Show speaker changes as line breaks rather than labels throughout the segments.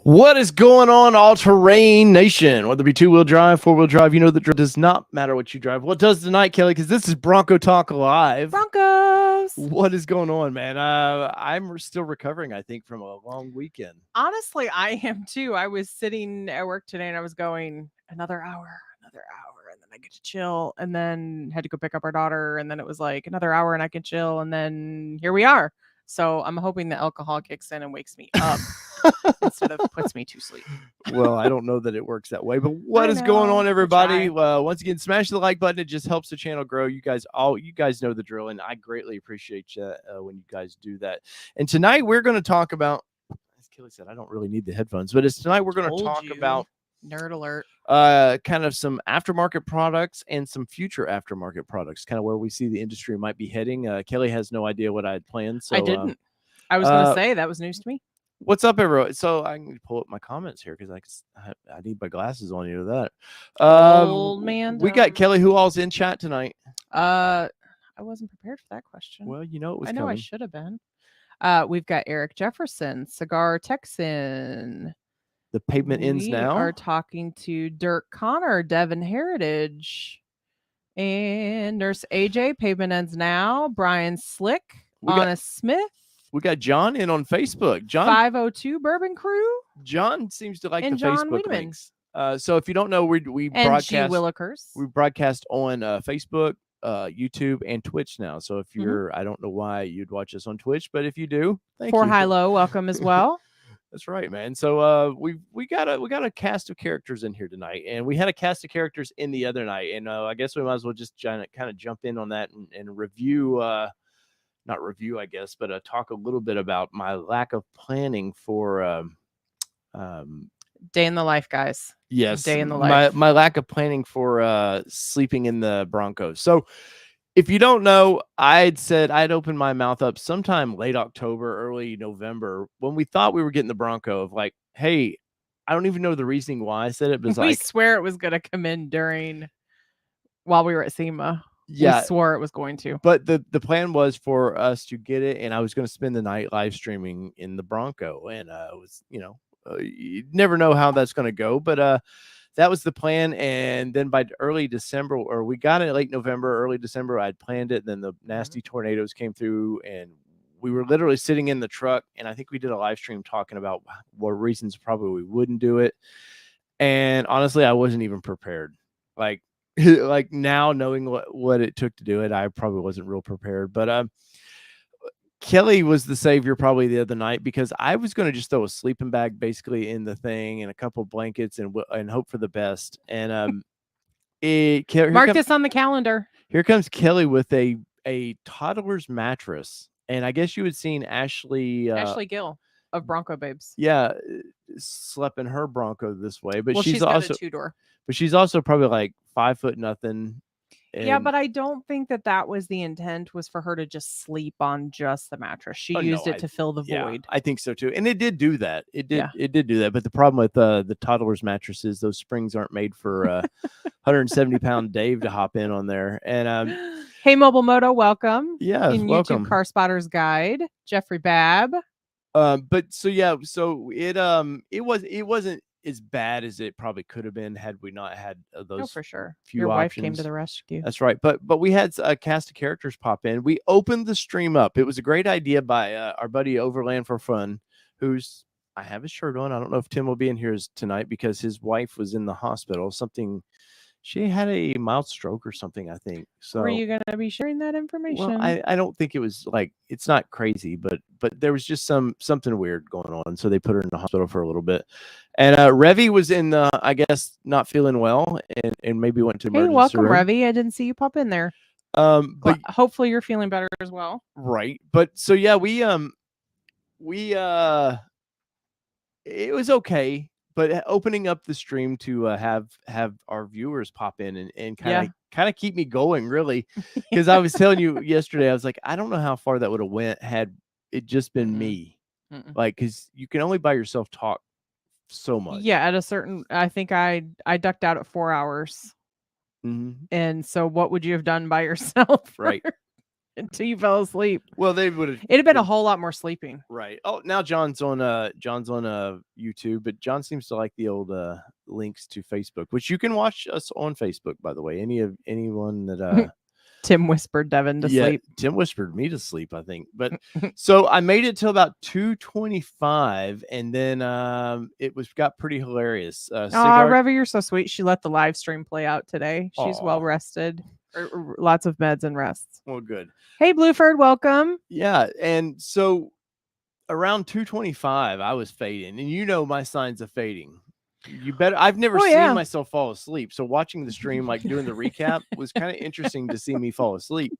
What is going on, all-terrain nation? Whether it be two-wheel drive, four-wheel drive, you know that it does not matter what you drive. What does tonight, Kelly? Because this is Bronco Talk Live.
Broncos.
What is going on, man? I'm still recovering, I think, from a long weekend.
Honestly, I am too. I was sitting at work today and I was going another hour, and then I get to chill, and then had to go pick up our daughter, and then it was like another hour and I can chill, and then here we are. So I'm hoping the alcohol kicks in and wakes me up instead of puts me to sleep.
Well, I don't know that it works that way, but what
I
is going
know.
on,
I
everybody?
try.
Once again, smash the like button. It just helps the channel grow. You guys know the drill, and I greatly appreciate you when you guys do that. And tonight we're going to talk about, as Kelly said, I don't really need the headphones, but it's tonight we're going to
Told
talk
you.
about
Nerd alert.
kind of some aftermarket products and some future aftermarket products, kind of where we see the industry might be heading. Kelly has no idea what I had planned, so
I didn't. I was going to say that was news to me.
what's up, everyone? So I can pull up my comments here because I need my glasses on. You know that.
Old man.
We got Kelly. Who all's in chat tonight?
I wasn't prepared for that question.
Well, you know it was
I know
coming.
I should have been. We've got Eric Jefferson, Cigar Texan.
The pavement ends now.
We are talking to Dirk Connor, Devon Heritage, and Nurse AJ. Pavement ends now. Brian Slick, Anna Smith.
We got John in on Facebook. John
502 Bourbon Crew.
John seems to like
and
the
John
Facebook
Wiedemann.
links. So if you don't know, we
and
broadcast.
G. Willikers.
We broadcast on Facebook, YouTube, and Twitch now. So if you're, I don't know why you'd watch us on Twitch, but if you do, thank you.
For High Low, welcome as well.
That's right, man. So we got a cast of characters in here tonight, and we had a cast of characters in the other night, and I guess we might as well just kind of jump in on that and review. Not review, I guess, but talk a little bit about my lack of planning for
Day in the life, guys.
Yes,
day in the life.
My lack of planning for sleeping in the Broncos. So if you don't know, I'd said I'd open my mouth up sometime late October, early November, when we thought we were getting the Bronco, of like, hey, I don't even know the reasoning why I said it, but
we swear it was going to come in while we were at SEMA.
Yeah,
we swore it was going to.
But the plan was for us to get it, and I was going to spend the night live streaming in the Bronco, and it was, you never know how that's going to go, but that was the plan. And then by early December, or we got it late November, early December, I'd planned it. And then the nasty tornadoes came through, and we were literally sitting in the truck. And I think we did a live stream talking about what reasons probably we wouldn't do it. And honestly, I wasn't even prepared. Like now knowing what it took to do it, I probably wasn't real prepared. But Kelly was the savior probably the other night, because I was going to just throw a sleeping bag basically in the thing and a couple blankets and hope for the best. And
mark this on the calendar.
Here comes Kelly with a toddler's mattress, and I guess you had seen Ashley
Gill of Bronco Babes.
Yeah, slept in her Bronco this way, but she's
got
also
a two-door.
But she's also probably like 5'0".
Yeah, but I don't think that was the intent, was for her to just sleep on just the mattress. She used it to fill the void.
I think so too. And it did do that. It did do that. But the problem with the toddler's mattresses, those springs aren't made for 170-pound Dave to hop in on there. And
hey, Mobile Moto, welcome.
Yeah, welcome.
YouTube Car Spotter's Guide, Jeffrey Babb.
But so it wasn't as bad as it probably could have been had we not had those.
For sure.
Few
Your
options.
Wife came to the rescue.
That's right. But we had a cast of characters pop in. We opened the stream up. It was a great idea by our buddy Overland for Fun, who's, I have his shirt on. I don't know if Tim will be in here tonight because his wife was in the hospital. She had a mild stroke or something, I think. So
were you going to be sharing that information?
Well, I don't think it was like, it's not crazy, but there was just something weird going on. So they put her in the hospital for a little bit. And Revy was in I guess not feeling well, and maybe went to emergency
room. Welcome, Revy. I didn't see you pop in there. But hopefully you're feeling better as well.
Right. But so yeah, we it was okay. But opening up the stream to have our viewers pop in and kind of keep me going, really, because I was telling you yesterday, I was like, I don't know how far that would have went had it just been me, like, because you can only by yourself talk so much.
Yeah, at a certain, I think I ducked out at 4 hours, and so what would you have done by yourself?
Right.
until you fell asleep.
Well, they would have.
It'd have been a whole lot more sleeping.
Right. Oh, now John's on YouTube, but John seems to like the old links to Facebook, which you can watch us on Facebook, by the way. Anyone that
Tim whispered Devin to sleep.
Tim whispered me to sleep, I think. But so I made it till about 2:25, and then it got pretty hilarious.
Oh, Reva, you're so sweet. She let the live stream play out today. She's well rested. Lots of meds and rests.
Well, good.
Hey, Blueford, welcome.
Yeah, and so around 2:25, I was fading, and you know my signs of fading. You better. I've never seen myself fall asleep, so watching the stream, like doing the recap, was kind of interesting to see me fall asleep.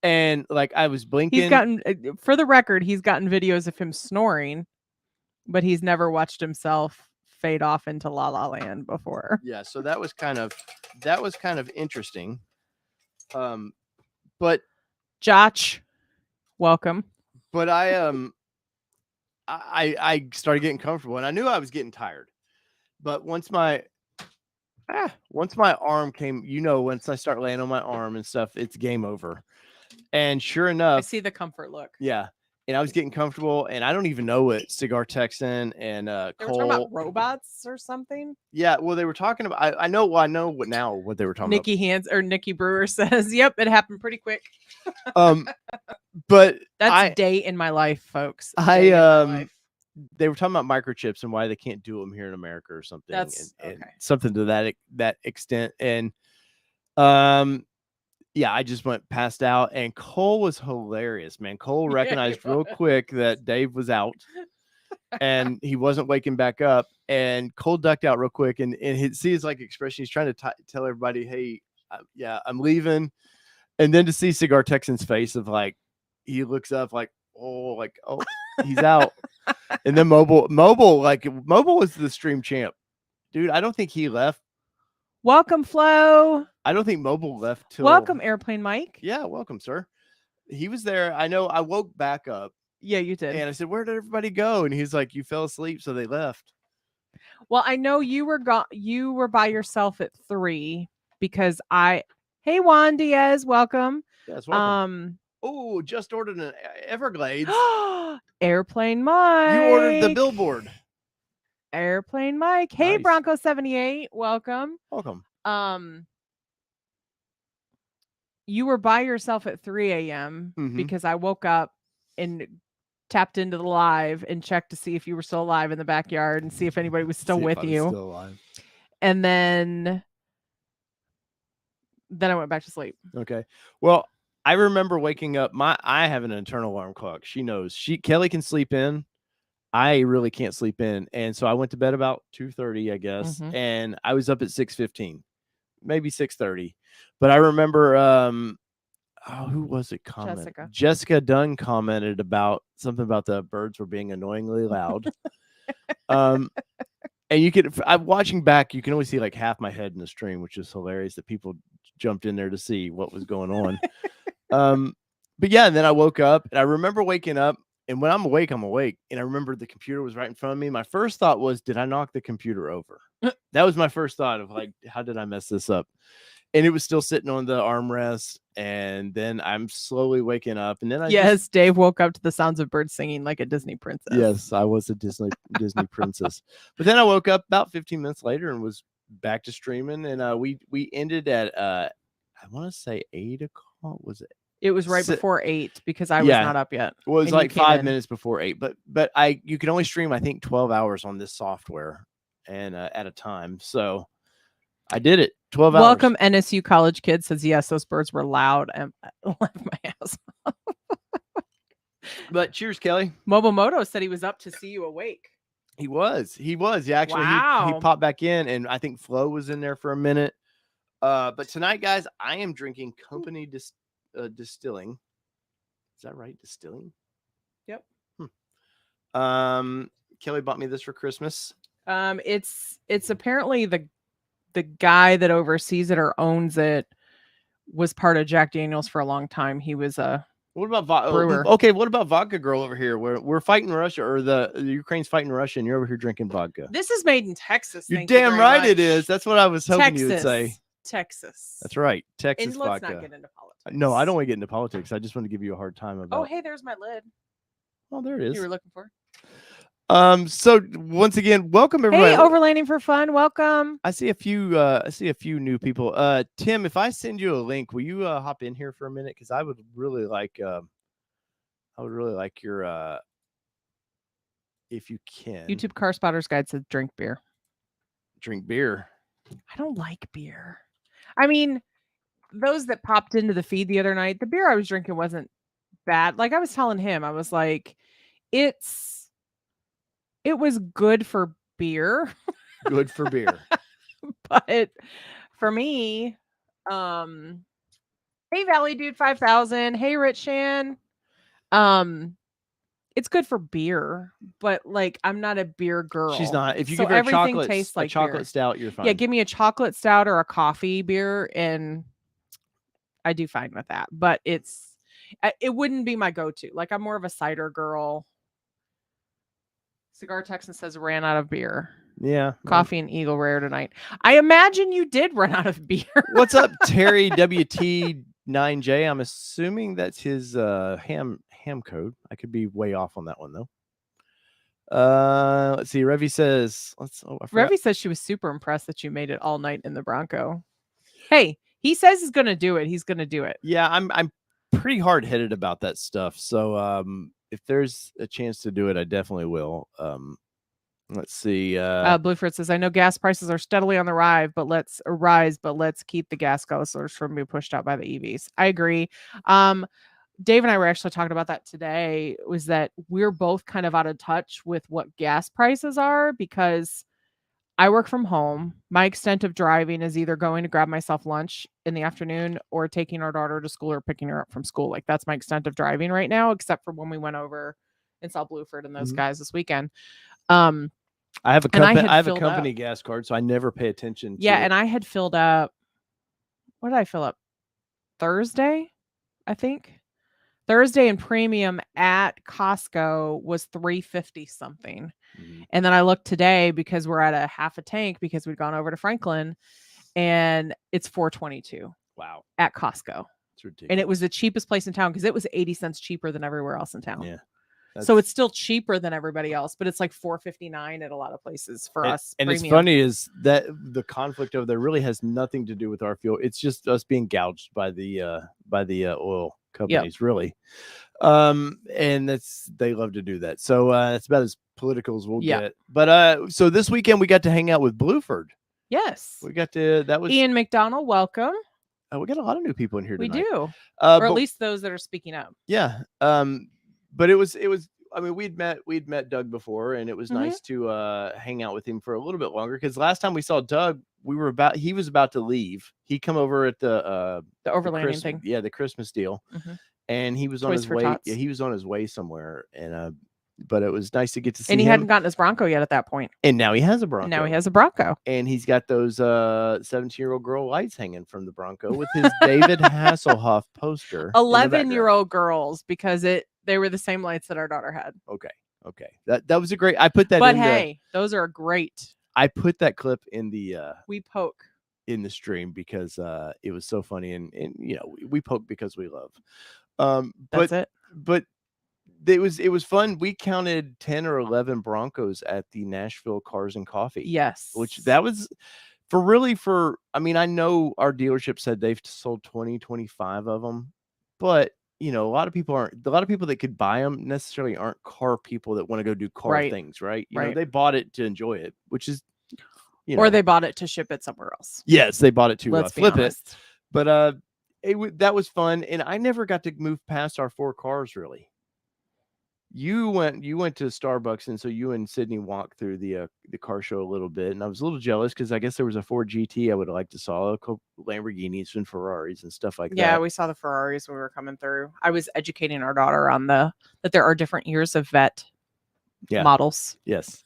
And like I was blinking.
He's gotten, for the record, he's gotten videos of him snoring, but he's never watched himself fade off into La La Land before.
Yeah, so that was kind of interesting. But
Josh, welcome.
But I started getting comfortable, and I knew I was getting tired. But once my arm came, once I start laying on my arm and stuff, it's game over. And sure enough,
I see the comfort look.
Yeah. And I was getting comfortable, and I don't even know what Cigar Texan and
They
Cole.
were talking about robots or something.
Yeah, well, they were talking about. I know what they were talking about.
Nikki Brewer says, "Yep, it happened pretty quick."
But
that's a day in my life, folks.
They were talking about microchips and why they can't do them here in America or something. And something to that extent. And yeah, I just went passed out, and Cole was hilarious, man. Cole recognized real quick that Dave was out and he wasn't waking back up, and Cole ducked out real quick, and see his like expression. He's trying to tell everybody, hey, I'm leaving. And then to see Cigar Texan's face of like, he looks up like, oh, he's out. And then Mobile was the stream champ, dude. I don't think he left.
Welcome, Flo.
I don't think Mobile left till.
Welcome, Airplane Mike.
Yeah, welcome, sir. He was there. I know. I woke back up.
Yeah, you did.
And I said, "Where did everybody go?" And he's like, "You fell asleep, so they left."
Well, I know you were by yourself at 3 because Hey, Juan Diaz, welcome.
Yes, welcome. Oh, just ordered an Everglades.
Airplane Mike.
You ordered the billboard.
Airplane Mike. Hey, nice. Bronco 78, welcome.
Welcome.
You were by yourself at 3 a.m. Because I woke up and tapped into the live and checked to see if you were still alive in the backyard and see if anybody was still with you.
Still alive.
And then I went back to sleep.
Okay. Well, I remember waking up. I have an internal alarm clock. She knows. Kelly can sleep in. I really can't sleep in. And so I went to bed about 2:30, I guess. And I was up at 6:15, maybe 6:30. But I remember, who was it? Jessica Dunn commented about something about the birds were being annoyingly loud. And I'm watching back, you can only see like half my head in the stream, which is hilarious that people jumped in there to see what was going on. But yeah, and then I woke up, and I remember waking up. And when I'm awake, I'm awake. And I remember the computer was right in front of me. My first thought was, did I knock the computer over? That was my first thought of like, how did I mess this up? And it was still sitting on the armrest. And then I'm slowly waking up. And then
Dave woke up to the sounds of birds singing like a Disney princess.
Yes, I was a Disney princess. But then I woke up about 15 minutes later and was back to streaming. And we ended at, I want to say 8 o'clock. Was it?
It was right before 8 because I was not up yet.
Well, it was like 5 minutes before 8, but you can only stream, I think, 12 hours on this software and at a time. So I did it 12 hours.
Welcome, NSU college kid says, yes, those birds were loud and left my ass.
But cheers, Kelly.
Mobomoto said he was up to see you awake.
He was. Yeah, actually, he popped back in, and I think Flo was in there for a minute. But tonight, guys, I am drinking Company Distilling. Is that right? Distilling?
Yep.
Kelly bought me this for Christmas.
It's apparently the guy that oversees it or owns it was part of Jack Daniels for a long time. He was a
what about brewer. Okay, what about Vodka Girl over here? We're fighting Russia, or the Ukraine's fighting Russia, and you're over here drinking vodka.
This is made in Texas.
You're damn right it is. That's what I was hoping you would say.
Texas.
That's right. Texas
and let's
vodka.
not get into politics.
No, I don't want to get into politics. I just want to give you a hard time
Oh,
about.
hey, there's my lid.
Oh, there it
You
is.
were looking for.
So once again, welcome everybody.
Hey, overlanding for fun. Welcome.
I see a few new people. Tim, if I send you a link, will you hop in here for a minute? Because I would really like your if you can
YouTube Car Spotter's Guide says drink beer.
drink beer.
I don't like beer. I mean, those that popped into the feed the other night, the beer I was drinking wasn't bad. Like I was telling him, I was like, it was good for beer.
Good for beer.
But for me, hey Valley Dude 5000, hey Rich Shan. It's good for beer, but like I'm not a beer girl.
She's not. If you
So
give her
everything
chocolate,
tastes like
chocolate
beer.
stout, you're fine.
Yeah, give me a chocolate stout or a coffee beer, and I do fine with that. But it wouldn't be my go-to. Like I'm more of a cider girl. Cigar Texan says ran out of beer.
Yeah.
Coffee and Eagle Rare tonight. I imagine you did run out of beer.
What's up, Terry WT9J? I'm assuming that's his ham code. I could be way off on that one though. Let's see. Revy says,
Revy says she was super impressed that you made it all night in the Bronco. Hey, he says he's gonna do it. He's gonna do it.
Yeah, I'm pretty hard headed about that stuff. So if there's a chance to do it, I definitely will. Let's see.
Blueford says, I know gas prices are steadily on the rise, but let's keep the gas guzzlers from being pushed out by the EVs. I agree. Dave and I were actually talking about that today, was that we're both kind of out of touch with what gas prices are because I work from home. My extent of driving is either going to grab myself lunch in the afternoon or taking our daughter to school or picking her up from school. Like that's my extent of driving right now, except for when we went over and saw Blueford and those guys this weekend.
I have a company gas card, so I never pay attention to
and I had filled up. What did I fill up? Thursday, I think. Thursday and premium at Costco was $3.50 something. And then I looked today because we're at a half a tank because we'd gone over to Franklin and it's $4.22.
Wow.
At Costco.
It's ridiculous.
And it was the cheapest place in town because it was 80 cents cheaper than everywhere else in town.
Yeah.
So it's still cheaper than everybody else, but it's like $4.59 at a lot of places for us.
And
premium.
It's funny is that the conflict over there really has nothing to do with our fuel. It's just us being gouged by the oil companies, really. And they love to do that. So it's about as political as we'll get. But so this weekend we got to hang out with Blueford.
Yes.
We got to. That was
Ian McDonald. Welcome.
We got a lot of new people in here tonight.
We do, or at least those that are speaking up.
Yeah. But it was. I mean, we'd met Doug before, and it was nice to hang out with him for a little bit longer. Because last time we saw Doug, he was about to leave. He come over at the
overlanding thing.
Yeah, the Christmas deal, and he was
Toys
on his way.
Tots.
Yeah, he was on his way somewhere, and but it was nice to get to see him.
And he hadn't gotten his Bronco yet at that point.
And now he has a Bronco. And he's got those 17-year-old girl lights hanging from the Bronco with his David Hasselhoff poster.
11-year-old girls, because they were the same lights that our daughter had.
Okay. That was a great. I put that.
But hey, those are great.
I put that clip in the.
We poke
in the stream because it was so funny, and you know we poke because we love.
That's it.
But it was fun. We counted 10 or 11 Broncos at the Nashville Cars and Coffee.
Yes,
which that was I mean, I know our dealership said they've sold 25 of them, but you know, a lot of people that could buy them necessarily aren't car people that want to go do car things, right? You know, they bought it to enjoy it, which is, you know,
or they bought it to ship it somewhere else.
Yes, they bought it to flip
it.
But that was fun, and I never got to move past our 4 cars really. You went to Starbucks, and so you and Sydney walked through the car show a little bit, and I was a little jealous because I guess there was a Ford GT I would have liked to saw, a couple Lamborghinis and Ferraris and stuff like that.
Yeah, we saw the Ferraris when we were coming through. I was educating our daughter on that there are different years of vet models.
Yes.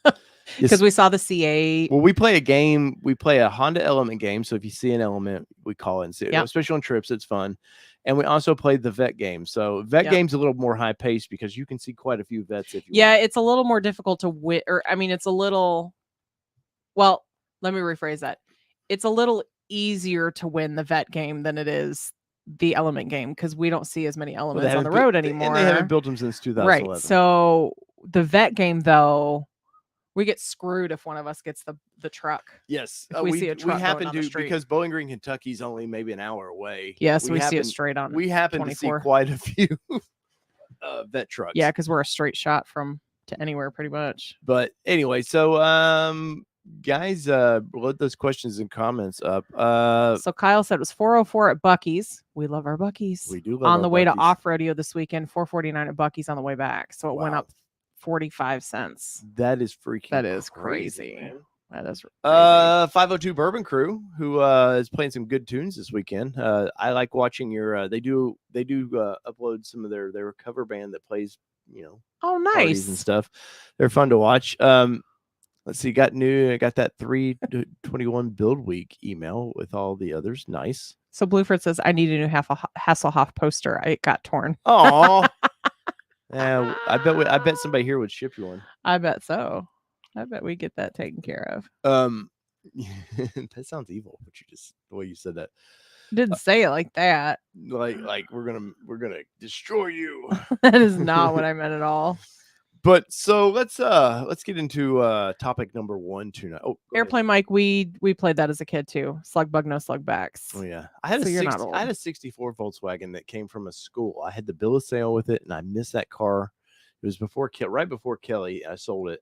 Because we saw the C8.
Well, we play a game. We play a Honda Element game. So if you see an Element, we call it and see it. Especially on trips, it's fun. And we also played the vet game. So vet game's a little more high paced because you can see quite a few vets if you want.
It's a little more difficult to win. Or I mean, it's a little. Well, let me rephrase that. It's a little easier to win the vet game than it is the element game because we don't see as many
Well,
elements on the road anymore.
And they haven't built them since 2011.
Right. So the vet game, though, we get screwed if one of us gets the truck.
Yes,
If we see a truck
we
going
happen
down the
to
street.
because Bowling Green, Kentucky's only maybe an hour away.
Yes, we see it straight on.
We happen
24.
to see quite a few vet trucks.
Yeah, because we're a straight shot from to anywhere pretty much.
But anyway, so guys, load those questions and comments up.
So Kyle said it was 404 at Buc-ee's. We love our Buc-ee's.
We do love
on
our
the way
Buc-ee's.
to off rodeo this weekend. 449 at Buc-ee's on the way back. So it went
Wow.
up 45 cents.
That is freaking.
That is crazy.
Man.
That is crazy.
502 Bourbon Crew, who is playing some good tunes this weekend. I like watching your. They do upload some of their cover band that plays,
Oh,
parties and
nice.
stuff. They're fun to watch. Let's see. Got that 3/21 build week email with all the others. Nice.
So Blueford says, I need a new Hasselhoff poster. It got torn.
Oh. I bet somebody here would ship you one.
I bet so. I bet we get that taken care of.
That sounds evil, but the way you said that.
Didn't say it like that.
Like we're gonna destroy you.
That is not what I meant at all.
But so let's get into topic number 1 tonight. Oh,
Airplane Mike, we played that as a kid too. Slug bug, no slug backs.
Oh yeah, I had a 64 Volkswagen that came from a school. I had the bill of sale with it, and I missed that car. It was right before Kelly. I sold it,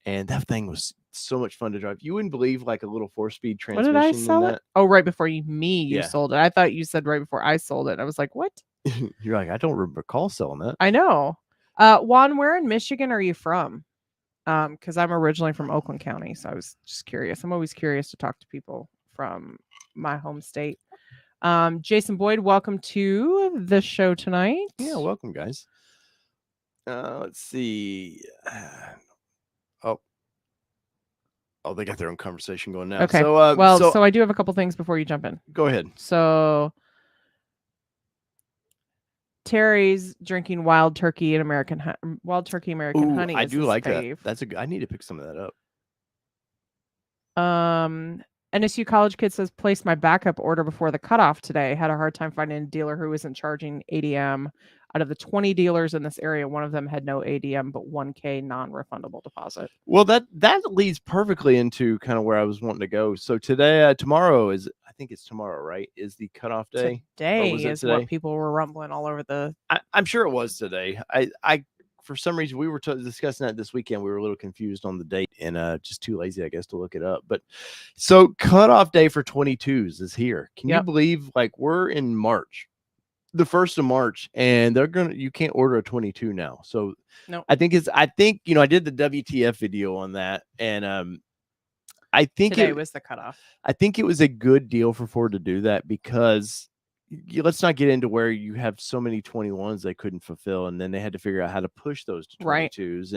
and that thing was so much fun to drive. You wouldn't believe like a little 4-speed transmission.
What did I sell it? Oh, right before you sold it. I thought you said right before I sold it. I was like, what?
You're like, I don't recall selling that.
I know. Juan, where in Michigan are you from? Because I'm originally from Oakland County, so I was just curious. I'm always curious to talk to people from my home state. Jason Boyd, welcome to the show tonight.
Yeah, welcome, guys. Let's see. Oh, they got their own conversation going now.
Okay.
So,
so I do have a couple things before you jump in.
Go ahead.
So Terry's drinking wild turkey American honey.
I do like that. I need to pick some of that
up. NSU college kid says placed my backup order before the cutoff today. Had a hard time finding a dealer who isn't charging ADM. Out of the 20 dealers in this area, one of them had no ADM but $1,000 non-refundable deposit.
Well, that leads perfectly into kind of where I was wanting to go. So tomorrow is, I think it's tomorrow, right? Is the cutoff day?
Today is today? What people were rumbling all over the.
I'm sure it was today. I for some reason we were discussing that this weekend. We were a little confused on the date and just too lazy, I guess, to look it up. But so cutoff day for 22s is here. Can you believe we're in March? The 1st of March, and you can't order a 22 now. So
no,
I think I did the WTF video on that, and I think
today was the cutoff.
I think it was a good deal for Ford to do that because let's not get into where you have so many 21s they couldn't fulfill, and then they had to figure out how to push those to 22s,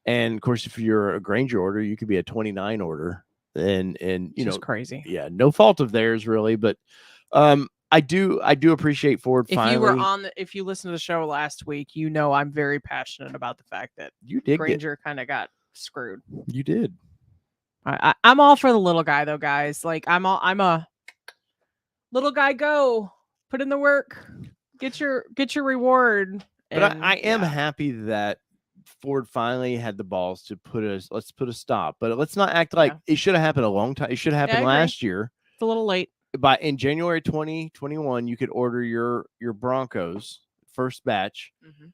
and of course if you're a Granger order, you could be a 29 order, and
just crazy.
Yeah, no fault of theirs really, but I do appreciate Ford.
If you listen to the show last week, I'm very passionate about the fact that Granger kind of got screwed.
You did.
I'm all for the little guy though, guys. I'm a little guy. Go put in the work, get your reward.
But I am happy that Ford finally had the balls to let's put a stop. But let's not act like it should have happened a long time. It should have happened last year.
It's a little late.
In January 2021, you could order your Broncos first batch.
Mm-hmm.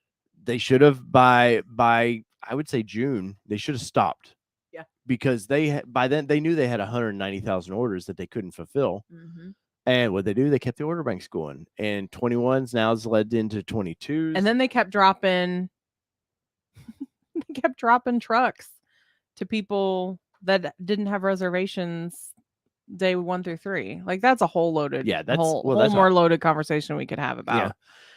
They should have by I would say June. They should have stopped.
Yeah,
because by then they knew they had 190,000 orders that they couldn't fulfill.
Mm-hmm.
And what they do, they kept the order banks going. And 21s now has led into 22s.
And then they kept dropping. They kept dropping trucks to people that didn't have reservations. Day 1 through 3, that's a whole loaded, more loaded conversation we could have about.
Yeah.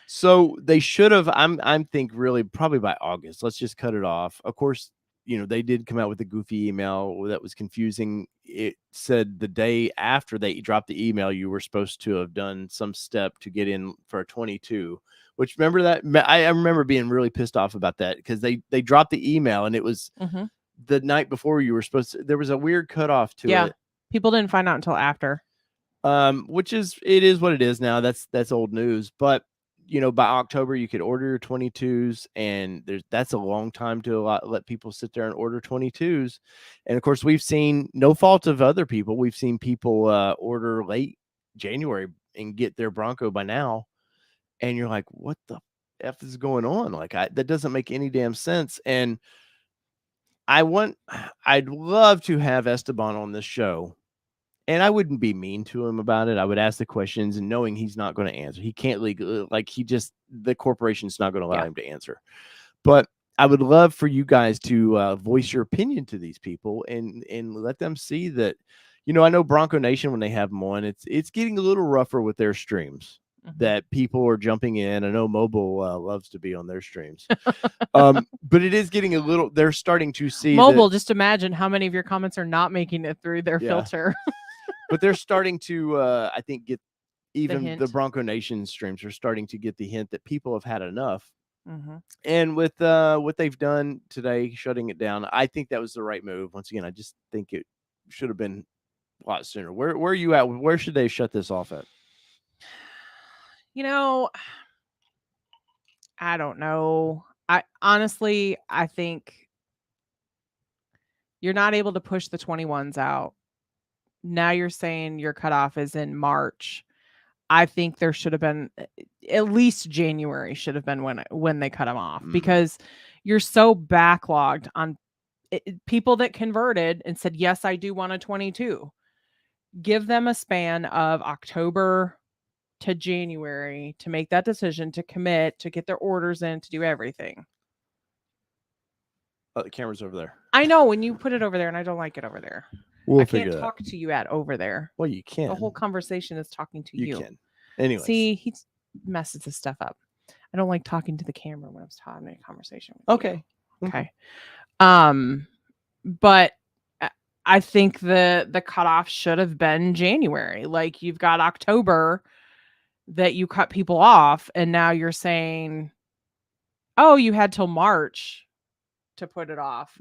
So they should have. I'm think really probably by August. Let's just cut it off. Of course, they did come out with a goofy email that was confusing. It said the day after they dropped the email, you were supposed to have done some step to get in for a 22. Which remember that I remember being really pissed off about that because they dropped the email and it was the night before you were supposed to. There was a weird cutoff to it.
People didn't find out until after.
Which is it is what it is now. That's old news. But by October you could order your 22s, and that's a long time to let people sit there and order 22s. And of course, we've seen, no fault of other people, we've seen people order late January and get their Bronco by now, and you're like, what the f is going on? Like, that doesn't make any damn sense. And I'd love to have Esteban on this show, and I wouldn't be mean to him about it. I would ask the questions, and knowing he's not going to answer. He can't legally, like, the corporation's not going to allow him to answer. But I would love for you guys to voice your opinion to these people, and let them see that, I know Bronco Nation, when they have them on, it's getting a little rougher with their streams. That people are jumping in. I know Mobile loves to be on their streams. But it is getting a little, they're starting to see
Mobile, just imagine how many of your comments are not making it through their filter.
But they're starting to, I think, get even the
hint.
Bronco Nation streams are starting to get the hint that people have had enough.
Mm-hmm.
And with what they've done today, shutting it down, I think that was the right move. Once again, I just think it should have been a lot sooner. Where are you at? Where should they shut this off at?
I don't know. I honestly think you're not able to push the 21s out. Now you're saying your cutoff is in March. I think there should have been at least January should have been when they cut them off, because you're so backlogged on people that converted and said, yes, I do want a 22. Give them a span of October to January to make that decision, to commit, to get their orders in, to do everything.
Oh, the camera's over there.
I know, when you put it over there, and I don't like it over there. I can't talk to you at over there.
Well, you can.
The whole conversation is talking to you.
You can. Anyway.
See, he messes his stuff up. I don't like talking to the camera when I'm having a conversation with you. Okay. But I think the cutoff should have been January. Like, you've got October that you cut people off, and now you're saying, oh, you had till March to put it off.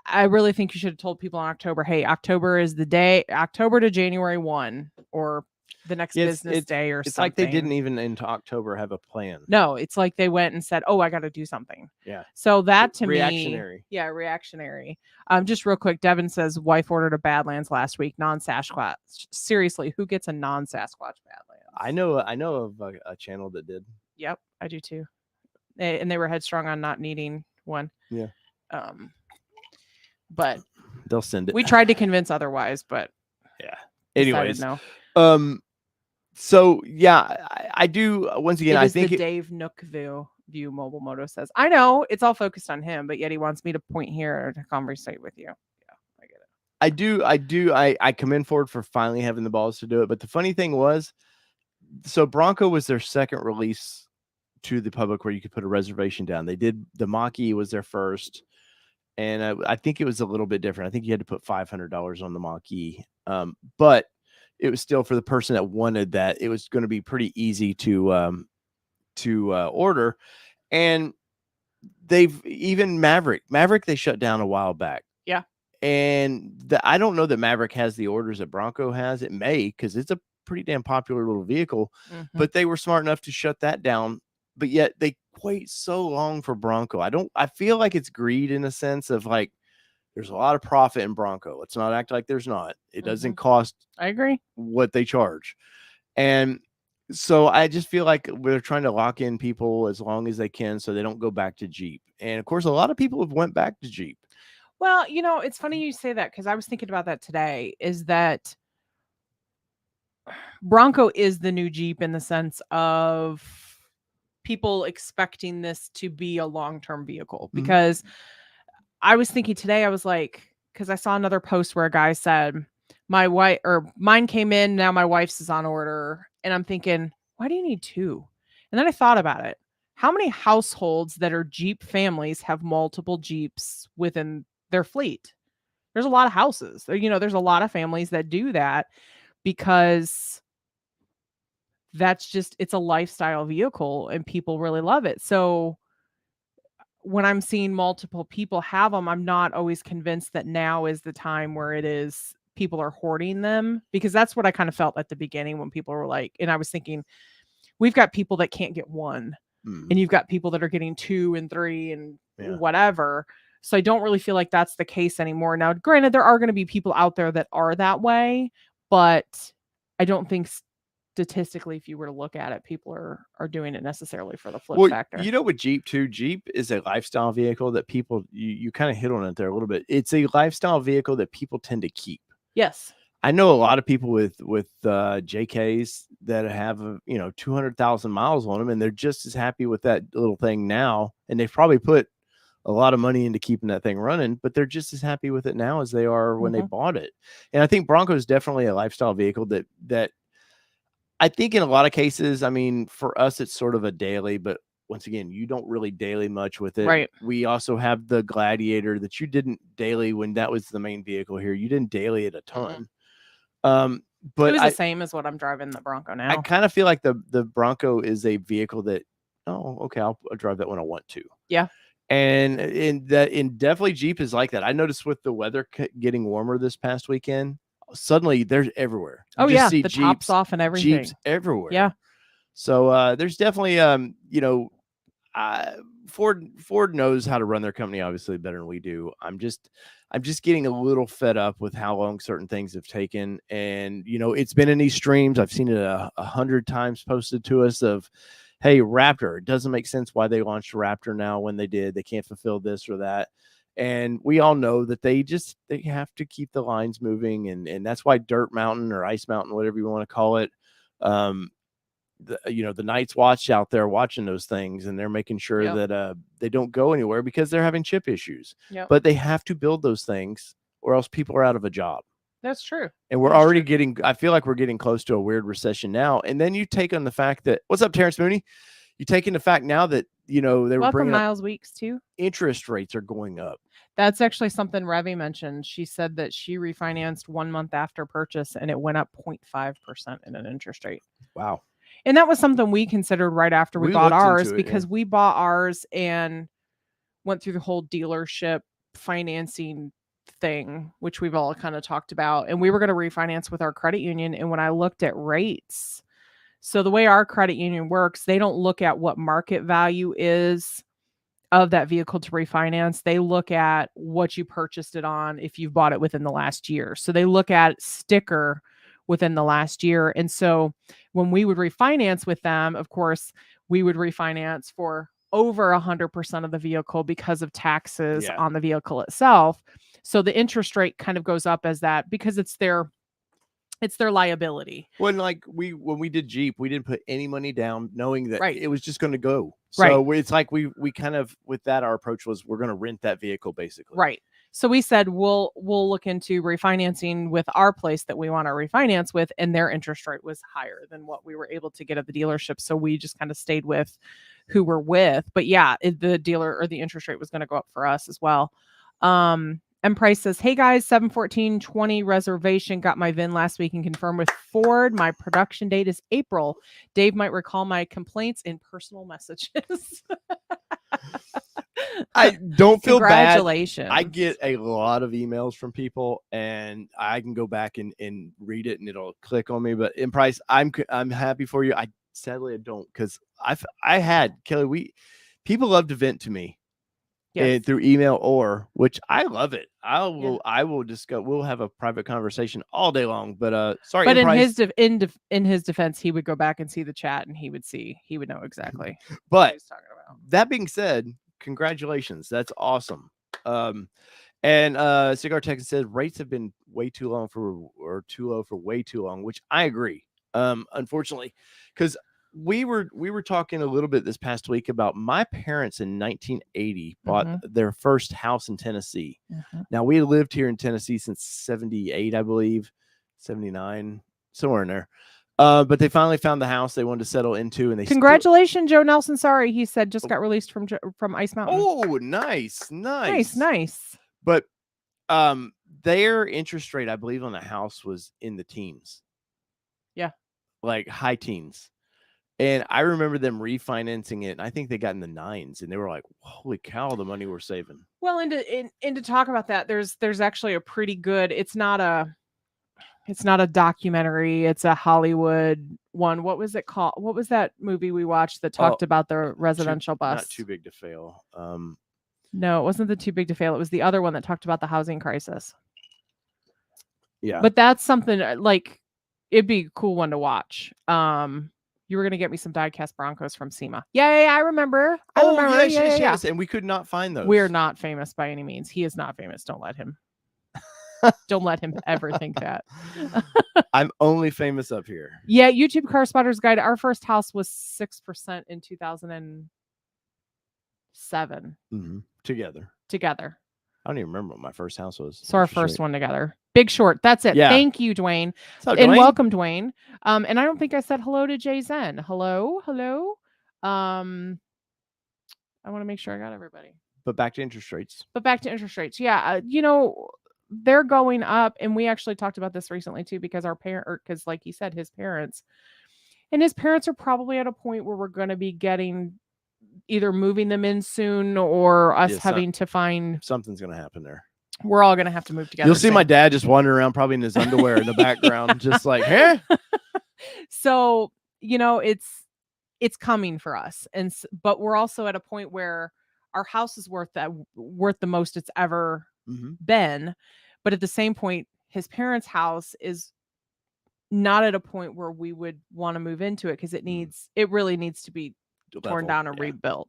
I really think you should have told people in October, hey, October is the day, October to January 1, or the next business day or something.
It's like they didn't even into October have a plan.
No, it's like they went and said, oh, I got to do something.
Yeah.
So that to
reactionary.
me. Yeah, reactionary. Just real quick, Devin says wife ordered a Badlands last week, non-Sasquatch. Seriously, who gets a non-Sasquatch Badlands?
I know of a channel that did.
Yep, I do too. And they were headstrong on not needing one.
Yeah.
But
they'll send it.
We tried to convince otherwise, but
yeah. Anyways,
no.
So yeah, I do. Once again, I think
Dave Nook view Mobile Moto says, I know it's all focused on him, but yet he wants me to point here to conversate with you. Yeah, I get it.
I do. I commend Ford for finally having the balls to do it. But the funny thing was, so Bronco was their second release to the public where you could put a reservation down. They did, the Mach-E was their first, and I think it was a little bit different. I think you had to put $500 on the Mach-E, but it was still, for the person that wanted that, it was going to be pretty easy to order. And they've even Maverick they shut down a while back.
Yeah.
And I don't know that Maverick has the orders that Bronco has. It may, because it's a pretty damn popular little vehicle, but they were smart enough to shut that down. But yet they wait so long for Bronco. I feel like it's greed, in a sense of like, there's a lot of profit in Bronco. Let's not act like there's not. It doesn't cost,
I agree,
what they charge. And so I just feel like we're trying to lock in people as long as they can so they don't go back to Jeep. And of course, a lot of people have went back to Jeep.
Well, it's funny you say that, because I was thinking about that today, is that Bronco is the new Jeep in the sense of people expecting this to be a long-term vehicle. Because I was thinking today, I was like, because I saw another post where a guy said, mine came in, now my wife's is on order. And I'm thinking, why do you need two? And then I thought about it. How many households that are Jeep families have multiple Jeeps within their fleet? There's a lot of houses. There's a lot of families that do that, because that's just, it's a lifestyle vehicle and people really love it. So when I'm seeing multiple people have them, I'm not always convinced that now is the time where it is people are hoarding them, because that's what I kind of felt at the beginning when people were like, and I was thinking, we've got people that can't get one, and you've got people that are getting 2 and 3 and whatever. So I don't really feel like that's the case anymore. Now, granted, there are going to be people out there that are that way, but I don't think statistically, if you were to look at it, people are doing it necessarily for the flip factor.
You know, with Jeep too, Jeep is a lifestyle vehicle that people, you kind of hit on it there a little bit. It's a lifestyle vehicle that people tend to keep.
Yes.
I know a lot of people with JKs that have 200,000 miles on them, and they're just as happy with that little thing now, and they've probably put a lot of money into keeping that thing running, but they're just as happy with it now as they are when they bought it. And I think Bronco is definitely a lifestyle vehicle that I think in a lot of cases, I mean, for us, it's sort of a daily, but once again, you don't really daily much with it.
Right.
We also have the Gladiator that you didn't daily when that was the main vehicle here. You didn't daily it a ton. But
it was the same as what I'm driving the Bronco now.
I kind of feel like the Bronco is a vehicle that, okay, I'll drive that when I want to.
Yeah.
And definitely Jeep is like that. I noticed with the weather getting warmer this past weekend, suddenly there's everywhere.
You just see the Jeeps, tops off and everything.
Jeeps everywhere.
Yeah.
So there's definitely Ford knows how to run their company obviously better than we do. I'm just getting a little fed up with how long certain things have taken. And, it's been in these streams. I've seen it 100 times posted to us of, hey, Raptor, it doesn't make sense why they launched Raptor now when they did. They can't fulfill this or that. And we all know that they have to keep the lines moving. And that's why Dirt Mountain or Ice Mountain, whatever you want to call it, the Knights watch out there watching those things, and they're making sure that they don't go anywhere because they're having chip issues. But they have to build those things or else people are out of a job.
That's true.
And we're already I feel like we're getting close to a weird recession now. And then you take on the fact that, what's up, Terrence Mooney? You take in the fact now that, they were bringing
Miles Weeks too.
Interest rates are going up.
That's actually something Revy mentioned. She said that she refinanced 1 month after purchase and it went up 0.5% in an interest rate.
Wow.
And that was something we considered right after we bought ours, because we bought ours and went through the whole dealership financing thing, which we've all kind of talked about. And we were going to refinance with our credit union. And when I looked at rates, so the way our credit union works, they don't look at what market value is of that vehicle to refinance. They look at what you purchased it on if you've bought it within the last year. So they look at sticker within the last year. And so when we would refinance with them, of course, we would refinance for over 100% of the vehicle because of taxes on the vehicle itself. So the interest rate kind of goes up as that, because it's their liability.
When we did Jeep, we didn't put any money down knowing that it was just going to go. So it's like we kind of, with that, our approach was we're going to rent that vehicle basically.
Right. So we said we'll look into refinancing with our place that we want to refinance with, and their interest rate was higher than what we were able to get at the dealership. So we just kind of stayed with who we're with. But the dealer or the interest rate was going to go up for us as well. And Price says, hey guys, 7/14/20 reservation. Got my VIN last week and confirmed with Ford. My production date is April. Dave might recall my complaints in personal messages.
I don't feel bad.
Congratulations.
I get a lot of emails from people, and I can go back and read it, and it'll click on me. But in Price, I'm happy for you. Sadly I don't, because I had Kelly. People love to vent to me. Yes. Through email which I love it. I will just go. We'll have a private conversation all day long. But sorry.
But in his defense, he would go back and see the chat, and he would know exactly what he's talking about.
That being said, congratulations. That's awesome. And Cigar Texas says rates have been way too low for way too long, which I agree. Unfortunately, because we were talking a little bit this past week about my parents in 1980 bought their first house in Tennessee. Now, we lived here in Tennessee since 78, I believe, 79, somewhere in there. But they finally found the house they wanted to settle into, and
congratulations, Joe Nelson. Sorry, he said just got released from Ice Mountain.
Oh, nice. But their interest rate, I believe, on the house was in the teens.
Yeah,
like high teens. And I remember them refinancing it, and I think they got in the 9s, and they were like, "Holy cow, the money we're saving!"
Well, and to talk about that, there's actually a pretty good. It's not a It's not a documentary. It's a Hollywood one. What was it called? What was that movie we watched that talked about the residential bus?
Not Too Big to Fail.
No, it wasn't the Too Big to Fail. It was the other one that talked about the housing crisis.
Yeah.
But that's something like it'd be a cool one to watch. You were gonna get me some die-cast Broncos from SEMA. Yeah, I remember. I remember.
Yes. And we could not find those.
We're not famous by any means. He is not famous. Don't let him. Don't let him ever think that.
I'm only famous up here.
Yeah, YouTube Car Spotters Guide. Our first house was 6% in 2007.
Together. I don't even remember what my first house was.
So our first one together. Big Short. That's it.
Yeah.
Thank you, Dwayne.
Up,
and
Dwayne?
Welcome, Dwayne. And I don't think I said hello to Jay Zen. Hello. I want to make sure I got everybody.
But back to interest rates.
Yeah. They're going up, and we actually talked about this recently too, because because like he said, his parents are probably at a point where we're going to be getting either moving them in soon or us having to find
something's going to happen there.
We're all going to have to move together.
You'll see my dad just wandering around, probably in his underwear in the background, just like, huh?
So, it's coming for us. But we're also at a point where our house is worth the most it's ever been. But at the same point, his parents' house is not at a point where we would want to move into it, because it really needs to be torn down and rebuilt.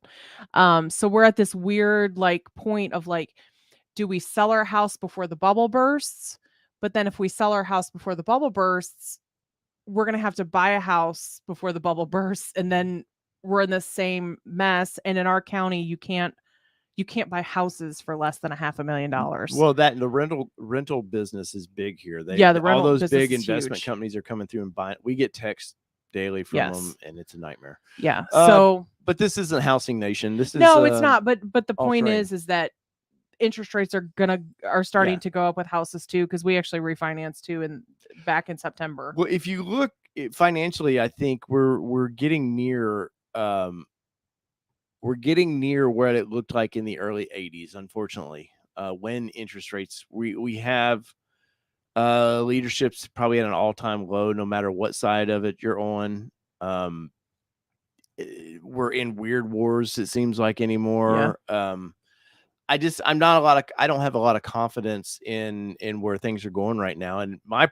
So we're at this weird point of do we sell our house before the bubble bursts? But then if we sell our house before the bubble bursts, we're going to have to buy a house before the bubble bursts, and then we're in the same mess. And in our county, you can't buy houses for less than $500,000.
Well, the rental business is big here.
All
those big investment companies are coming through and buying. We get texts daily from them, and it's a nightmare.
Yeah.
But this isn't Housing Nation. This is
it's not. But the point is that interest rates are starting to go up with houses too, because we actually refinanced too back in September.
Well, if you look financially, I think we're getting near what it looked like in the early 80s, unfortunately, when interest rates we have leadership's probably at an all-time low, no matter what side of it you're on. We're in weird wars, it seems like, anymore. I don't have a lot of confidence in where things are going right now. And my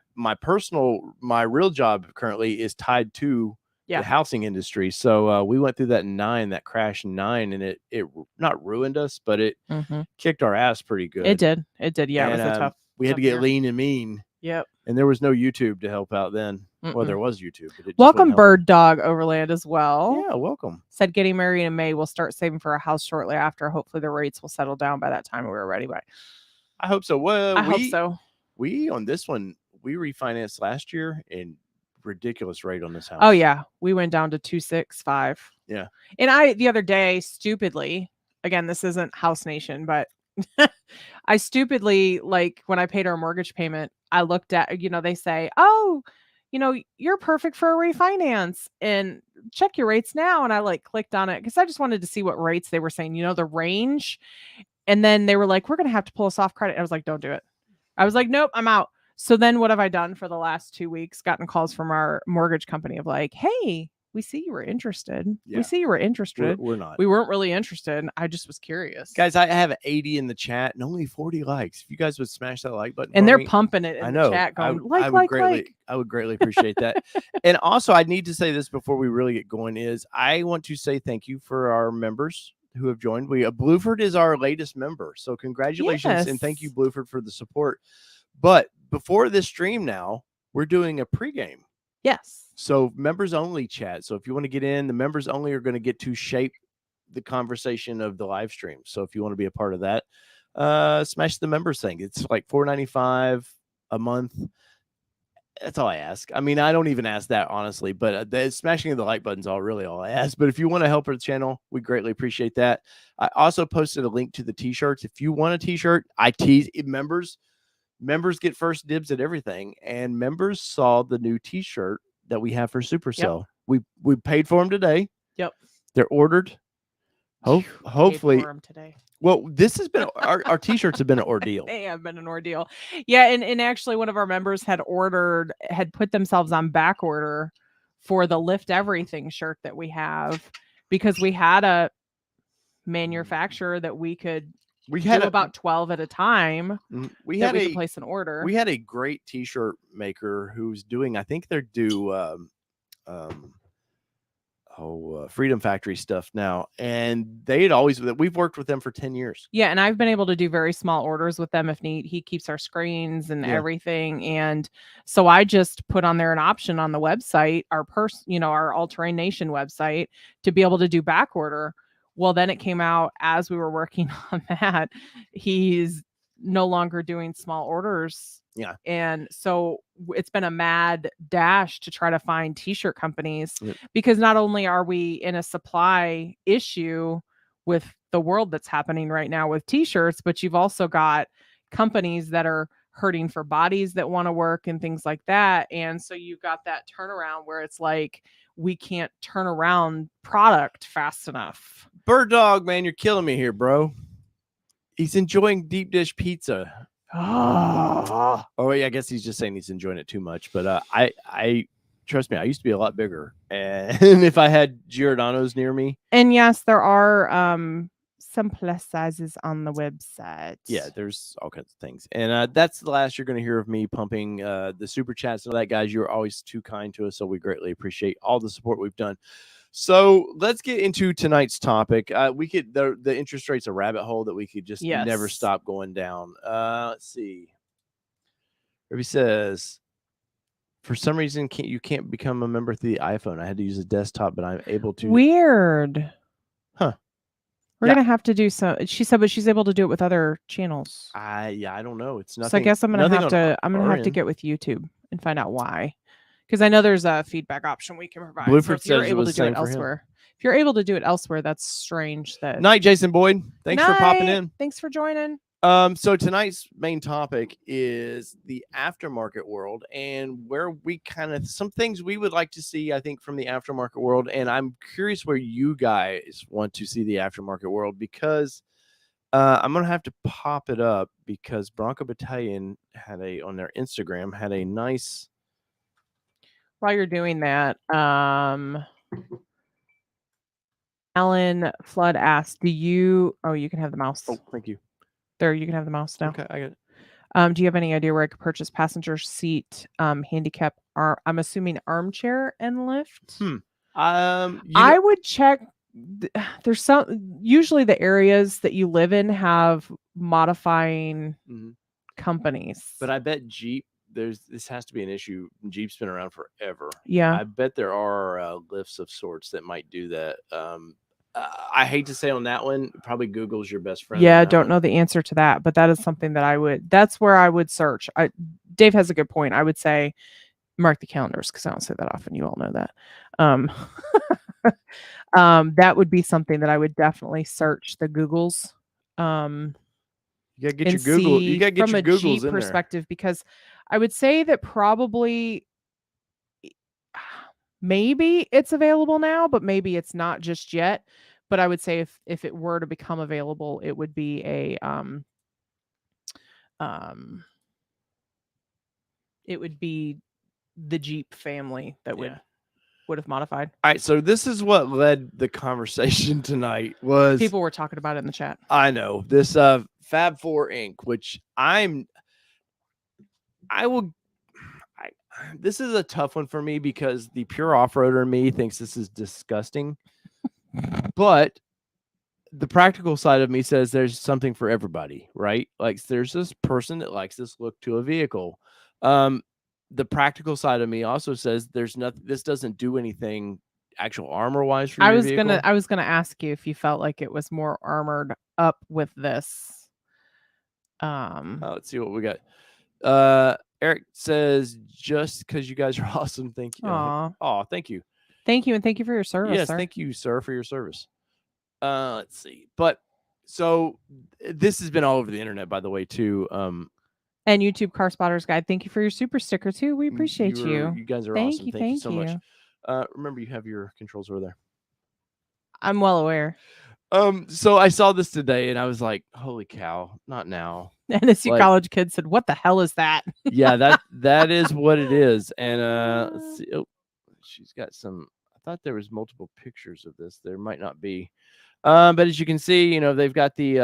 real job currently is tied to the housing industry. So we went through that crash in 9, and it not ruined us, but it kicked our ass pretty good.
It did. Yeah. And, it was a tough.
We had to get lean and mean.
Yep.
And there was no YouTube to help out then. Well, there was YouTube. But
welcome, Bird Dog Overland as well.
Yeah, welcome.
Said getting married in May. We'll start saving for a house shortly after. Hopefully the rates will settle down by that time. We were ready. But
I hope so. Well,
I hope so.
We on this one, we refinanced last year in ridiculous rate on this house.
Oh yeah, we went down to 265.
Yeah. And
the other day, stupidly, again, this isn't House Nation, but I stupidly, when I paid our mortgage payment, I looked at, they say, oh, you're perfect for a refinance and check your rates now. And I clicked on it because I just wanted to see what rates they were saying, the range. And then they were like, we're going to have to pull us off credit. I was like, don't do it. I was like, nope, I'm out. So then what have I done for the last 2 weeks? Gotten calls from our mortgage company of hey, we see you were interested. Yeah. We see you were interested.
We're not.
We weren't really interested. I just was curious.
Guys, I have 80 in the chat and only 40 likes. If you guys would smash that like button.
And they're pumping it in the chat going, I
would greatly appreciate that. And also, I need to say this before we really get going is I want to say thank you for our members who have joined. Blueford is our latest member. So congratulations and thank you, Blueford, for the support. But before this stream now, we're doing a pregame.
Yes.
So members only chat. So if you want to get in, the members only are going to get to shape the conversation of the live stream. So if you want to be a part of that, smash the members thing. It's like $4.95 a month. That's all I ask. I mean, I don't even ask that, honestly, but the smashing of the like button is really all I ask. But if you want to help our channel, we greatly appreciate that. I also posted a link to the t-shirts. If you want a t-shirt, I tease members. Members get first dibs at everything, and members saw the new t-shirt that we have for Supercell. Yep. We paid for them today.
Yep.
They're ordered. Hopefully
for them today.
Well, this has been our t-shirts have been an ordeal.
They have been an ordeal. Yeah, and actually one of our members had put themselves on back order for the Lift Everything shirt that we have because we had a manufacturer that we could
We
do
had
about 12 at a time
we
that
had
we could place an order.
we had a great t-shirt maker who's doing, I think they're due Freedom Factory stuff now, and we've worked with them for 10 years.
Yeah, and I've been able to do very small orders with them if need. He keeps our screens and
Yeah.
everything, and so I just put on there an option on the website, our All Terrain Nation website, to be able to do back order. Well, then it came out as we were working on that, he's no longer doing small orders.
Yeah.
And so it's been a mad dash to try to find t-shirt companies
Yep.
because not only are we in a supply issue with the world that's happening right now with t-shirts, but you've also got companies that are hurting for bodies that want to work and things like that. And so you've got that turnaround where it's like we can't turn around product fast enough.
Bird Dog, man, you're killing me here, bro. He's enjoying deep dish pizza. Oh, yeah, I guess he's just saying he's enjoying it too much. But I trust me, I used to be a lot bigger, and if I had Giordano's near me,
and yes, there are some plus sizes on the website.
Yeah, there's all kinds of things, and that's the last you're going to hear of me pumping the super chats and all that, guys. You're always too kind to us, so we greatly appreciate all the support we've done. So let's get into tonight's topic. We could the interest rate's a rabbit hole that we could just never stop going down. Let's see. Ruby says, for some reason, you can't become a member through the iPhone. I had to use a desktop, but I'm able to.
Weird.
Huh.
We're gonna have to do some. She said, but she's able to do it with other channels.
I don't know. It's nothing.
So I guess I'm gonna have to get with YouTube and find out why. Because I know there's a feedback option we can provide.
Blueford
so if you're
says
able
it was
to do it elsewhere, if you're able to do it elsewhere, that's strange. That
Night, Jason Boyd. Thanks for popping in.
Thanks for joining.
So tonight's main topic is the aftermarket world and where we some things we would like to see, I think, from the aftermarket world. And I'm curious where you guys want to see the aftermarket world, because I'm going to have to pop it up because Bronco Battalion on their Instagram had a nice.
While you're doing that, Alan Flood asked, do you can have the mouse.
Oh, thank you.
There, you can have the mouse now.
Okay, I got it.
Do you have any idea where I could purchase passenger seat, handicap, I'm assuming armchair and lift? I would check. There's usually the areas that you live in have modifying companies.
But I bet Jeep, this has to be an issue. Jeep's been around forever.
Yeah.
I bet there are lifts of sorts that might do that. I hate to say on that one, probably Google's your best friend.
Yeah, I don't know the answer to that, but that is something that that's where I would search. Dave has a good point. I would say mark the calendars because I don't say that often. You all know that. That would be something that I would definitely search the Googles.
You gotta get your Google. You gotta get your Googles
Jeep
in
perspective, because I would say that probably maybe it's available now, but maybe it's not just yet. But I would say if it were to become available, it would be it would be the Jeep family that would have modified.
All right, so this is what led the conversation tonight. Was
people were talking about it in the chat.
I know this Fab 4 Inc., which this is a tough one for me because the pure off-roader in me thinks this is disgusting. But the practical side of me says there's something for everybody, right? Like there's this person that likes this look to a vehicle. The practical side of me also says there's nothing. This doesn't do anything actual armor wise for your vehicle.
I was gonna ask you if you felt like it was more armored up with this.
Let's see what we got. Eric says, just because you guys are awesome, thank you. Oh, thank you.
Thank you, and thank you for your service.
Yes,
sir.
Thank you, sir, for your service. Let's see. But so this has been all over the internet, by the way, too.
And YouTube Car Spotters Guide, thank you for your super sticker too. We appreciate you.
You guys are awesome. Thank you so much. Remember, you have your controls over there.
I'm well aware.
So I saw this today and I was like, holy cow, not now.
NSU
Like,
college kids said, "What the hell is that?"
yeah, that is what it is. And let's see. Oh, she's got some. I thought there was multiple pictures of this. There might not be. But as you can see, they've got the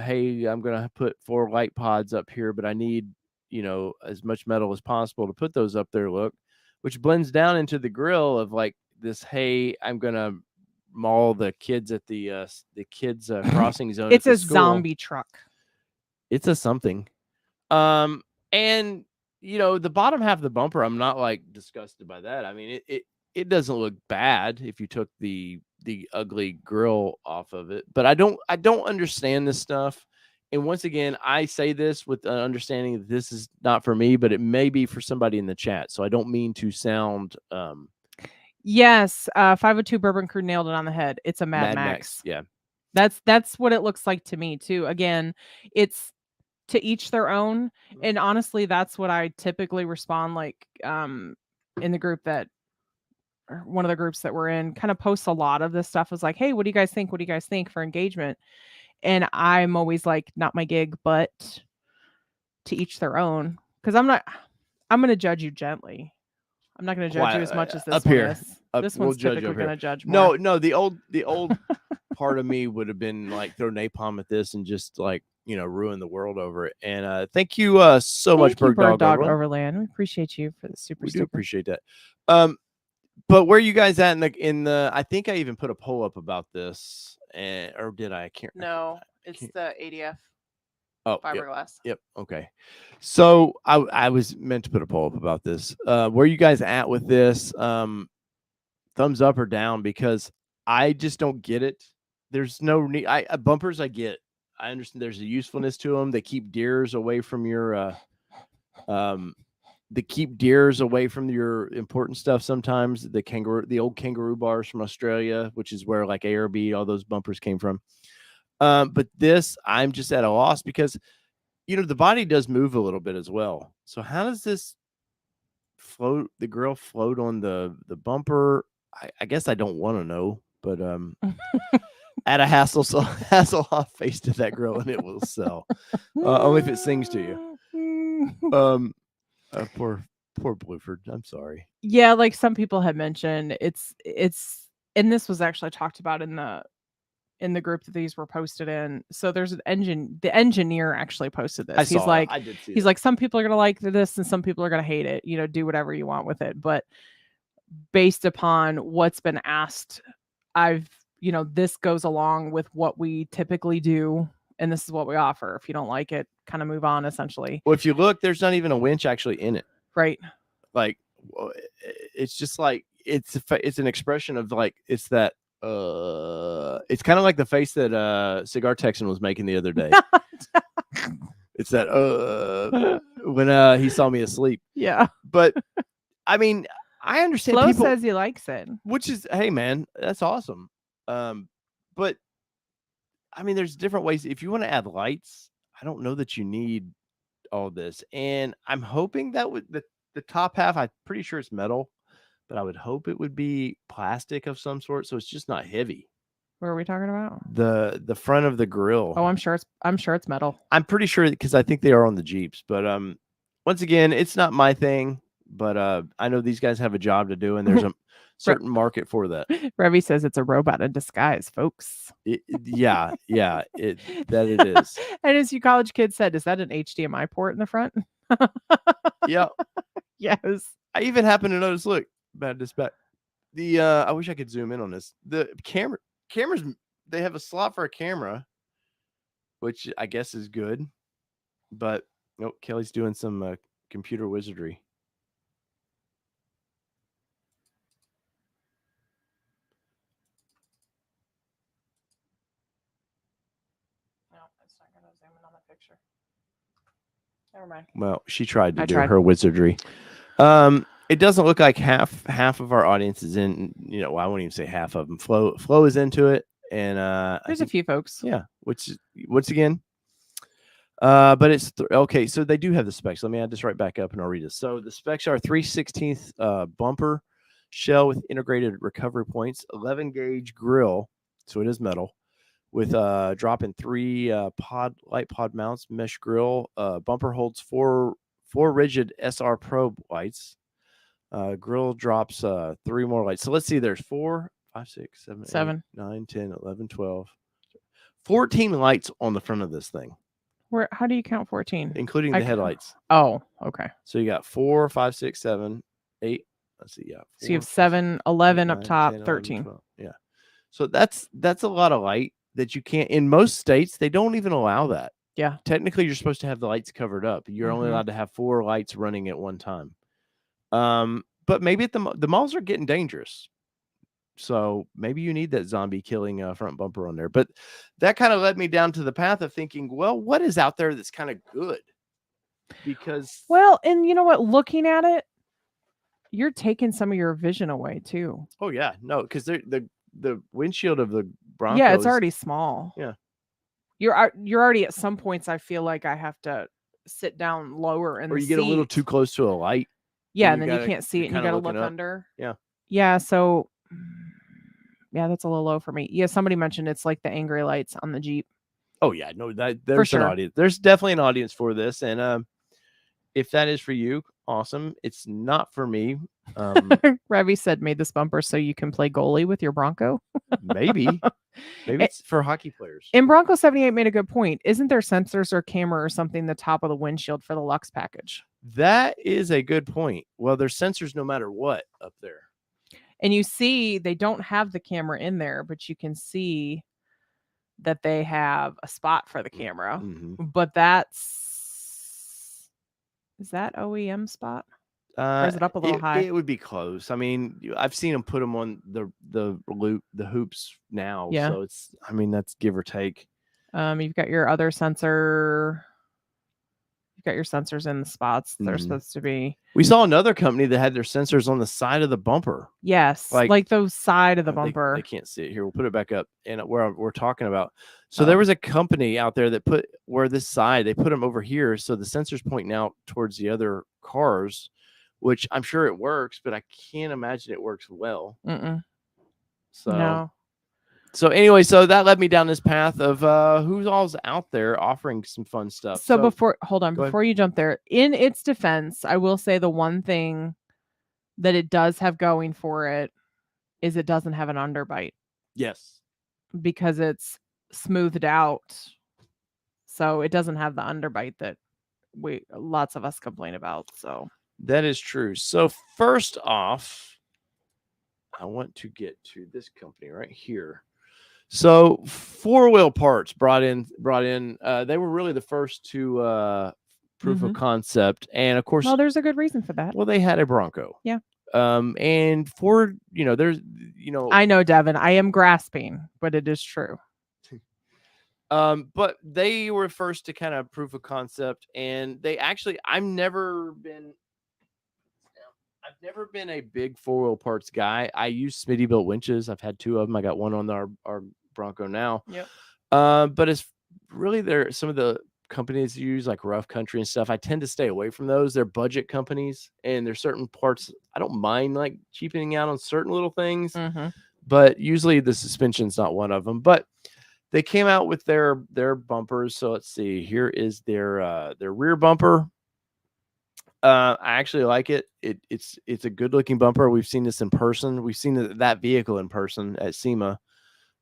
hey, I'm gonna put 4 light pods up here, but I need, as much metal as possible to put those up there, look, which blends down into the grill of like this, hey, I'm gonna maul the kids at the kids crossing zone
It's
at the
a
school.
zombie truck.
It's a something. And the bottom half of the bumper, I'm not like disgusted by that. I mean, it doesn't look bad if you took the ugly grill off of it, but I don't understand this stuff. And once again, I say this with an understanding that this is not for me, but it may be for somebody in the chat. So I don't mean to sound
Yes, 502 Bourbon Crew nailed it on the head. It's a Mad Max.
Yeah.
That's what it looks like to me too. Again, it's to each their own. And honestly, that's what I typically respond like in the group that or one of the groups that we're in kind of posts a lot of this stuff is like, "Hey, what do you guys think? What do you guys think for engagement?" And I'm always like, "Not my gig, but to each their own." Because I'm going to judge you gently. I'm not going to judge you as much as this
up
one
here.
is. This
We'll
one's
judge
typically
up here.
going to judge more.
No, the old part of me would have been like throw napalm at this and just like ruin the world over it. And thank you so much,
Thank you,
Bird Dog Overland.
Overland. We appreciate you for the super
We do
sticker.
appreciate that. But where are you guys at in the? I think I even put a poll up about this, or did I? I can't.
No, it's the ADF
Oh,
fiberglass.
Yep. Okay. So I was meant to put a poll up about this. Where are you guys at with this? Thumbs up or down, because I just don't get it. There's no need. Bumpers I get. I understand there's a usefulness to them. They keep deers away from your they keep deers away from your important stuff sometimes. The old kangaroo bars from Australia, which is where like ARB, all those bumpers came from. But this, I'm just at a loss because the body does move a little bit as well. So how does this the grill float on the bumper? I guess I don't want to know, but add a Hasselhoff face to that grill and it will sell. Only if it sings to you. Poor Blueford. I'm sorry.
Yeah, like some people had mentioned, it's and this was actually talked about in the group that these were posted in. So there's the engineer actually posted this. He's like,
I did see
he's like, some people are gonna like this and some people are gonna hate it. Do whatever you want with it. But based upon what's been asked, this goes along with what we typically do, and this is what we offer. If you don't like it, kind of move on, essentially.
Well, if you look, there's not even a winch actually in it.
Right.
Like, it's just like it's an expression of like it's that it's kind of like the face that Cigar Texan was making the other day. It's that when he saw me asleep.
Yeah.
But I mean, I understand
Flo
people
says he likes it,
which is, hey man, that's awesome. But I mean, there's different ways. If you want to add lights, I don't know that you need all this. And I'm hoping that would the top half, I'm pretty sure it's metal, but I would hope it would be plastic of some sort, so it's just not heavy.
What are we talking about?
The front of the grill.
Oh, I'm sure it's metal.
I'm pretty sure because I think they are on the Jeeps. But once again, it's not my thing. But I know these guys have a job to do, and there's a certain market for that.
Revy says it's a robot in disguise, folks.
Yeah, it is.
And as you college kids said, is that an HDMI port in the front?
Yeah.
Yes.
I even happen to notice. Look, bad dispatch. I wish I could zoom in on this. The cameras. They have a slot for a camera, which I guess is good. But Kelly's doing some computer wizardry.
No, it's not going to zoom in on the picture. Never mind.
Well, she tried to do her wizardry. It doesn't look like half of our audience is in. I won't even say half of them. Flo is into it, and
there's a few folks.
Yeah, which once again. But it's okay. So they do have the specs. Let me add this right back up, and I'll read this. So the specs are 3/16 bumper shell with integrated recovery points, 11 gauge grill. So it is metal. with dropping 3 light pod mounts, mesh grill. Bumper holds four rigid SR probe lights. Grill drops 3 more lights. So let's see. There's 4, 5, 6, 7, 8,
7.
9, 10, 11, 12, 14 lights on the front of this thing,
Where? How do you count 14?
including
I
the
ca-
headlights.
Oh, okay.
So you got 4, 5, 6, 7, 8. Let's see. Yeah.
So you
4,
have
5, 6,
7, 11 up
9,
top,
10, 11,
13.
12. Yeah. So that's a lot of light that you can't. In most states, they don't even allow that.
Yeah.
Technically, you're supposed to have the lights covered up. You're only allowed to have 4 lights running at one time. But maybe at the malls are getting dangerous. So maybe you need that zombie killing front bumper on there. But that kind of led me down to the path of thinking, well, what is out there that's kind of good? Because
Well, and you know what? Looking at it, you're taking some of your vision away too.
oh yeah, no, because the windshield of the Bronco
Yeah, it's
is
already small.
yeah.
You're already at some points. I feel like I have to sit down lower in
Or
the
you get a little too
seat.
close to a light.
Yeah,
and
and then you can't see
you're
it, and you
kinda
got to
looking
look
up.
under.
Yeah.
Yeah, so yeah, that's a little low for me. Yeah, somebody mentioned it's like the angry lights on the Jeep.
Oh yeah, no, that
For
there's an
sure.
audience. There's definitely an audience for this, and if that is for you, awesome. It's not for me.
Ravi said, "Made this bumper so you can play goalie with your Bronco."
Maybe it's for hockey players.
And Bronco 78 made a good point. Isn't there sensors or camera or something the top of the windshield for the Lux package?
That is a good point. Well, there's sensors no matter what up there.
And you see, they don't have the camera in there, but you can see that they have a spot for the camera. But is that OEM spot? Or is it up a little high?
It would be close. I mean, I've seen them put them on the hoops now.
Yeah.
So it's, I mean, that's give or take.
You've got your other sensor. You've got your sensors in the spots they're supposed to be.
We saw another company that had their sensors on the side of the bumper.
Yes, like the side of the bumper.
They can't see it here. We'll put it back up and where we're talking about. So there was a company out there that put where this side, they put them over here. So the sensor's pointing out towards the other cars, which I'm sure it works, but I can't imagine it works well. So
no.
So anyway, so that led me down this path of who's all's out there offering some fun stuff.
So before you jump there, in its defense, I will say the one thing that it does have going for it is it doesn't have an underbite.
Yes.
Because it's smoothed out. So it doesn't have the underbite that lots of us complain about. So
that is true. So first off, I want to get to this company right here. So 4-wheel parts brought in. They were really the first to proof of concept, and of course,
well, there's a good reason for that.
Well, they had a Bronco.
Yeah.
And Ford, there's,
I know, Devin. I am grasping, but it is true.
But they were first to kind of proof of concept, and they actually, I've never been a big 4-wheel parts guy. I use Smitty built winches. I've had 2 of them. I got one on our Bronco now.
Yep.
But it's really some of the companies use like Rough Country and stuff. I tend to stay away from those. They're budget companies, and there's certain parts I don't mind like cheapening out on certain little things, but usually the suspension's not one of them. But they came out with their bumpers. So let's see. Here is their rear bumper. I actually like it. It's a good looking bumper. We've seen this in person. We've seen that vehicle in person at SEMA.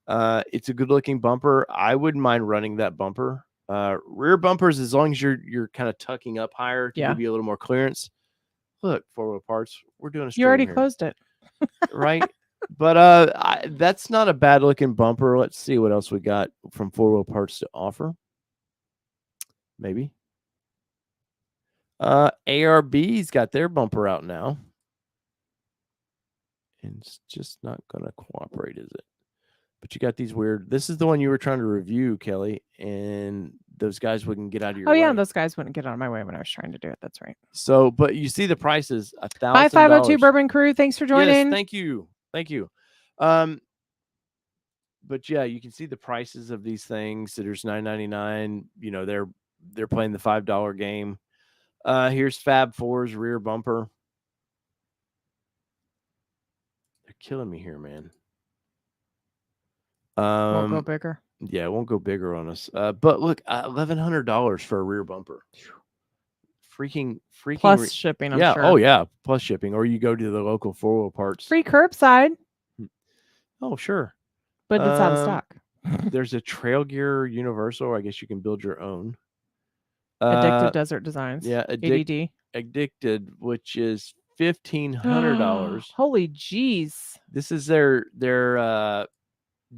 It's a good looking bumper. I wouldn't mind running that bumper. Rear bumpers, as long as you're kind of tucking up higher to give you a little more clearance. Look, 4-wheel parts. We're doing a stream.
You already
here.
closed it.
Right? But that's not a bad looking bumper. Let's see what else we got from 4-wheel parts to offer. Maybe. ARB's got their bumper out now. And it's just not going to cooperate, is it? But you got these weird. This is the one you were trying to review, Kelly, and those guys wouldn't get out of your way.
Oh yeah, those guys wouldn't get out of my way when I was trying to do it. That's right.
So, but you see the prices, $1,000.
5502 Bourbon Crew. Thanks for joining.
Yes, thank you. But yeah, you can see the prices of these things. So there's $9.99. They're playing the $5 game. Here's Fab 4's rear bumper. They're killing me here, man.
Won't go bigger.
Yeah, it won't go bigger on us. But look, $1,100 for a rear bumper. Freaking,
Plus shipping, I'm
yeah.
sure.
Oh yeah, plus shipping. Or you go to the local 4-wheel parts.
Free curbside,
Oh sure.
but it's out of stock.
There's a Trail Gear Universal. I guess you can build your own.
Addicted Desert Designs.
Yeah,
ADD.
Addicted, which is $1,500.
Holy jeez.
This is their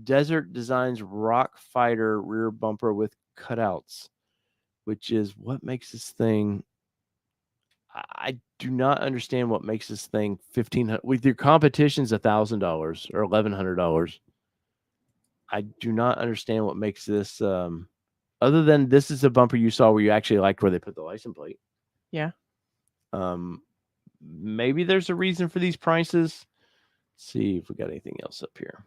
Desert Designs Rock Fighter rear bumper with cutouts, which is what makes this thing. I do not understand what makes this thing $1,500 with your competition's $1,000 or $1,100. I do not understand what makes this. Other than this is a bumper you saw where you actually liked where they put the license plate.
Yeah.
Maybe there's a reason for these prices. Let's see if we got anything else up here.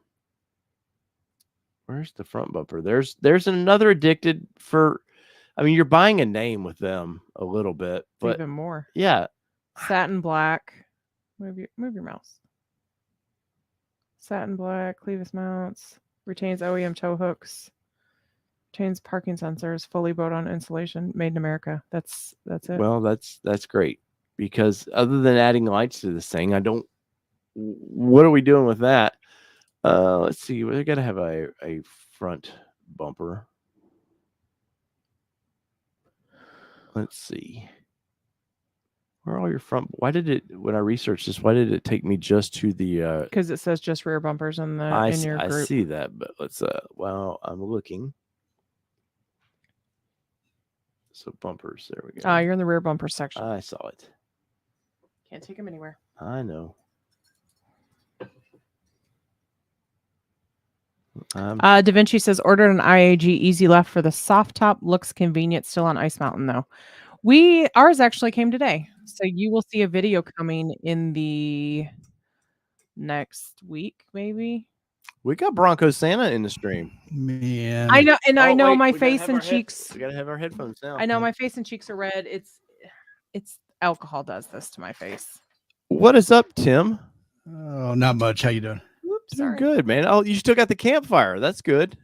Where's the front bumper? There's another Addicted for. I mean, you're buying a name with them a little bit, but
even more.
Yeah,
satin black. Move your mouse. Satin black, Clevis mounts, retains OEM tow hooks, retains parking sensors, fully boat-on insulation, made in America. That's it.
Well, that's great because other than adding lights to this thing, I don't. What are we doing with that? Let's see. We got to have a front bumper. Let's see. Where are all your front? Why did it? When I researched this, why did it take me just to the?
Because it says just rear bumpers in your group.
I see that, but let's. Well, I'm looking. So bumpers. There we go.
You're in the rear bumper section.
I saw it.
Can't take them anywhere.
I know.
Da Vinci says ordered an IAG Easy Left for the soft top. Looks convenient. Still on Ice Mountain though. Ours actually came today, so you will see a video coming in the next week, maybe.
We got Bronco Santa in the stream.
Man,
I know, and I know my face and cheeks.
We gotta have our headphones now.
I know my face and cheeks are red. It's alcohol does this to my face.
What is up, Tim?
Oh, not much. How you doing?
Oops,
Sorry. Good, man. Oh, you still got the campfire. That's good.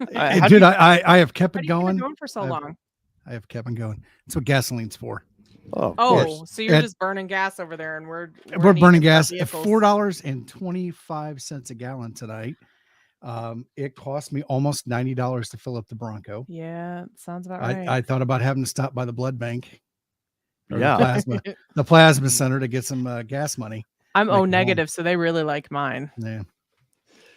Dude, I have kept it going.
Going for so long.
I have kept it going. That's what gasoline's for.
Oh, so you're just burning gas over there, and we're
burning gas at $4.25 a gallon tonight. It cost me almost $90 to fill up the Bronco.
Yeah, sounds about right.
I thought about having to stop by the blood bank.
Yeah,
the plasma center to get some gas money.
I'm O negative, so they really like mine.
Yeah.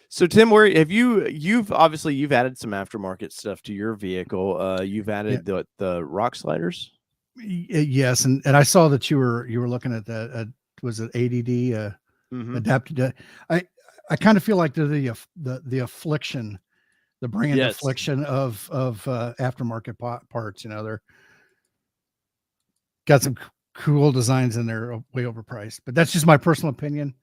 So Tim, where have you've obviously added some aftermarket stuff to your vehicle. You've added the rock sliders.
Yes, and I saw that you were looking at the was it ADD adapted. I kind of feel like they're the affliction, the brand affliction of aftermarket parts. You know, they're got some cool designs in there, way overpriced. But that's just my personal opinion.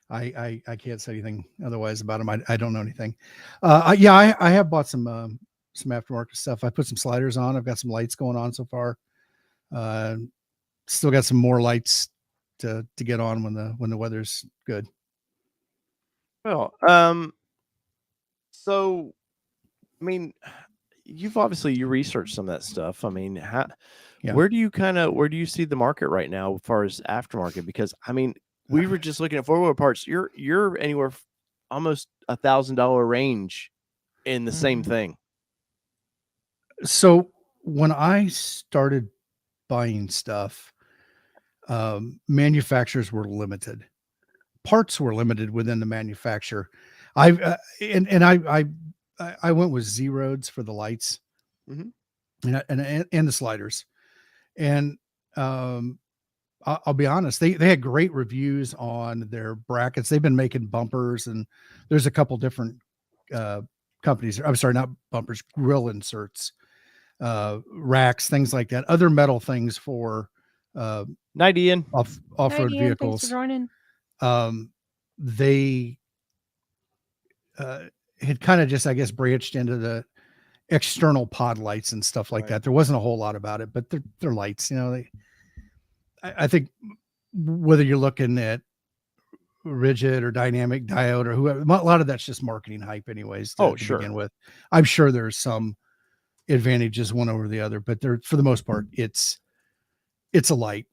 I can't say anything otherwise about them. I don't know anything. I have bought some aftermarket stuff. I put some sliders on. I've got some lights going on so far. Still got some more lights to get on when the weather's good.
Well, so I mean, you researched some of that stuff. I mean, where do you see the market right now as far as aftermarket? Because I mean, we were just looking at 4-wheel parts. You're anywhere almost $1,000 range in the same thing.
So when I started buying stuff, manufacturers were limited. Parts were limited within the manufacturer. I went with Z-Roads for the lights, and the sliders, and I'll be honest, they had great reviews on their brackets. They've been making bumpers, and there's a couple different companies. I'm sorry, not bumpers, grill inserts, racks, things like that. Other metal things for
Night Ian
off-road vehicles.
Thanks for joining.
They had kind of just, I guess, branched into the external pod lights and stuff like that. There wasn't a whole lot about it, but they're lights. You know, I think whether you're looking at rigid or dynamic diode or whoever. A lot of that's just marketing hype anyways to
Sure.
begin with. I'm sure there's some advantages one over the other, but they're, for the most part, it's a light.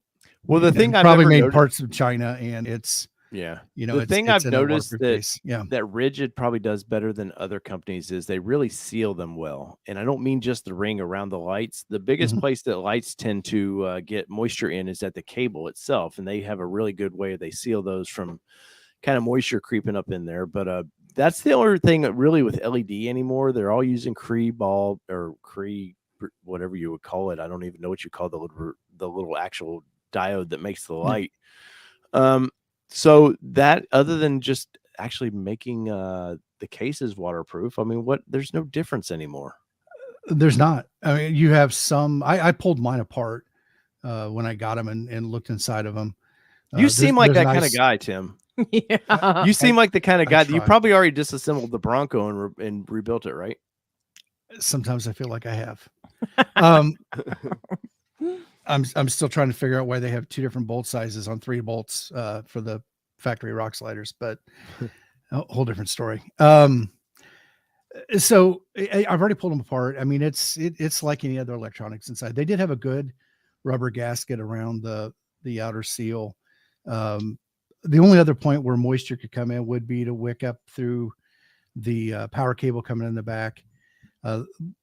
Well, the thing I've
probably
never
made
noticed,
parts of China, and it's,
yeah,
you know,
the thing
it's
I've
in a
noticed
waterproof
that
case. Yeah.
that Rigid probably does better than other companies is they really seal them well. And I don't mean just the ring around the lights. The biggest
Mhm.
place that lights tend to get moisture in is at the cable itself, and they have a really good way they seal those from kind of moisture creeping up in there. But that's the only thing that really with LED anymore. They're all using Cree bulb or Cree, whatever you would call it. I don't even know what you call the little actual diode that makes the light. So that, other than just actually making the cases waterproof, I mean, there's no difference anymore.
There's not. I mean, you have some. I pulled mine apart when I got them and looked inside of them.
You seem like
there's
that
an
kind of
ice-
guy, Tim.
Yeah.
You seem like the kind of
I
guy that you
try.
probably already disassembled the Bronco and rebuilt it, right?
Sometimes I feel like I have. I'm still trying to figure out why they have 2 different bolt sizes on 3 bolts for the factory rock sliders, but a whole different story. So I've already pulled them apart. I mean, it's like any other electronics inside. They did have a good rubber gasket around the outer seal. The only other point where moisture could come in would be to wick up through the power cable coming in the back,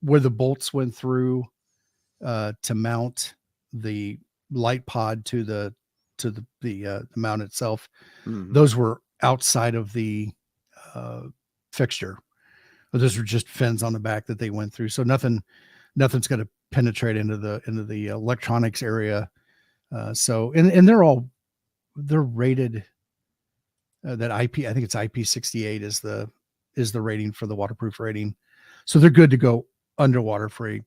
where the bolts went through to mount the light pod to the mount itself.
Mhm.
Those were outside of the fixture. Those were just fins on the back that they went through. So nothing's going to penetrate into the electronics area. So they're rated that IP. I think it's IP68 is the rating for the waterproof rating. So they're good to go underwater for a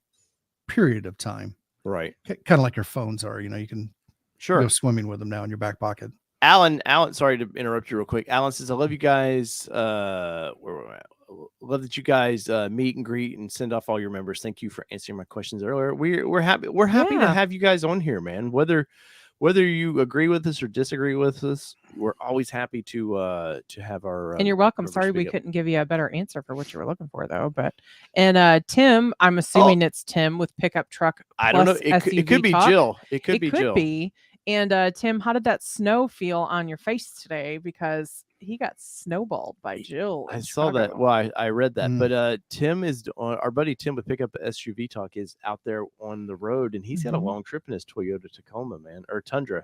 period of time.
Right.
Kind of like your phones are. You know, you can
Sure.
go swimming with them now in your back pocket.
Alan, sorry to interrupt you real quick. Alan says, I love you guys. Love that you guys meet and greet and send off all your members. Thank you for answering my questions earlier. We're happy to
Yeah.
have you guys on here, man. Whether you agree with us or disagree with us, we're always happy to have our
And you're welcome.
members
Sorry we
speak up.
couldn't give you a better answer for what you were looking for, though. But Tim, I'm assuming it's Tim with pickup truck.
I don't know.
plus
It could be
SUV talk.
Jill. It could be
It could
Jill.
be. And Tim, how did that snow feel on your face today? Because he got snowballed by Jill.
I
in
saw that.
Chicago.
Well, I read that.
Mm.
But Tim is our buddy Tim with Pickup SUV Talk is out there on the road, and he's had a
Mhm.
long trip in his Toyota Tacoma, man, or Tundra,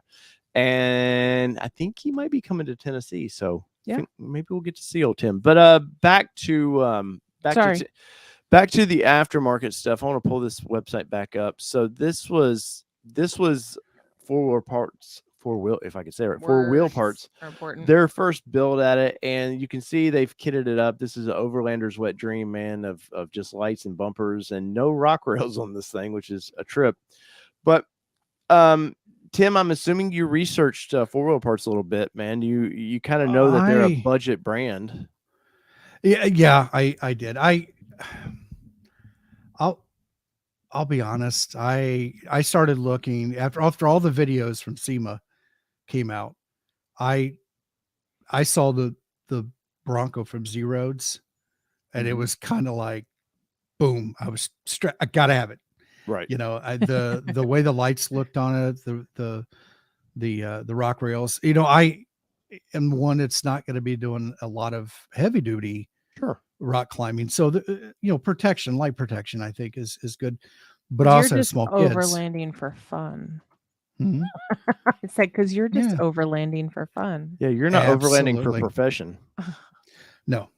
and I think he might be coming to Tennessee. So I think maybe we'll get to see old Tim. But back to back to the aftermarket stuff. I want to pull this website back up. So this was four-wheel parts. If I could say it right, four-wheel
Words
parts.
are important.
Their first build at it, and you can see they've kitted it up. This is an Overlander's wet dream, man, of just lights and bumpers and no rock rails on this thing, which is a trip. But Tim, I'm assuming you researched four-wheel parts a little bit, man. You kind of know that they're a budget brand.
Yeah, I did. I'll be honest. I started looking after all the videos from SEMA came out. I saw the Bronco from Z Roads, and it was kind of like, boom! I gotta have it.
Right.
You know, the way the lights looked on it, the rock rails. You know, I am one that's not going to be doing a lot of heavy duty rock climbing. So protection, light protection, I think is good. But
you're
also
just
small kids.
overlanding for fun.
Mm-hmm.
I said because you're just overlanding for fun.
Yeah, you're not overlanding for profession.
No.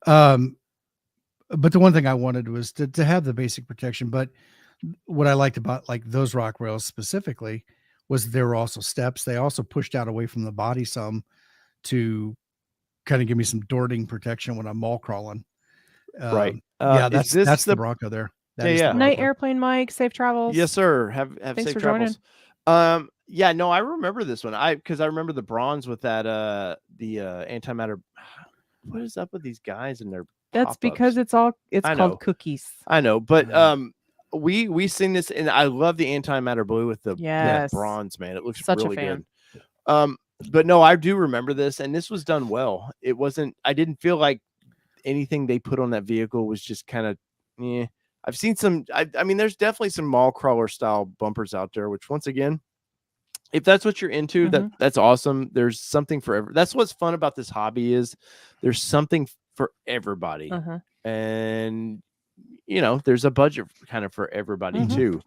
But the one thing I wanted was to have the basic protection. But what I liked about like those rock rails specifically was there were also steps. They also pushed out away from the body some to kind of give me some dorting protection when I'm mall crawling.
Right.
That's the Bronco there.
Night airplane, Mike. Safe travels.
Yes, sir. Have
Thanks
safe
for
travels.
Joining.
Yeah, no, I remember this one. Because I remember the bronze with that the antimatter. What is up with these guys and their
That's
pop-ups?
because it's called cookies.
I know, but we seen this, and I love the antimatter blue with the bronze, man. It looks
such
really
a fan.
good. But no, I do remember this, and this was done well. It wasn't. I didn't feel like anything they put on that vehicle was just kind of. Yeah, I've seen some. I mean, there's definitely some mall crawler style bumpers out there, which once again, if that's what you're into, that's awesome. There's something for every. That's what's fun about this hobby is there's something for everybody, and there's a budget kind of for everybody too.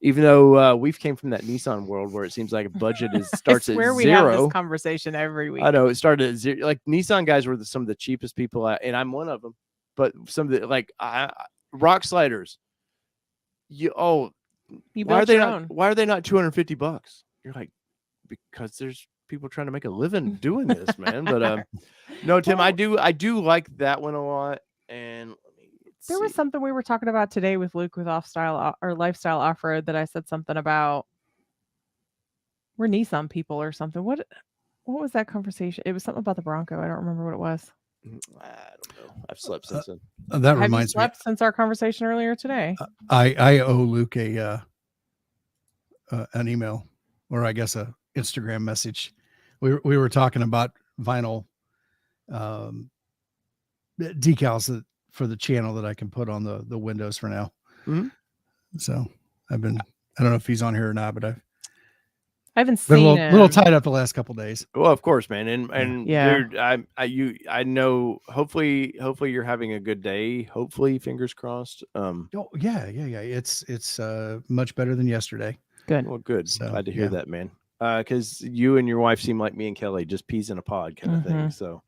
Even though we've came from that Nissan world where it seems like a budget starts at zero.
We have this conversation every week.
I know it started at zero. Like Nissan guys were some of the cheapest people, and I'm one of them. But some of the rock sliders. Why are they not $250? You're like, because there's people trying to make a living doing this, man. But no, Tim, I do like that one a lot. And
there was something we were talking about today with Luke with Lifestyle Off-Road that I said something about we're Nissan people or something. What was that conversation? It was something about the Bronco. I don't remember what it was.
I don't know. I've slept since then.
That reminds me.
Since our conversation earlier today?
I owe Luke an email, or I guess a Instagram message. We were talking about vinyl decals for the channel that I can put on the windows for now. So I don't know if he's on here or not, but I haven't seen a little tied up the last couple of days.
Well, of course, man. And dude, I know hopefully you're having a good day. Hopefully, fingers crossed.
Yeah. It's much better than yesterday.
Good.
Well, good. So, glad to hear that, man. Because you and your wife seem like me and Kelly, just peas in a pod kind of thing. So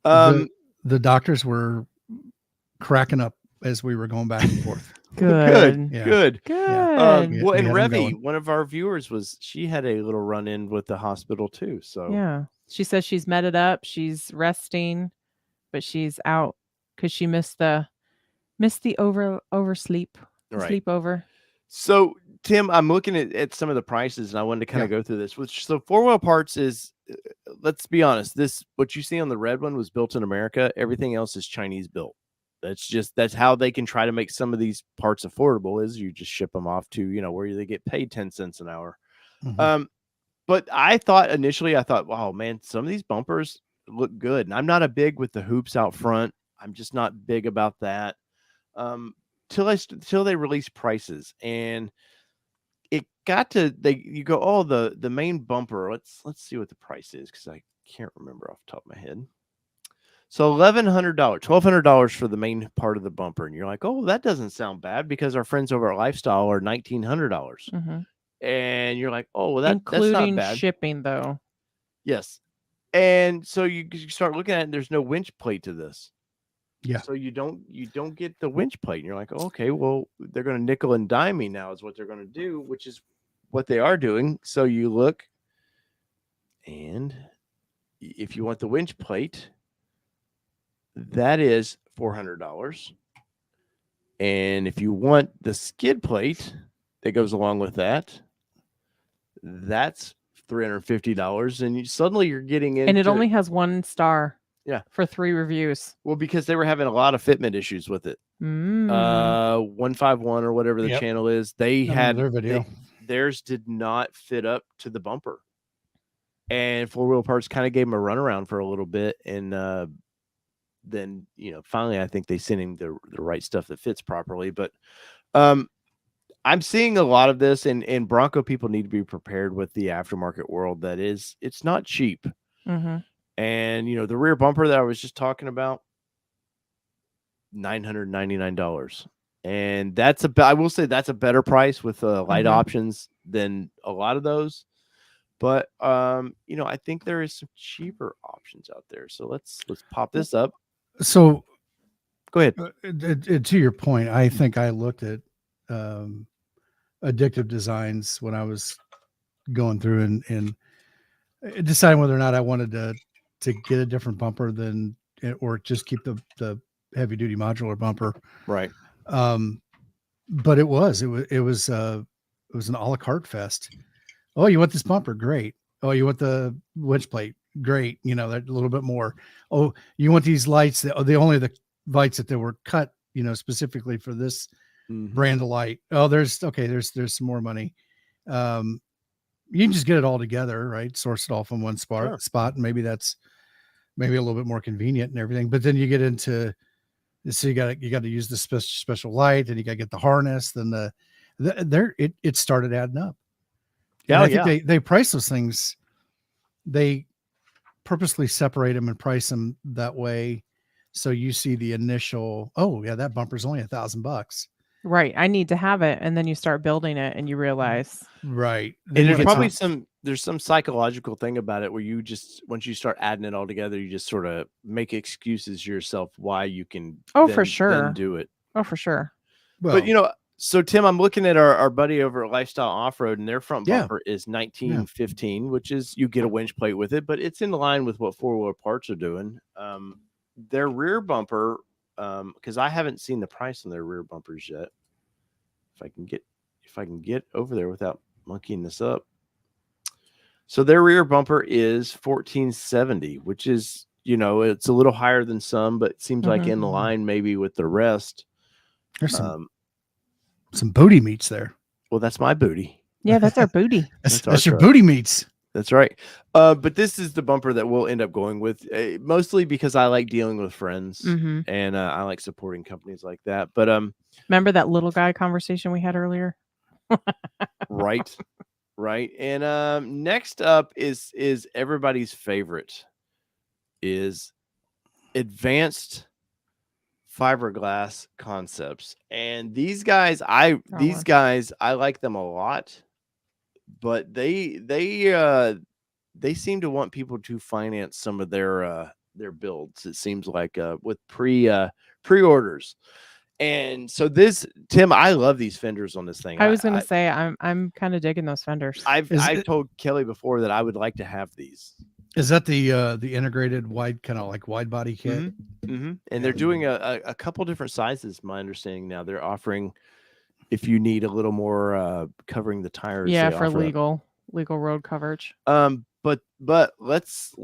the doctors were cracking up as we were going back and forth.
Good.
Yeah.
Well, and Revy, one of our viewers, she had a little run-in with the hospital too. So
yeah, she says she's met it up. She's resting, but she's out because she missed the oversleep, sleepover.
So Tim, I'm looking at some of the prices, and I wanted to kind of go through this. So 4-wheel parts is, let's be honest, what you see on the red one was built in America. Everything else is Chinese built. That's how they can try to make some of these parts affordable, is you just ship them off to, where they get paid 10 cents an hour. But I thought initially, wow, man, some of these bumpers look good. And I'm not a big with the hoops out front. I'm just not big about that. Till they release prices, and it got to, you go, oh, the main bumper. Let's see what the price is, because I can't remember off the top of my head. So $1,200 for the main part of the bumper. And you're like, oh, that doesn't sound bad, because our friends over at Lifestyle are $1,900. And you're like, oh, well, that's not bad.
Shipping though.
Yes. And so you start looking at it, and there's no winch plate to this.
Yeah.
So you don't get the winch plate. And you're like, oh, okay, well, they're going to nickel and dime me now is what they're going to do, which is what they are doing. So you look, and if you want the winch plate, that is $400. And if you want the skid plate that goes along with that, that's $350. And suddenly you're getting into,
and it only has 1 star.
Yeah.
For 3 reviews.
Well, because they were having a lot of fitment issues with it. 151 or whatever the channel is, they had
their video.
Theirs did not fit up to the bumper. And 4-wheel parts kind of gave them a runaround for a little bit. And then, finally, I think they sent him the right stuff that fits properly. But I'm seeing a lot of this, and Bronco people need to be prepared with the aftermarket world. It's not cheap. And, the rear bumper that I was just talking about, $999. And I will say that's a better price with light options than a lot of those. But, I think there is some cheaper options out there. So let's pop this up.
So
go ahead.
To your point, I think I looked at Addictive Designs when I was going through and deciding whether or not I wanted to get a different bumper or just keep the heavy duty modular bumper.
Right.
But it was an a la carte fest. Oh, you want this bumper? Great. Oh, you want the winch plate? Great. That a little bit more. Oh, you want these lights? The lights that they were cut, specifically for this brand of light. Oh, there's some more money. you can just get it all together, right? Source it all from one
Sure.
spot, and maybe that's maybe a little bit more convenient and everything. But then you get into, so you got to use the special light, and you got to get the harness. Then it started adding up, and
Yeah,
I think
yeah.
they price those things. They purposely separate them and price them that way, so you see the initial, oh yeah, that bumper's only $1,000.
Right. I need to have it. And then you start building it and you realize.
Right. Then
And
you
there's
get
probably
to,
there's some psychological thing about it where you just once you start adding it all together, you just sort of make excuses to yourself why you can
Oh, for
then
sure.
do it.
Oh, for sure.
But
well,
so Tim, I'm looking at our buddy over at Lifestyle Off Road, and their front
yeah,
bumper is 1915, which is you get a winch plate with it, but it's in line with what 4-wheeler parts are doing. Their rear bumper, because I haven't seen the price on their rear bumpers yet. If I can get over there without monkeying this up. So their rear bumper is 1470, which is, it's a little higher than some, but it seems like in line maybe with the rest.
there's some booty meats there.
Well, that's my booty.
Yeah, that's our booty.
That's your booty meats.
That's right. But this is the bumper that we'll end up going with, mostly because I like dealing with friends and I like supporting companies like that. But
remember that little guy conversation we had earlier?
Right. And next up is everybody's favorite is advanced fiberglass concepts. And these guys I like them a lot, but they seem to want people to finance some of their builds. It seems like with pre-orders. And so this, Tim, I love these fenders on this thing.
I was gonna say I'm kind of digging those fenders.
I've told Kelly before that I would like to have these.
Is that the integrated wide, kind of like wide body kit?
And they're doing a couple different sizes. My understanding now they're offering, if you need a little more covering the tires.
Yeah, for legal road coverage.
But let's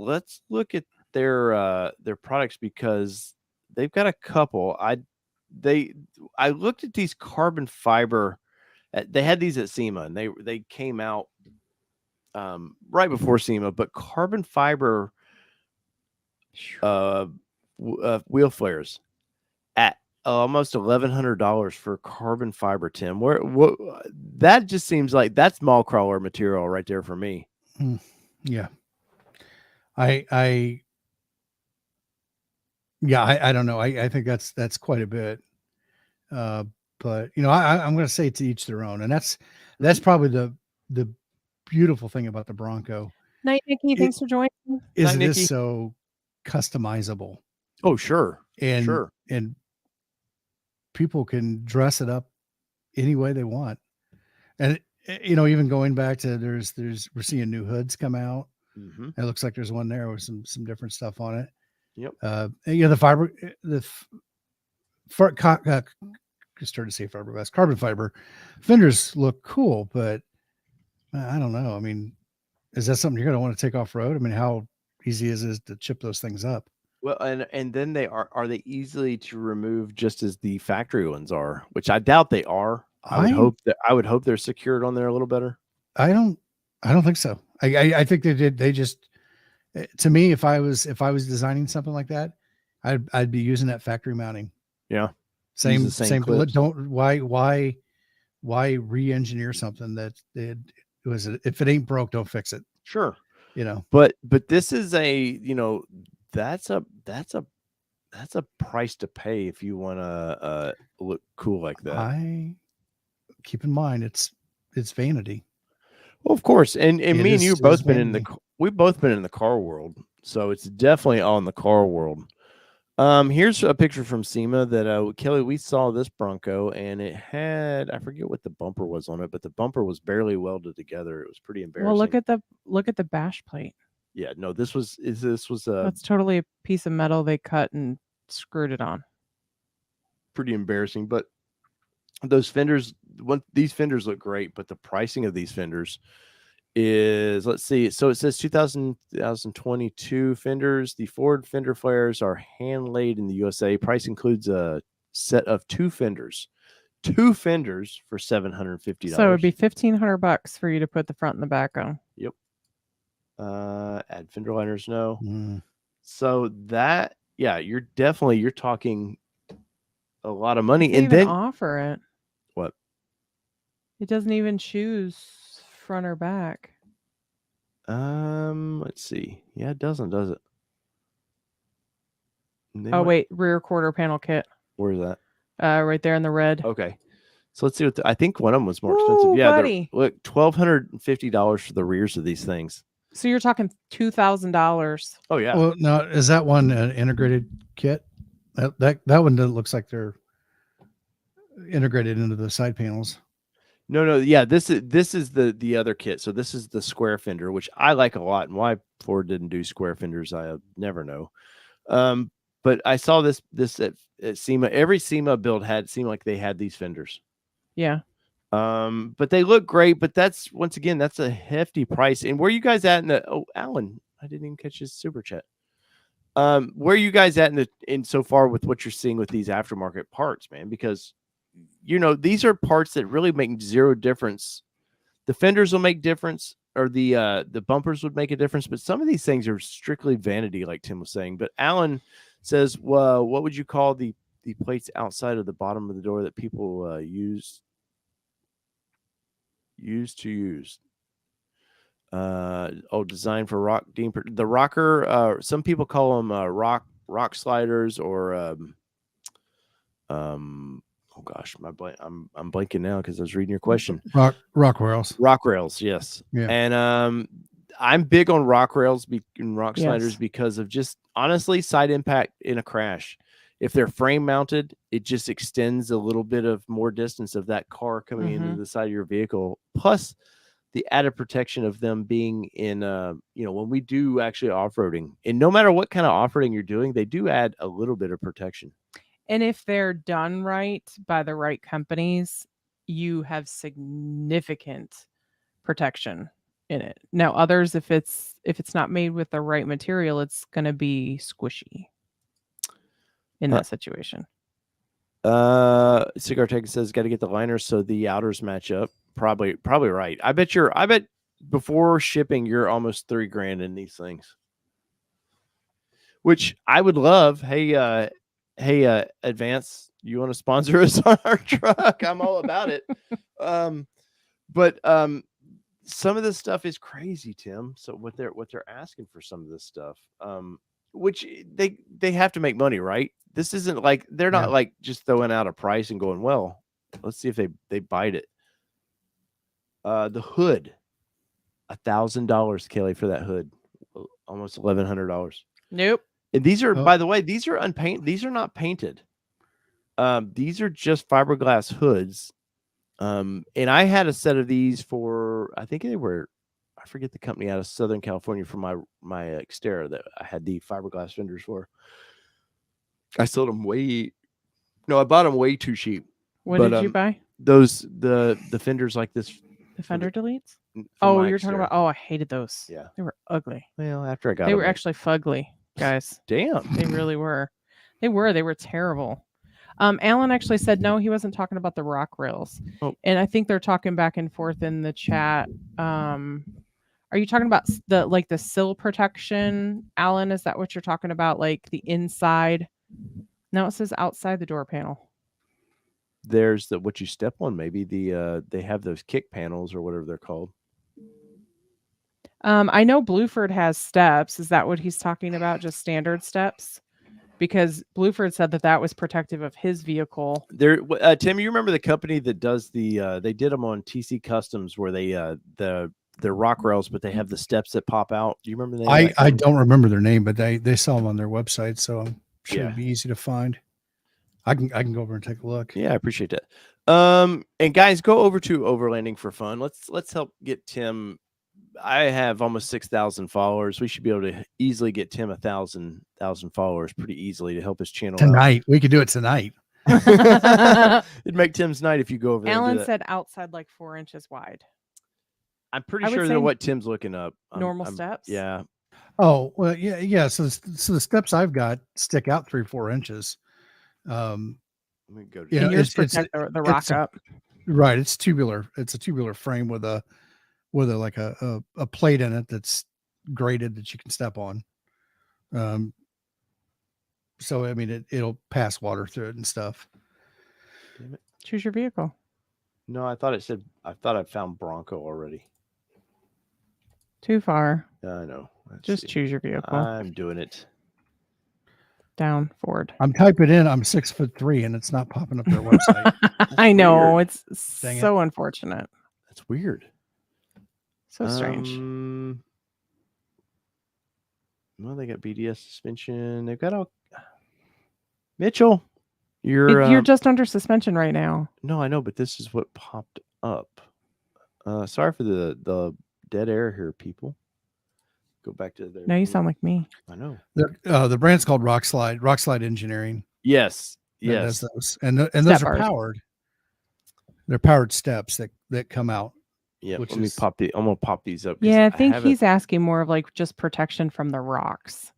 look at their products, because they've got a couple. I looked at these carbon fiber. They had these at SEMA, and they came out right before SEMA. But carbon fiber wheel flares at almost $1,100 for carbon fiber. Tim, what that just seems like that's mall crawler material right there for me.
Yeah, I don't know. I think that's quite a bit. But I'm going to say to each their own, and that's probably the beautiful thing about the Bronco.
Night, Nikki. Thanks for joining.
It is so customizable.
Oh, sure.
And people can dress it up any way they want. And even going back to we're seeing new hoods come out. It looks like there's one there with some different stuff on it.
Yep.
The fiber, just started to say fiberglass, carbon fiber fenders look cool, but I don't know. I mean, is that something you're going to want to take off road? I mean, how easy is it to chip those things up?
Well, and then are they easily to remove just as the factory ones are, which I doubt they are. I would hope they're secured on there a little better.
I don't think so. I think they just, to me, if I was designing something like that, I'd be using that factory mounting.
Yeah.
Same. Don't why re-engineer something that it was, if it ain't broke, don't fix it.
Sure.
But
this is that's a price to pay if you want to look cool like that.
I keep in mind it's vanity.
Well, of course, and me and you both been we've both been in the car world, so it's definitely all in the car world. Here's a picture from SEMA that Kelly, we saw this Bronco, and it had, I forget what the bumper was on it, but the bumper was barely welded together. It was pretty embarrassing.
Well, look at the bash plate.
Yeah, no, this was
that's totally a piece of metal they cut and screwed it on.
Pretty embarrassing, but those fenders, these fenders look great, but the pricing of these fenders is, let's see, so it says 2022 fenders. The Ford fender flares are hand laid in the USA. Price includes a set of 2 fenders, 2 fenders for $750.
So it'd be $1,500 for you to put the front and the back on.
Yep. Add fender liners, no.
Mm.
So that, yeah, you're talking a lot of money.
It doesn't
And
even
then
offer it.
what?
It doesn't even choose front or back.
Let's see. Yeah, it doesn't, does it?
Wait, rear quarter panel kit.
Where's that?
Right there in the red.
Okay. So let's see what I think one of them was more expensive.
Ooh,
Yeah,
buddy.
look, $1,250 for the rears of these things.
So you're talking $2,000.
Oh yeah.
Well, now is that one an integrated kit? That one looks like they're integrated into the side panels.
No, yeah, this is the other kit. So this is the square fender, which I like a lot. And why Ford didn't do square fenders, I never know. But I saw this at SEMA. Every SEMA build seemed like they had these fenders.
Yeah.
But they look great. But that's once again, that's a hefty price. And where are you guys at in the? Oh, Alan, I didn't even catch his super chat. Where are you guys at in so far with what you're seeing with these aftermarket parts, man? Because these are parts that really make zero difference. The fenders will make difference, or the bumpers would make a difference, but some of these things are strictly vanity, like Tim was saying. But Alan says, well, what would you call the plates outside of the bottom of the door that people use? Designed for the rocker. Some people call them rock sliders, or oh gosh, I'm blanking now because I was reading your question.
Rock rails.
Rock rails, yes.
Yeah.
And I'm big on rock rails and rock sliders
Yes.
because of just honestly side impact in a crash. If they're frame mounted, it just extends a little bit of more distance of that car coming into the side of your vehicle. Plus the added protection of them being in, when we do actually off-roading, and no matter what kind of off-roading you're doing, they do add a little bit of protection.
And if they're done right by the right companies, you have significant protection in it. Now, others, if it's not made with the right material, it's going to be squishy in that situation.
Cigar Tech says got to get the liners so the outers match up. Probably right. I bet before shipping you're almost $3,000 in these things, which I would love. Hey, Advance, you want to sponsor us on our truck? I'm all about it. But some of this stuff is crazy, Tim. So what they're asking for some of this stuff, which they have to make money, right? This isn't like they're not like just throwing out a price and going, well, let's see if they bite it. The hood, $1,000, Kelly, for that hood, almost $1,100.
Nope.
And these are, by the way, these are unpainted. These are not painted. These are just fiberglass hoods. And I had a set of these for, I think they were, I forget the company out of Southern California for my Xterra that I had the fiberglass fenders for. I sold them I bought them way too cheap.
What did you buy?
The fenders like this.
The fender deletes? Oh, you're talking about, I hated those.
Yeah.
They were ugly.
Well, after I got
They were actually fugly, guys.
Damn.
They really were. They were terrible. Alan actually said no, he wasn't talking about the rock rails.
Oh.
And I think they're talking back and forth in the chat. Are you talking about the sill protection, Alan? Is that what you're talking about? Like the inside? No, it says outside the door panel.
There's what you step on. Maybe they have those kick panels or whatever they're called.
I know Blueford has steps. Is that what he's talking about? Just standard steps? Because Blueford said that was protective of his vehicle.
There, Tim, you remember the company that does they did them on TC Customs where they're rock rails, but they have the steps that pop out. Do you remember that?
I don't remember their name, but they sell them on their website, so I'm sure it'd be easy to find. I can go over and take a look.
Yeah, I appreciate that. And guys, go over to Overlanding for Fun. Let's help get Tim. I have almost 6,000 followers. We should be able to easily get Tim 1,000 followers pretty easily to help his channel
tonight.
out.
We could do it tonight.
It'd make Tim's night if you go over there.
Alan said outside like 4 inches wide.
I'm pretty sure they're what Tim's looking up.
Normal steps.
Yeah.
Oh well, yeah. So the steps I've got stick out 3 or 4 inches.
Let me go to.
Yeah,
Can yours
it's
protect the rock up?
right. It's tubular. It's a tubular frame with a like a plate in it that's graded that you can step on. So I mean it'll pass water through it and stuff.
Damn it.
Choose your vehicle.
No, I thought it said. I thought I found Bronco already.
Too far.
I know. Let's
Just
see.
choose your vehicle.
I'm doing it.
Down, Ford.
I'm typing in. I'm 6'3" and it's not popping up their website.
I know.
weird.
It's
Dang it.
so unfortunate.
That's weird.
So strange.
Well, they got BDS suspension. They've got all. Mitchell, you're
You're just under suspension right now.
No, I know, but this is what popped up. Sorry for the dead air here, people. Go back to their.
Now you sound like me.
I know.
The brand's called Rockslide Engineering.
Yes.
That does
Yes.
those. And those
Step
are
bars.
powered. They're powered steps that come out.
Yeah.
Which
Let me
is-
pop the. I'm gonna pop these up. 'cause
Yeah, I think
haven't-
he's asking more of like just protection from the rocks.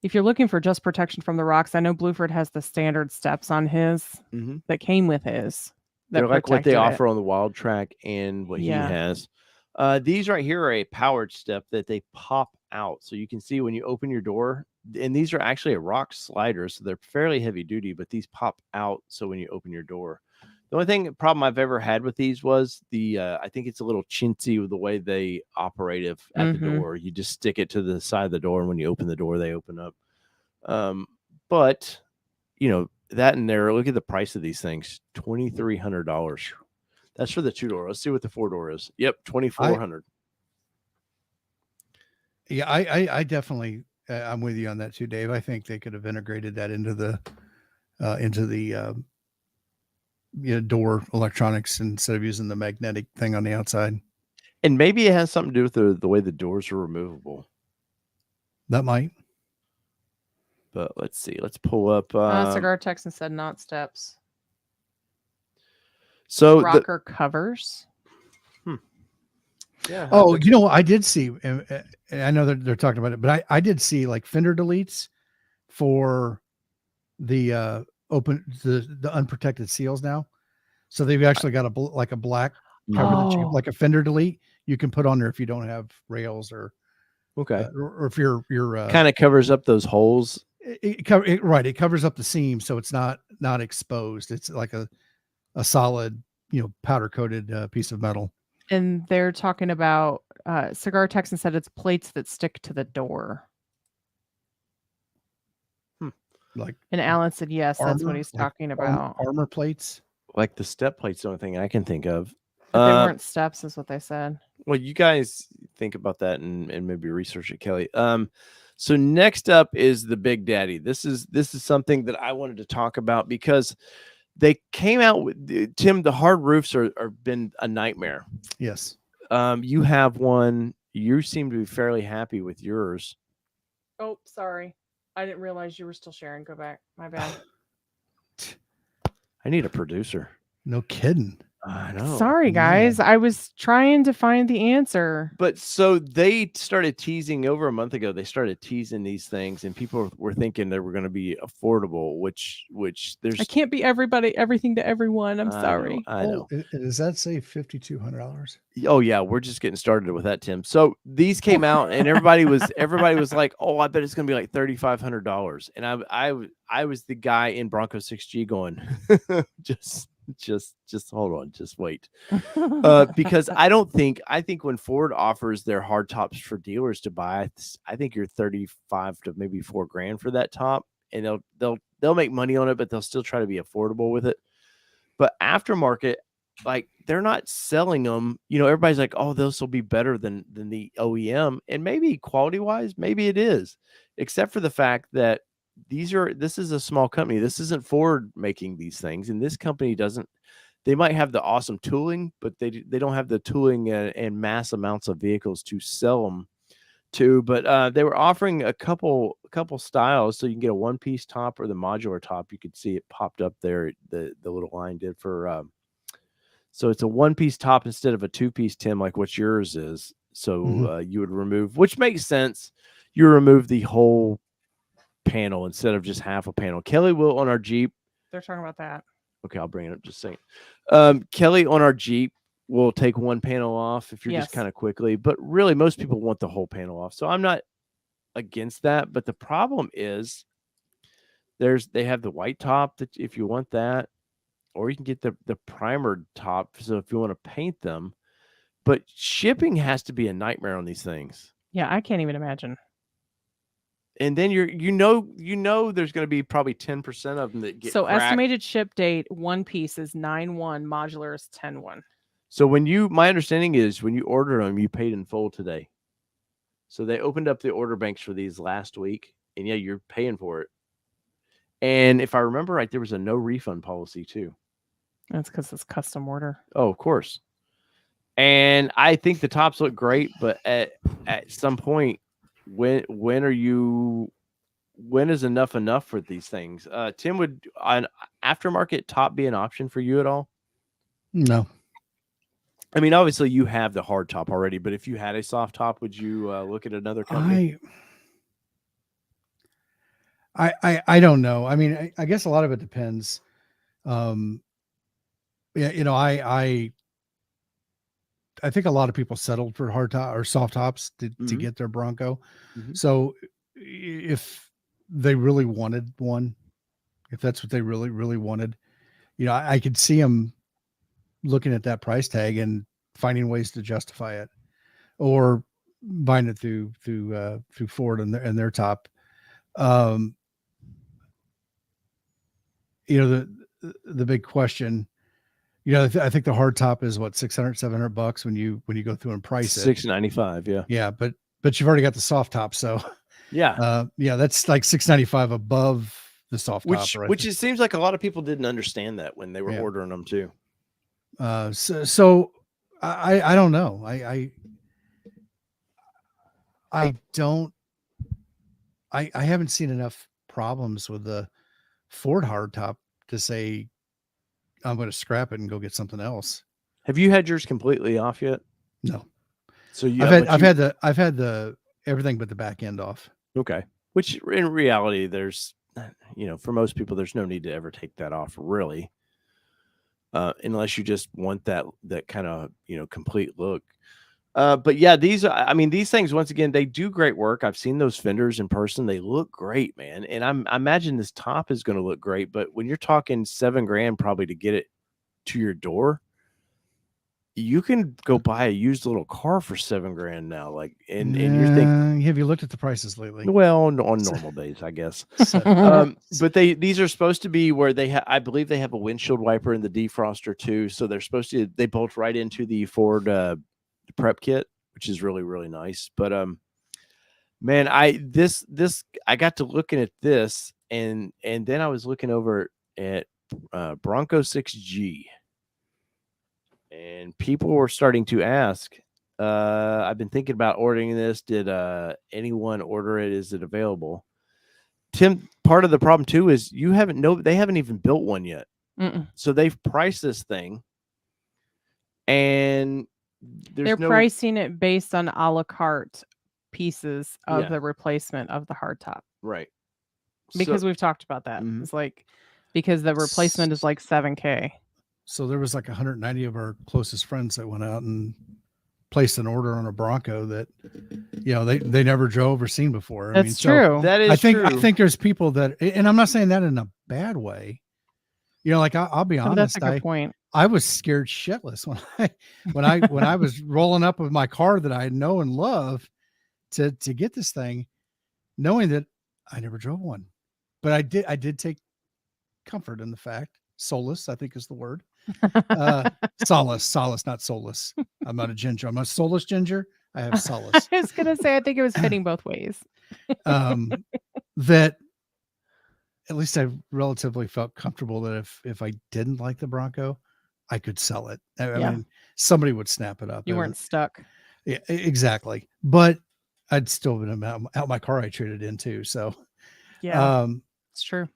If you're looking for just protection from the rocks, I know Blueford has the standard steps on his
Mhm.
that came with his. That
They're like what they
protected it.
offer on the Wild Track and what
Yeah.
he has. These right here are a powered step that they pop out. So you can see when you open your door, and these are actually a rock slider. So they're fairly heavy duty, but these pop out. So when you open your door, the only problem I've ever had with these was I think it's a little chintzy with the way they operate at the door. You just stick it to the side of the door, and when you open the door, they open up. But you know, that in there, look at the price of these things, $2,300. That's for the 2-door. Let's see what the 4-door is. Yep, $2,400.
Yeah, I definitely I'm with you on that too, Dave. I think they could have integrated that into the door electronics instead of using the magnetic thing on the outside.
And maybe it has something to do with the way the doors are removable.
That might.
But let's see. Let's pull up.
Cigar Texan said not steps.
So
Rocker covers.
Yeah.
Oh, you know what I did see, and I know they're talking about it, but I did see like fender deletes for the the unprotected seals now. So they've actually got a black cover that you, like a fender delete you can put on there if you don't have rails or
okay,
or if you're
kind of covers up those holes.
It covers up the seam so it's not exposed. It's like a solid powder coated piece of metal.
And they're talking about Cigar Texan said it's plates that stick to the door.
Like,
and Alan said yes, that's what he's talking about.
Armor plates,
like the step plates. The only thing I can think of.
But they weren't steps, is what they said.
Well, you guys think about that and maybe research it, Kelly. So next up is the Big Daddy. This is something that I wanted to talk about because they came out with Tim. The hard roofs are been a nightmare.
Yes.
You have one. You seem to be fairly happy with yours.
Oh, sorry. I didn't realize you were still sharing. Go back. My bad.
I need a producer.
No kidding.
I know.
Sorry, guys. I was trying to find the answer.
But so they started teasing over a month ago. They started teasing these things, and people were thinking they were going to be affordable. Which there's.
I can't be everything to everyone. I'm sorry.
I know.
Does that say $5,200?
Oh yeah, we're just getting started with that, Tim. So these came out, and everybody was like, "Oh, I bet it's going to be like $3,500." And I was the guy in Bronco 6G going, just hold on, just wait. Because I think when Ford offers their hard tops for dealers to buy, I think you're 35 to maybe $4,000 for that top, and they'll make money on it, but they'll still try to be affordable with it. But aftermarket, like, they're not selling them. Everybody's like, oh, those will be better than the OEM, and maybe quality wise, maybe it is, except for the fact that this is a small company. This isn't Ford making these things, and this company doesn't. They might have the awesome tooling, but they don't have the tooling and mass amounts of vehicles to sell them to. But they were offering a couple styles, so you can get a one-piece top or the modular top. You could see it popped up there. The little line did for. So it's a one-piece top instead of a two-piece, Tim, like what yours is. So you would remove, which makes sense. You remove the whole panel instead of just half a panel. Kelly will on our Jeep.
They're talking about that.
Okay, I'll bring it up just a second. Kelly, on our Jeep, will take one panel off if you're just
Yes.
kind of quickly, but really most people want the whole panel off. So I'm not against that, but the problem is they have the white top that if you want that, or you can get the primer top. So if you want to paint them, but shipping has to be a nightmare on these things.
Yeah, I can't even imagine.
And then you know there's going to be probably 10% of them that get
So
cracked.
estimated ship date, one piece is 9/1, modular is 10/1.
So my understanding is when you order them, you paid in full today. So they opened up the order banks for these last week, and yeah, you're paying for it. And if I remember right, there was a no refund policy too.
That's because it's custom order.
Oh, of course. And I think the tops look great, but at some point, when is enough for these things? Tim, would an aftermarket top be an option for you at all?
No.
I mean, obviously you have the hard top already, but if you had a soft top, would you look at another company?
I don't know. I mean, I guess a lot of it depends. Yeah, I think a lot of people settled for hard top or soft tops to get their Bronco.
Mhm.
So if they really wanted one, if that's what they really, really wanted, I could see them looking at that price tag and finding ways to justify it, or buying it through Ford and their top. The big question, I think the hard top is what, $600-$700 when you go through and price it.
$695, yeah.
Yeah, but you've already got the soft top, so
yeah,
that's like $695 above the soft top, right?
Which it seems like a lot of people didn't understand that when they were ordering them too.
So I don't know. I haven't seen enough problems with the Ford hardtop to say I'm going to scrap it and go get something else.
Have you had yours completely off yet?
No.
So
I've had the everything but the back end off.
Okay. Which in reality, there's, for most people, there's no need to ever take that off, really, unless you just want that kind of complete look. But yeah, these things, once again, they do great work. I've seen those fenders in person; they look great, man. And I imagine this top is going to look great. But when you're talking $7,000 probably to get it to your door, you can go buy a used little car for $7,000 now. Like, and you're thinking,
have you looked at the prices lately?
Well, on normal days, I guess. But these are supposed to be where I believe they have a windshield wiper in the defroster too. So they bolt right into the Ford prep kit, which is really, really nice. But man, I got to looking at this, and then I was looking over at Bronco 6G, and people were starting to ask, I've been thinking about ordering this. Did anyone order it? Is it available? Tim, part of the problem too is they haven't even built one yet. So they've priced this thing, and
they're pricing it based on a la carte pieces of the replacement of the hardtop.
Right.
Because we've talked about that. It's like, because the replacement is like $7,000.
So there was like 190 of our closest friends that went out and placed an order on a Bronco that, they never drove or seen before.
That's true.
That is true.
I think there's people that, and I'm not saying that in a bad way. Like I'll be honest.
That's a good point.
I was scared shitless when I was rolling up with my car that I know and love to get this thing, knowing that I never drove one, but I did take comfort in the fact, solace, I think is the word. Solace, not soulless. I'm not a ginger. I'm a soulless ginger. I have solace.
I was gonna say, I think it was fitting both ways.
That at least I relatively felt comfortable that if I didn't like the Bronco, I could sell it. I mean, somebody would snap it up.
You weren't stuck.
Yeah, exactly. But I'd still been out my car I traded in too. So
yeah, it's true.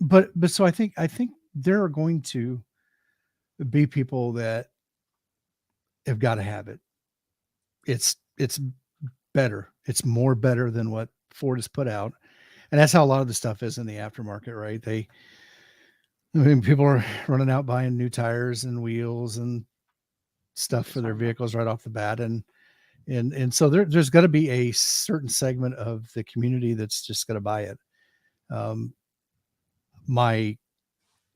But so I think there are going to be people that have got to have it. It's better. It's more better than what Ford has put out. And that's how a lot of the stuff is in the aftermarket, right? I mean, people are running out buying new tires and wheels and stuff for their vehicles right off the bat, and so there's got to be a certain segment of the community that's just going to buy it. My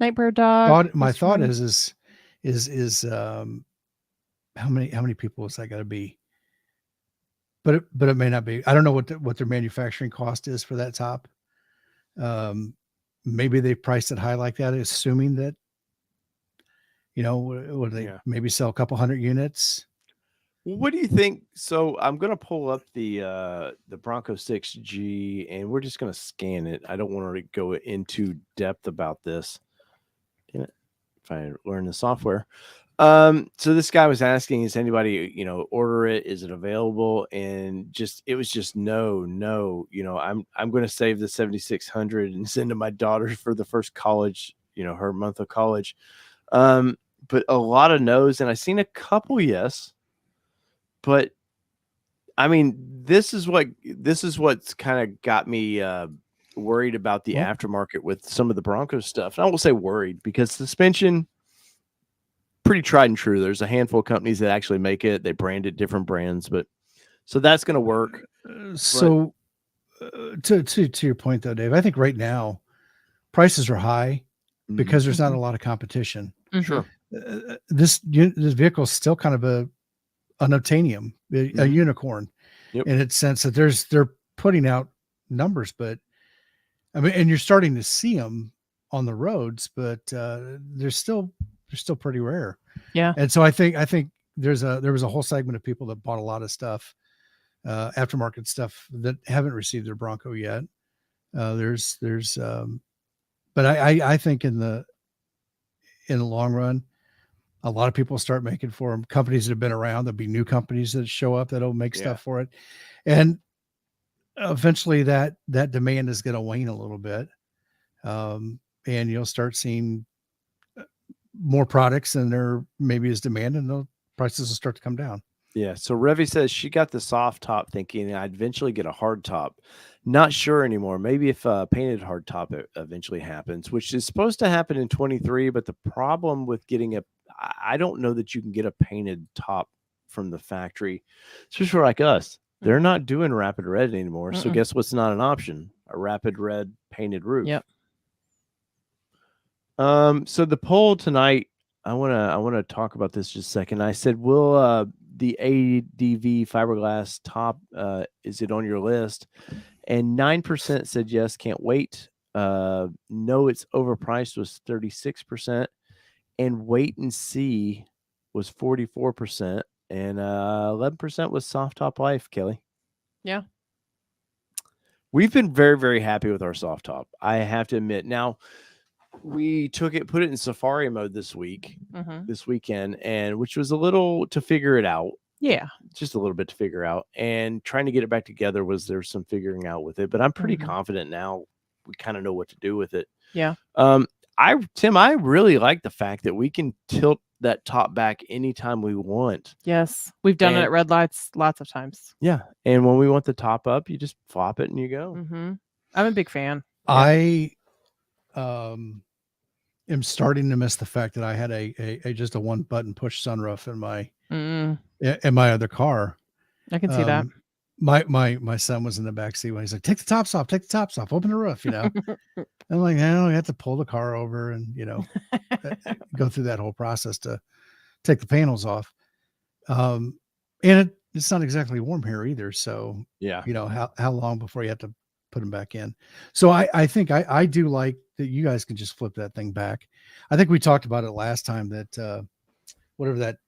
Nightbird dog.
thought is how many people is that got to be? But it may not be. I don't know what their manufacturing cost is for that top. Maybe they priced it high like that, assuming that, would they maybe sell a couple hundred units?
What do you think? So I'm gonna pull up the Bronco 6G, and we're just gonna scan it. I don't want to go into depth about this. Damn it, if I learn the software. So this guy was asking, is anybody, order it? Is it available? And it was just no. I'm going to save the 7,600 and send to my daughter for the first college, her month of college. But a lot of no's, and I seen a couple yes. But I mean, this is what's kind of got me worried about the aftermarket with some of the Bronco stuff. And I won't say worried, because suspension, pretty tried and true. There's a handful of companies that actually make it. They brand it different brands, but so that's going to work.
So to your point though, Dave, I think right now prices are high because there's not a lot of competition.
Sure.
This vehicle is still kind of an unobtainium, a unicorn, in its sense that they're putting out numbers, but I mean, and you're starting to see them on the roads, but they're still pretty rare.
Yeah.
And so I think there was a whole segment of people that bought a lot of stuff, aftermarket stuff, that haven't received their Bronco yet. But I think in the long run, a lot of people start making for them. Companies that have been around, there'll be new companies that show up that'll make stuff for it, and eventually that demand is going to wane a little bit, and you'll start seeing more products, and there maybe is demand, and the prices will start to come down.
Yeah. So Revy says she got the soft top thinking I'd eventually get a hard top. Not sure anymore. Maybe if painted hard top eventually happens, which is supposed to happen in 23. But the problem with getting I don't know that you can get a painted top from the factory, especially for like us. They're not doing rapid red anymore. So guess what's not an option? A rapid red painted roof.
Yep.
So the poll tonight, I wanna talk about this just a second. I said, will the ADV fiberglass top, is it on your list? And 9% said yes, can't wait. No, it's overpriced was 36%, and wait and see was 44%, and 11% was soft top life. Kelly.
Yeah.
We've been very, very happy with our soft top, I have to admit. Now, we put it in safari mode this weekend, and which was a little to figure it out.
Yeah.
Just a little bit to figure out, and trying to get it back together there's some figuring out with it, but I'm pretty confident now. We kind of know what to do with it.
Yeah.
Tim, I really like the fact that we can tilt that top back anytime we want.
Yes. We've done it at red lights lots of times.
Yeah. And when we want the top up, you just flop it and you go.
I'm a big fan.
Yeah. I am starting to miss the fact that I had a just a one button push sunroof in my other car.
I can see that.
My son was in the back seat when he's like, take the tops off, open the roof, I'm like, no, you have to pull the car over and, go through that whole process to take the panels off. And it's not exactly warm here either. So, how long before you have to put them back in? So I think I do like that you guys can just flip that thing back. I think we talked about it last time that, whatever that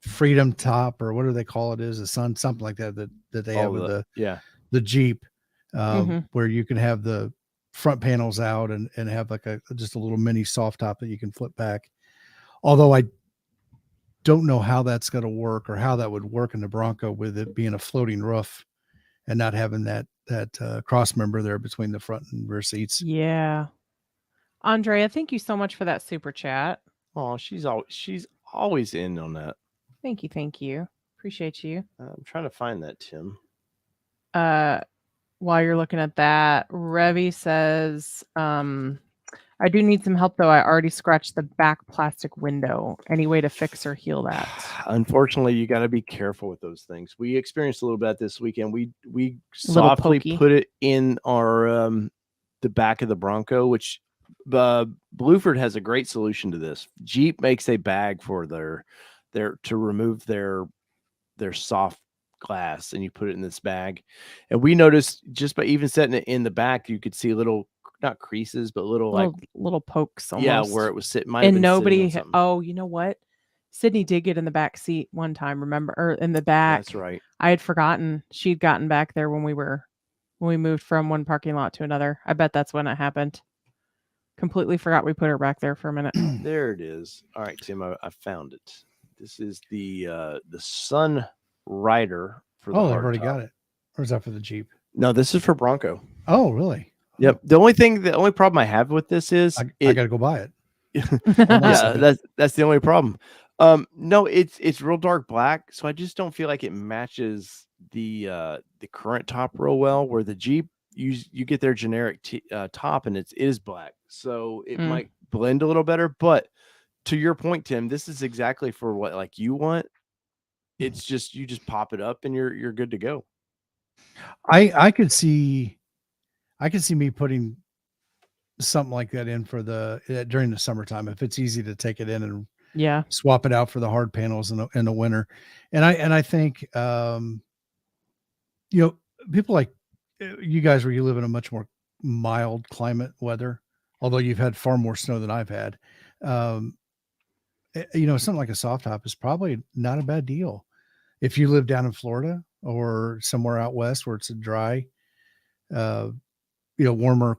Freedom top or whatever they call it is, a sun, something like that they have with the Jeep, where you can have the front panels out and have like just a little mini soft top that you can flip back. Although I don't know how that's going to work or how that would work in the Bronco with it being a floating roof and not having that cross member there between the front and rear seats.
Yeah. Andrea, thank you so much for that super chat.
Oh, she's always in on that.
Thank you. Appreciate you.
I'm trying to find that, Tim.
While you're looking at that, Revy says, I do need some help though. I already scratched the back plastic window. Any way to fix or heal that?
Unfortunately, you got to be careful with those things. We experienced a little bit this weekend. We
Little
softly
pokey.
put it in our the back of the Bronco, which Blueford has a great solution to this. Jeep makes a bag for their to remove their soft glass, and you put it in this bag. And we noticed just by even setting it in the back, you could see little, not creases, but little like
Little pokes almost.
yeah, where it was sitting. Might have
And
been sitting on
nobody.
something.
Oh, you know what? Sydney did get in the back seat one time. Remember, or in the back.
That's right.
I had forgotten she'd gotten back there when we moved from one parking lot to another. I bet that's when it happened. Completely forgot we put her back there for a minute.
There it is. All right, Tim, I found it. This is the Sun Rider for the
Oh, they've already
hardtop.
got it. Or is that for the Jeep?
No, this is for Bronco.
Oh, really?
Yep. The only problem I have with this is
I got to go buy it.
yeah, that's the only problem. No, it's real dark black, so I just don't feel like it matches the current top real well. Where the Jeep, you get their generic top, and it is black, so it might blend a little better. But to your point, Tim, this is exactly for what like you want. It's just you just pop it up and you're good to go.
I could see me putting something like that in for the during the summertime if it's easy to take it in and
Yeah.
swap it out for the hard panels in the winter. And I think people like you guys where you live in a much more mild climate weather, although you've had far more snow than I've had. Something like a soft top is probably not a bad deal. If you live down in Florida or somewhere out west where it's a dry, warmer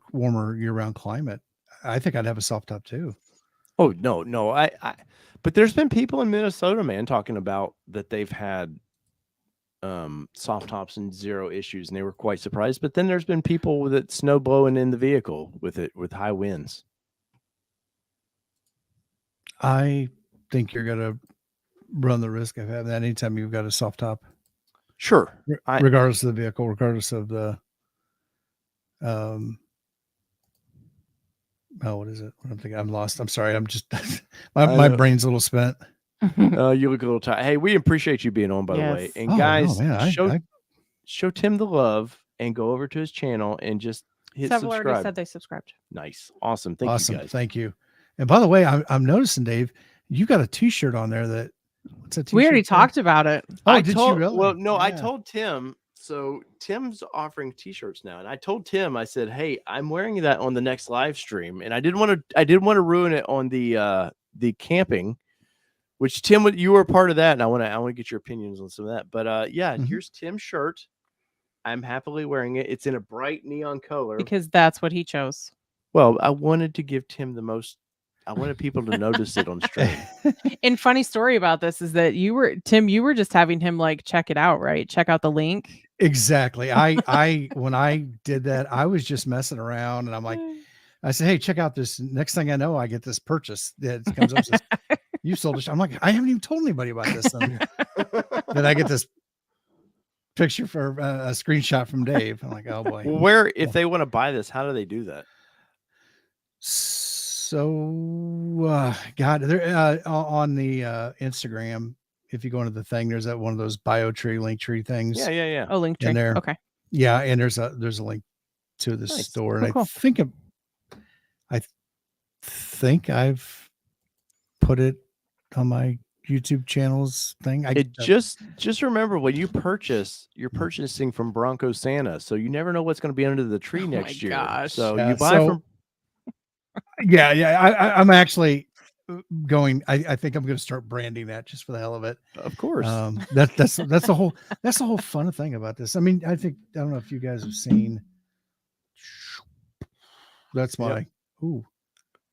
year-round climate, I think I'd have a soft top too.
Oh no, I but there's been people in Minnesota, man, talking about that they've had soft tops and zero issues, and they were quite surprised. But then there's been people with it snow blowing in the vehicle with high winds.
I think you're gonna run the risk of having that anytime you've got a soft top.
Sure.
Regardless of the vehicle, regardless of the what is it? What I'm thinking. I'm lost. I'm sorry. I'm just my brain's a little spent.
You look a little tired. Hey, we appreciate you being on, by the way. And guys, show Tim the love and go over to his channel and just hit
Several
subscribe.
already said they subscribed.
Nice. Awesome. Thank you, guys.
Thank you. And by the way, I'm noticing, Dave, you got a t-shirt on there that what's that t-shirt?
We already talked about it.
Oh, did you really?
Well, no, yeah. I told Tim. So Tim's offering t-shirts now, and I told Tim, I said, "Hey, I'm wearing that on the next live stream," and I didn't want to ruin it on the camping, which Tim, you were a part of that, and I want to get your opinions on some of that. But here's Tim's shirt. I'm happily wearing it. It's in a bright neon color
because that's what he chose.
Well, I wanted to give Tim the most. I wanted people to notice it on stream.
And funny story about this is that you were just having him like check it out, right? Check out the link.
Exactly. I when I did that, I was just messing around, and I'm like, I said, "Hey, check out this." Next thing I know, I get this purchase that comes up. Says, "You sold it." I'm like, I haven't even told anybody about this. Then I get this picture for a screenshot from Dave. I'm like, oh boy.
Well, if they want to buy this, how do they do that?
So, God, they're on the Instagram. If you go into the thing, there's that one of those link tree things.
Yeah.
Oh, link tree.
There.
Okay.
Yeah, and there's a link to the store, and
cool.
I think I've put it on my YouTube channels thing.
Just remember, when you purchase, you're purchasing from Bronco Santa, so you never know what's going to be under the tree next year.
Gosh.
So you buy from.
Yeah. I'm actually going. I think I'm going to start branding that just for the hell of it.
Of course.
That's the whole fun thing about this. I mean, I don't know if you guys have seen. That's my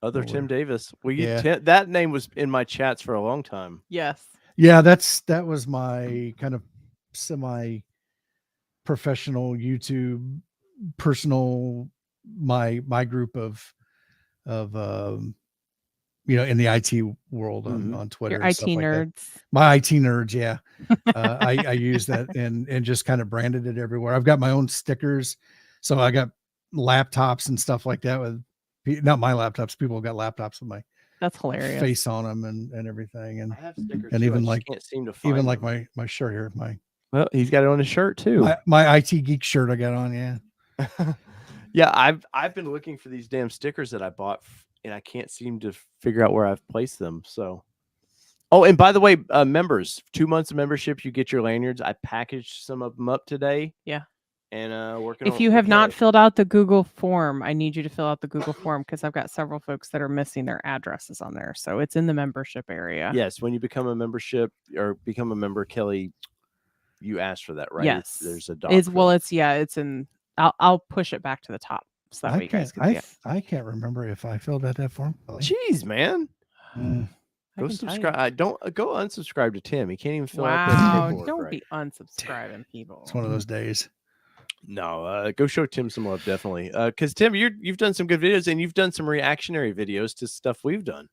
other Tim Davis. That name was in my chats for a long time.
Yes.
Yeah, that was my kind of semi professional YouTube personal my group of in the IT world on Twitter.
Your IT nerds.
My IT nerds, yeah. I use that and just kind of branded it everywhere. I've got my own stickers, so I got laptops and stuff like that with not my laptops. People got laptops with my
That's hilarious.
face on them and everything. And
I have stickers
and
too,
even
I just
like
can't seem to find
like
them.
my shirt here,
Well, he's got it on his shirt too.
my IT geek shirt I got on. Yeah.
Yeah, I've been looking for these damn stickers that I bought, and I can't seem to figure out where I've placed them. So, oh, and by the way, members, 2 months of membership, you get your lanyards. I packaged some of them up today.
Yeah.
And working.
If you have not filled out the Google form, I need you to fill out the Google form because I've got several folks that are missing their addresses on there. So it's in the membership area.
Yes, when you become a membership or become a member, Kelly, you asked for that, right?
Yes.
There's a doc.
It's in. I'll push it back to the top so that way you guys can see it.
I can't remember if I filled out that form.
Jeez, man. Go subscribe. Don't go unsubscribe to Tim. He can't even fill out that
Wow!
paperwork,
Don't
right?
be unsubscribing, people.
It's one of those days.
No, go show Tim some love, definitely. Because Tim, you've done some good videos, and you've done some reactionary videos to stuff we've done.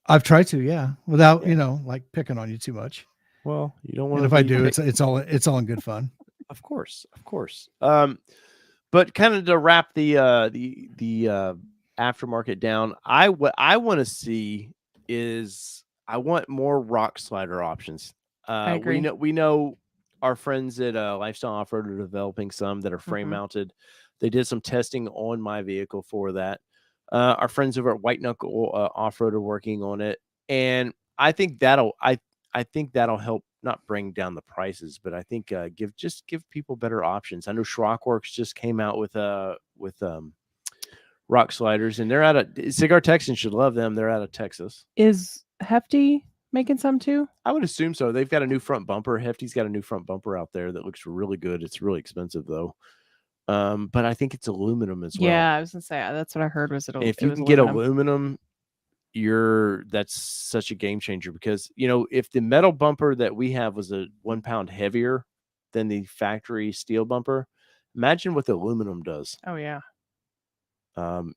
I've tried to, yeah, without like picking on you too much.
Well, you don't want.
And if I do, it's all in good fun.
Of course. But kind of to wrap the aftermarket down, what I want to see is I want more rock slider options.
I agree.
We know our friends at Lifestyle Off-Road are developing some that are frame mounted. They did some testing on my vehicle for that. Our friends over at White Knuckle Off-Road are working on it, and I think that'll help not bring down the prices, but I think give people better options. I know Schrockworks just came out with rock sliders, and they're out of Cigar Texans should love them. They're out of Texas.
Is Hefty making some too?
I would assume so. They've got a new front bumper. Hefty's got a new front bumper out there that looks really good. It's really expensive though. But I think it's aluminum as well.
Yeah, I was gonna say that's what I heard was
if you can get aluminum, that's such a game changer because if the metal bumper that we have was a 1 pound heavier than the factory steel bumper, imagine what the aluminum does.
Oh yeah.
I'm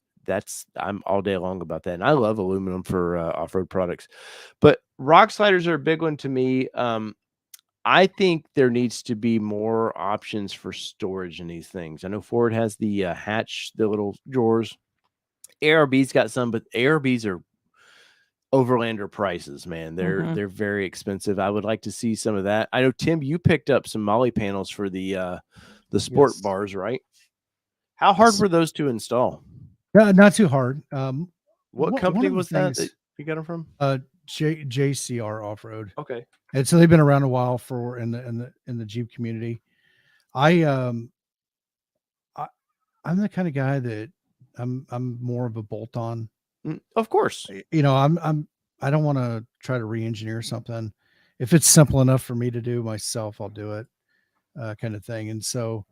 all day long about that, and I love aluminum for off-road products. But rock sliders are a big one to me. I think there needs to be more options for storage in these things. I know Ford has the hatch, the little drawers. ARB's got some, but ARBs are overlander prices, man. They're very expensive. I would like to see some of that. I know, Tim, you picked up some Molly panels for the sport bars, right? How hard were those to install?
Not too hard.
What company was that you got them from?
JCR Off-Road.
Okay.
And so they've been around a while in the Jeep community. I'm the kind of guy that I'm more of a bolt-on.
Of course.
I don't want to try to re-engineer something. If it's simple enough for me to do myself, I'll do it, kind of thing. And so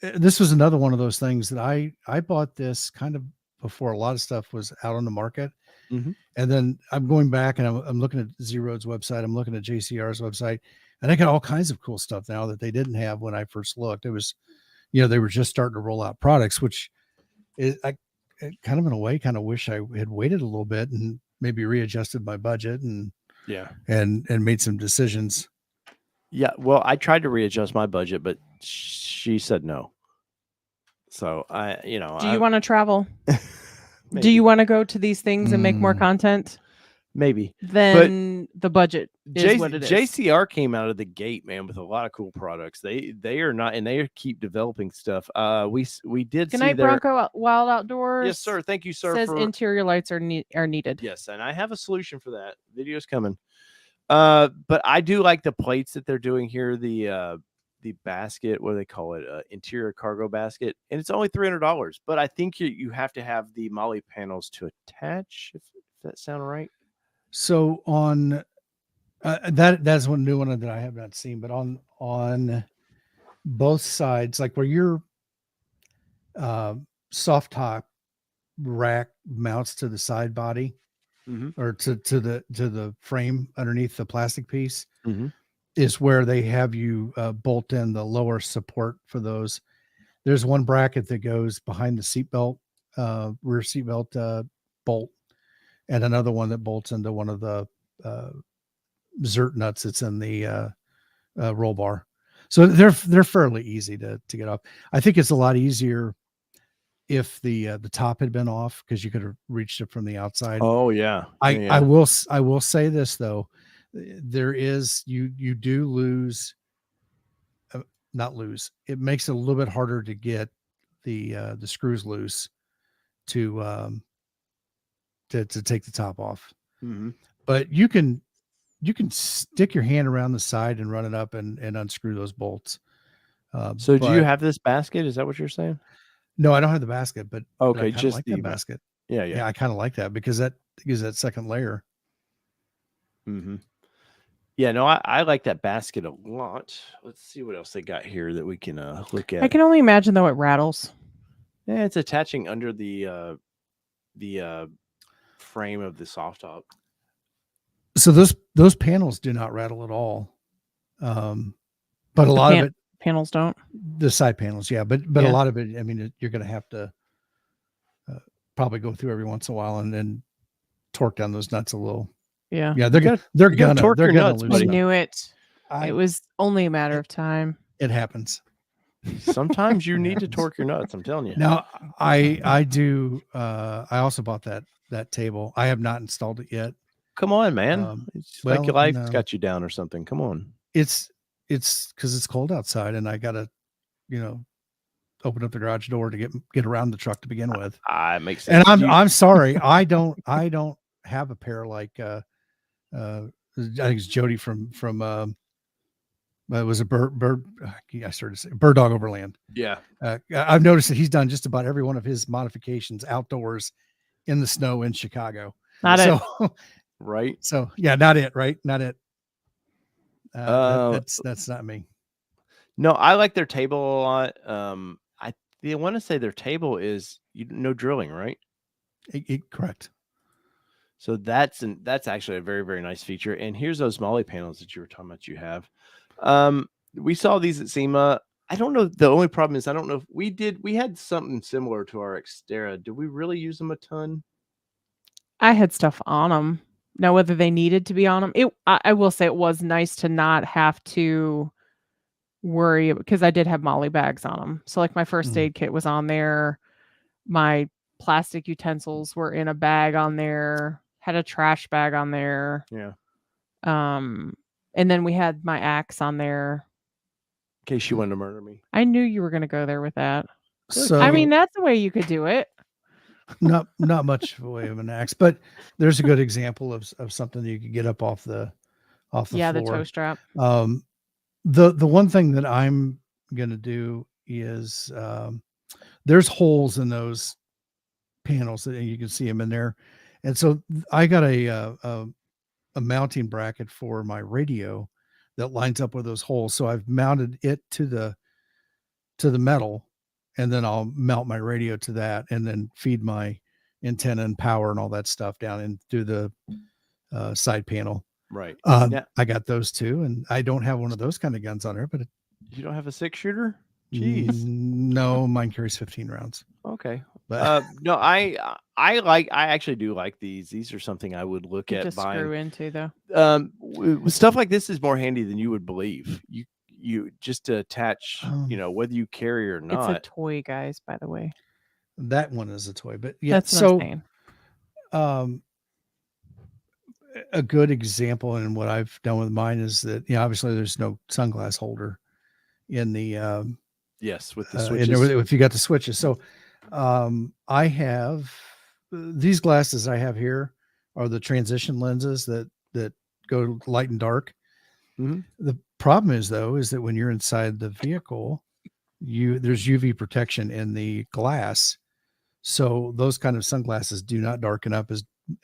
this was another one of those things that I bought this kind of before a lot of stuff was out on the market. And then I'm going back and I'm looking at Z-Road's website. I'm looking at JCR's website, and they got all kinds of cool stuff now that they didn't have when I first looked. It was, they were just starting to roll out products, which I kind of in a way kind of wish I had waited a little bit and maybe readjusted my budget and made some decisions.
Yeah. Well, I tried to readjust my budget, but she said no. So
do you want to travel? Do you want to go to these things and make more content?
Maybe.
Then the budget is what it is.
JCR came out of the gate, man, with a lot of cool products. They are not, and they keep developing stuff. We did
Good
see
night, Bronco Wild Outdoors.
Yes, sir. Thank you, sir.
Says interior lights are needed.
Yes, and I have a solution for that. Video's coming. But I do like the plates that they're doing here. The basket, what do they call it? Interior cargo basket, and it's only $300. But I think you have to have the Molly panels to attach. If that sound right.
So on that's one new one that I have not seen, but on both sides, like where your soft top rack mounts to the side body or to the frame underneath the plastic piece. Is where they have you bolt in the lower support for those. There's one bracket that goes behind the seatbelt, rear seatbelt bolt, and another one that bolts into one of the Zert nuts that's in the roll bar. So they're fairly easy to get off. I think it's a lot easier if the top had been off, because you could have reached it from the outside.
Oh yeah.
I will say this though, there is you do lose, not lose. It makes it a little bit harder to get the screws loose to take the top off.
Mm-hmm.
But you can stick your hand around the side and run it up and unscrew those bolts.
So do you
but
have this basket? Is that what you're saying?
No, I don't have the basket, but I
Okay,
kind of
just
like
the
that basket.
yeah.
Yeah, I kind of like that because that gives that second layer.
Mm-hmm. Yeah, no, I like that basket a lot. Let's see what else they got here that we can look at.
I can only imagine though it rattles.
Yeah, it's attaching under the frame of the soft top.
So those panels do not rattle at all. But a lot of it,
panels don't.
the side panels, yeah. But a lot of it, I mean, you're going to have to probably go through every once in a while and then torque down those nuts a little.
Yeah,
yeah. They're gonna
nuts,
lose.
I
buddy.
knew it. It was only a matter of time.
It happens.
Sometimes you need to torque your nuts. I'm telling you.
Now I do. I also bought that table. I have not installed it yet.
Come on, man. It's like your life's got you down or something. Come on.
It's because it's cold outside and I gotta, open up the garage door to get around the truck to begin with.
It makes sense.
And I'm sorry, I don't have a pair like I think it's Jody from it was a bird. I started to say Bird Dog Overland.
Yeah.
I've noticed that he's done just about every one of his modifications outdoors in the snow in Chicago.
Not it.
Right.
So yeah, not it. Right. Not it. That's not me.
No, I like their table a lot. I want to say their table is no drilling, right?
Correct.
So that's actually a very, very nice feature. And here's those Molly panels that you were talking about. You have, we saw these at SEMA. I don't know. The only problem is I don't know if we had something similar to our Xterra. Did we really use them a ton?
I had stuff on them. Now, whether they needed to be on them, I will say it was nice to not have to worry because I did have Molly bags on them. So like my first aid kit was on there. My plastic utensils were in a bag on there. Had a trash bag on there.
Yeah.
And then we had my axe on there.
In case you wanted to murder me.
I knew you were going to go there with that.
So
I mean, that's the way you could do it.
Not much of a way of an axe, but there's a good example of something that you could get up off the floor.
The toe strap.
The one thing that I'm gonna do is there's holes in those panels and you can see them in there, and so I got a mounting bracket for my radio that lines up with those holes. So I've mounted it to the metal, and then I'll mount my radio to that, and then feed my antenna and power and all that stuff down in through the side panel.
Right.
I got those too, and I don't have one of those kind of guns on there, but
you don't have a 6-shooter? Jeez.
No, mine carries 15 rounds.
Okay.
But
no, I actually do like these. These are something I would look at buying.
Screw into though.
Stuff like this is more handy than you would believe. You just to attach, whether you carry or not.
It's a toy, guys, by the way.
That one is a toy, but yeah.
That's what I'm saying.
A good example in what I've done with mine is that obviously there's no sunglass holder in the
yes, with the switches.
If you got the switches. So I have these glasses I have here are the transition lenses that go light and dark.
Mm-hmm.
The problem is that when you're inside the vehicle, there's UV protection in the glass, so those kind of sunglasses do not darken up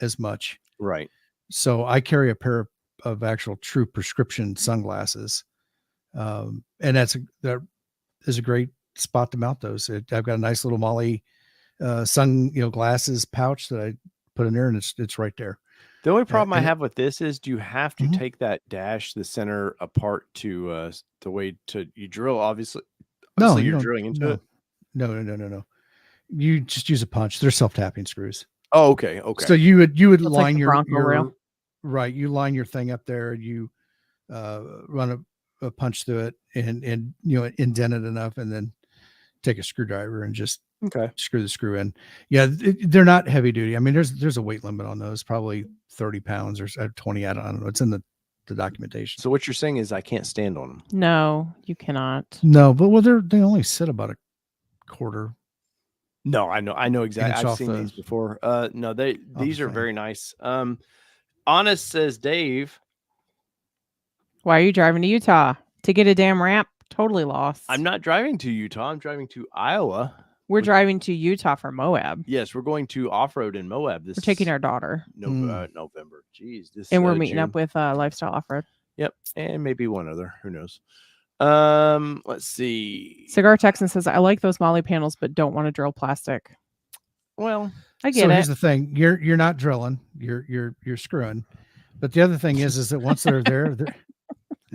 as much.
Right.
So I carry a pair of actual true prescription sunglasses, and that is a great spot to mount those. I've got a nice little Molly sun glasses pouch that I put in there, and it's right there.
The only problem I have with this is, do you have to take that dash, the center apart to the way you drill? Obviously
no,
you're drilling into it.
No. You just use a punch. They're self-tapping screws.
Oh, okay.
So you would line
like
your
rail.
Right. You line your thing up there. You run a punch through it and indent it enough, and then take a screwdriver and just
Okay.
screw the screw in. Yeah, they're not heavy duty. I mean, there's a weight limit on those, probably 30 pounds or 20. I don't know. It's in the documentation.
So what you're saying is I can't stand on them.
No, you cannot.
No, but well, they only sit about a quarter.
No, I know exactly.
Inch
I've
off
seen
the-
these before. No, these are
thing.
very nice. Honest says Dave.
Why are you driving to Utah to get a damn ramp? Totally lost.
I'm not driving to Utah. I'm driving to Iowa.
We're driving to Utah for Moab.
Yes, we're going to off road in Moab.
We're taking our daughter,
November. Jeez, this
and we're meeting
June.
up with Lifestyle Off Road.
Yep, and maybe one other. Who knows? Let's see.
Cigar Texan says, "I like those Molly panels, but don't want to drill plastic."
Well,
I get
So
it.
here's the thing: you're not drilling, you're screwing. But the other thing is that once they're there, they're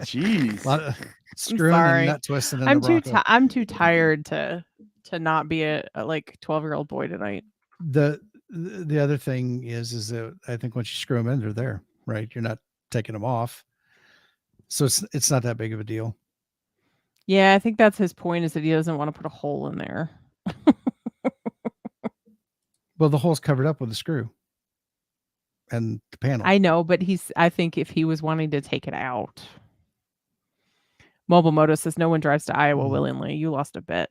jeez.
a lot of screwing
sorry.
and nut twisting. In
I'm
the Bronco.
I'm too tired to not be a like 12-year-old boy tonight.
The other thing is that I think once you screw them in, they're there, right? You're not taking them off, so it's not that big of a deal.
Yeah, I think that's his point, is that he doesn't want to put a hole in there.
Well, the hole's covered up with a screw and the panel.
I know, but I think if he was wanting to take it out. Mobile Moto says no one drives to Iowa willingly. You lost a bet.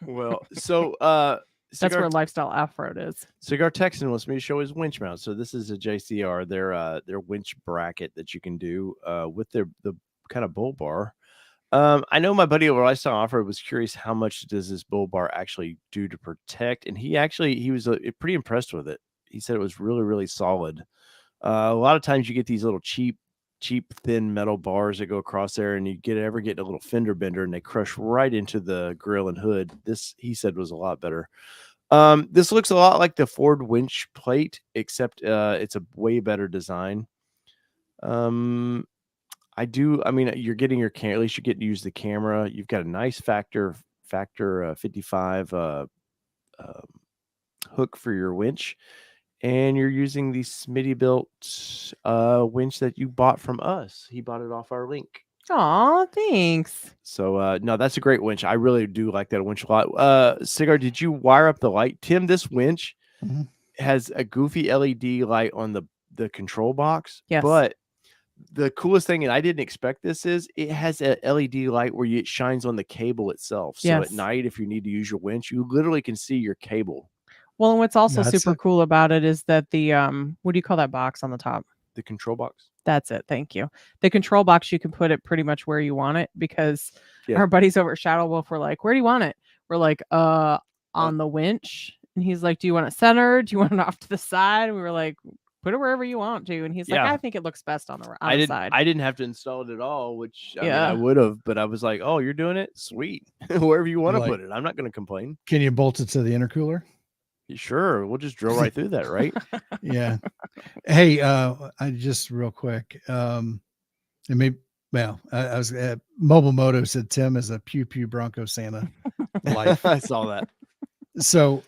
Well, so
that's where Lifestyle Off-Road is.
Cigar Texan wants me to show his winch mount. So this is a JCR, their winch bracket that you can do with the kind of bull bar. I know my buddy over Lifestyle Off-Road was curious how much does this bull bar actually do to protect, and he was pretty impressed with it. He said it was really, really solid. A lot of times you get these little cheap thin metal bars that go across there, and you get a little fender bender and they crush right into the grill and hood. This, he said, was a lot better. This looks a lot like the Ford Winch plate, except it's a way better design. I mean, you're getting your camera, at least you get to use the camera. You've got a nice factor 55 hook for your winch, and you're using the Smitty built winch that you bought from us. He bought it off our link.
Aw, thanks.
So no, that's a great winch. I really do like that winch a lot. Cigar, did you wire up the light? Tim, this winch has a goofy LED light on the control box.
Yes.
But the coolest thing, and I didn't expect this, is it has a LED light where it shines on the cable itself. So
Yes.
at night, if you need to use your winch, you literally can see your cable.
Well, and what's also
That's
super cool about it is that the what do you call that box on the top?
The control box.
That's it. Thank you. The control box, you can put it pretty much where you want it, because our buddies over at Shadow Wolf were like, "Where do you want it?" We're like, on the winch." And he's like, "Do you want it centered? Do you want it off to the side?" And we were like, "Put it wherever you want to." And he's like, "I think it looks best on the side."
I didn't have to install it at all, which I mean, I would have, but I was like, "Oh, you're doing it? Sweet." Wherever you want to put it. I'm not going to complain.
Can you bolt it to the intercooler?
Sure, we'll just drill right through that, right?
Yeah. Hey, I just real quick. I was Mobile Moto said Tim is a Pew Pew Bronco Santa life.
I saw that.
So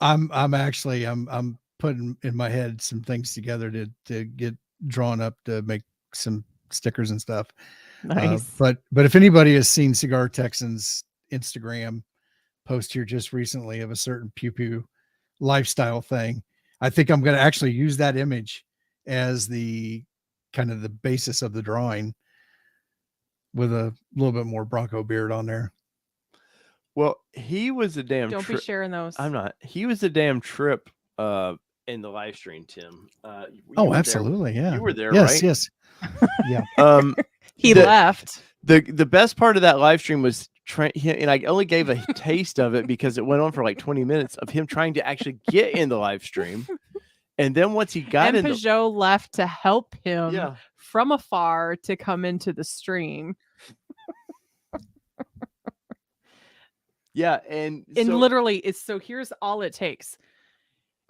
I'm putting in my head some things together to get drawn up to make some stickers and stuff.
Nice.
But if anybody has seen Cigar Texan's Instagram post here just recently of a certain Pew Pew lifestyle thing, I think I'm going to actually use that image as the kind of the basis of the drawing, with a little bit more Bronco beard on there.
Well, he was a damn
Don't be sharing those.
I'm not. He was a damn trip in the live stream, Tim.
Oh, absolutely.
Yeah. You were there,
yes,
right?
Yes. Yeah.
He left.
The best part of that live stream was and I only gave a taste of it because it went on for like 20 minutes of him trying to actually get in the live stream. And then once he got in,
Peugeot left to help him from afar to come into the stream.
Yeah. And
literally, here's all it takes.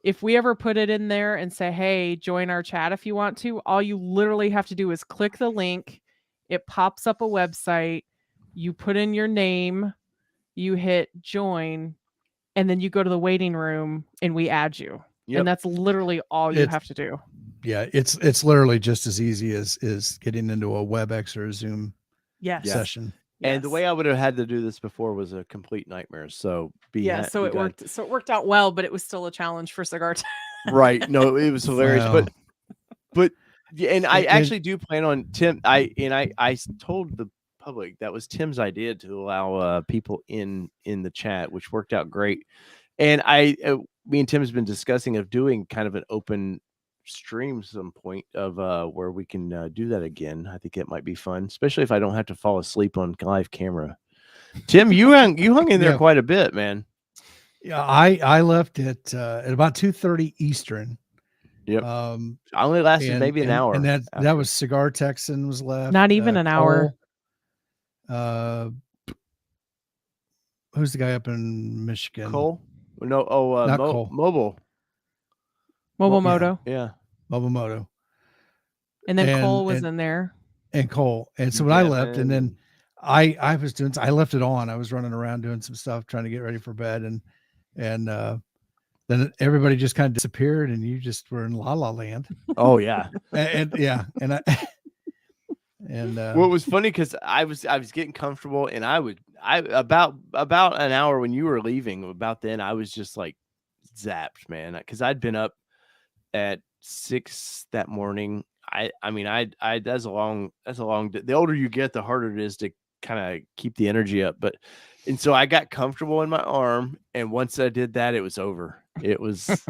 If we ever put it in there and say, "Hey, join our chat if you want to," all you literally have to do is click the link. It pops up a website. You put in your name, you hit join, and then you go to the waiting room and we add you. Yep. And that's literally all you have to do.
Yeah, it's literally just as easy as getting into a WebEx or a Zoom session.
And the
Yes.
way I would have had to do this before was a complete nightmare. So
So
be
it
glad.
worked. So it worked out well, but it was still a challenge for cigar.
Right. No, it was hilarious.
Well,
But yeah, and I
It-
actually do plan on Tim. I told the public that was Tim's idea to allow people in the chat, which worked out great. And me and Tim has been discussing of doing kind of an open stream some point of where we can do that again. I think it might be fun, especially if I don't have to fall asleep on live camera. Tim, you hung in there
Yeah.
quite a bit, man.
Yeah, I left at about 2:30 Eastern.
Yep.
I
only lasted maybe an hour.
and that
after.
was Cigar Texan was left.
Not even an hour.
Cole, who's the guy up in Michigan?
Cole? No,
Not Cole.
Mobile.
Moto.
Yeah.
Moto.
And then Cole was in there.
And Cole. And so when I left, and then I left it on. I was running around doing some stuff, trying to get ready for bed, and then everybody just kind of disappeared, and you just were in la la land.
Oh yeah.
and
Well, it was funny because I was getting comfortable, and I about an hour when you were leaving, about then I was just like zapped, man, because I'd been up at 6 that morning. I mean that's a long the older you get, the harder it is to kind of keep the energy up. And so I got comfortable in my arm, and once I did that, it was over. It was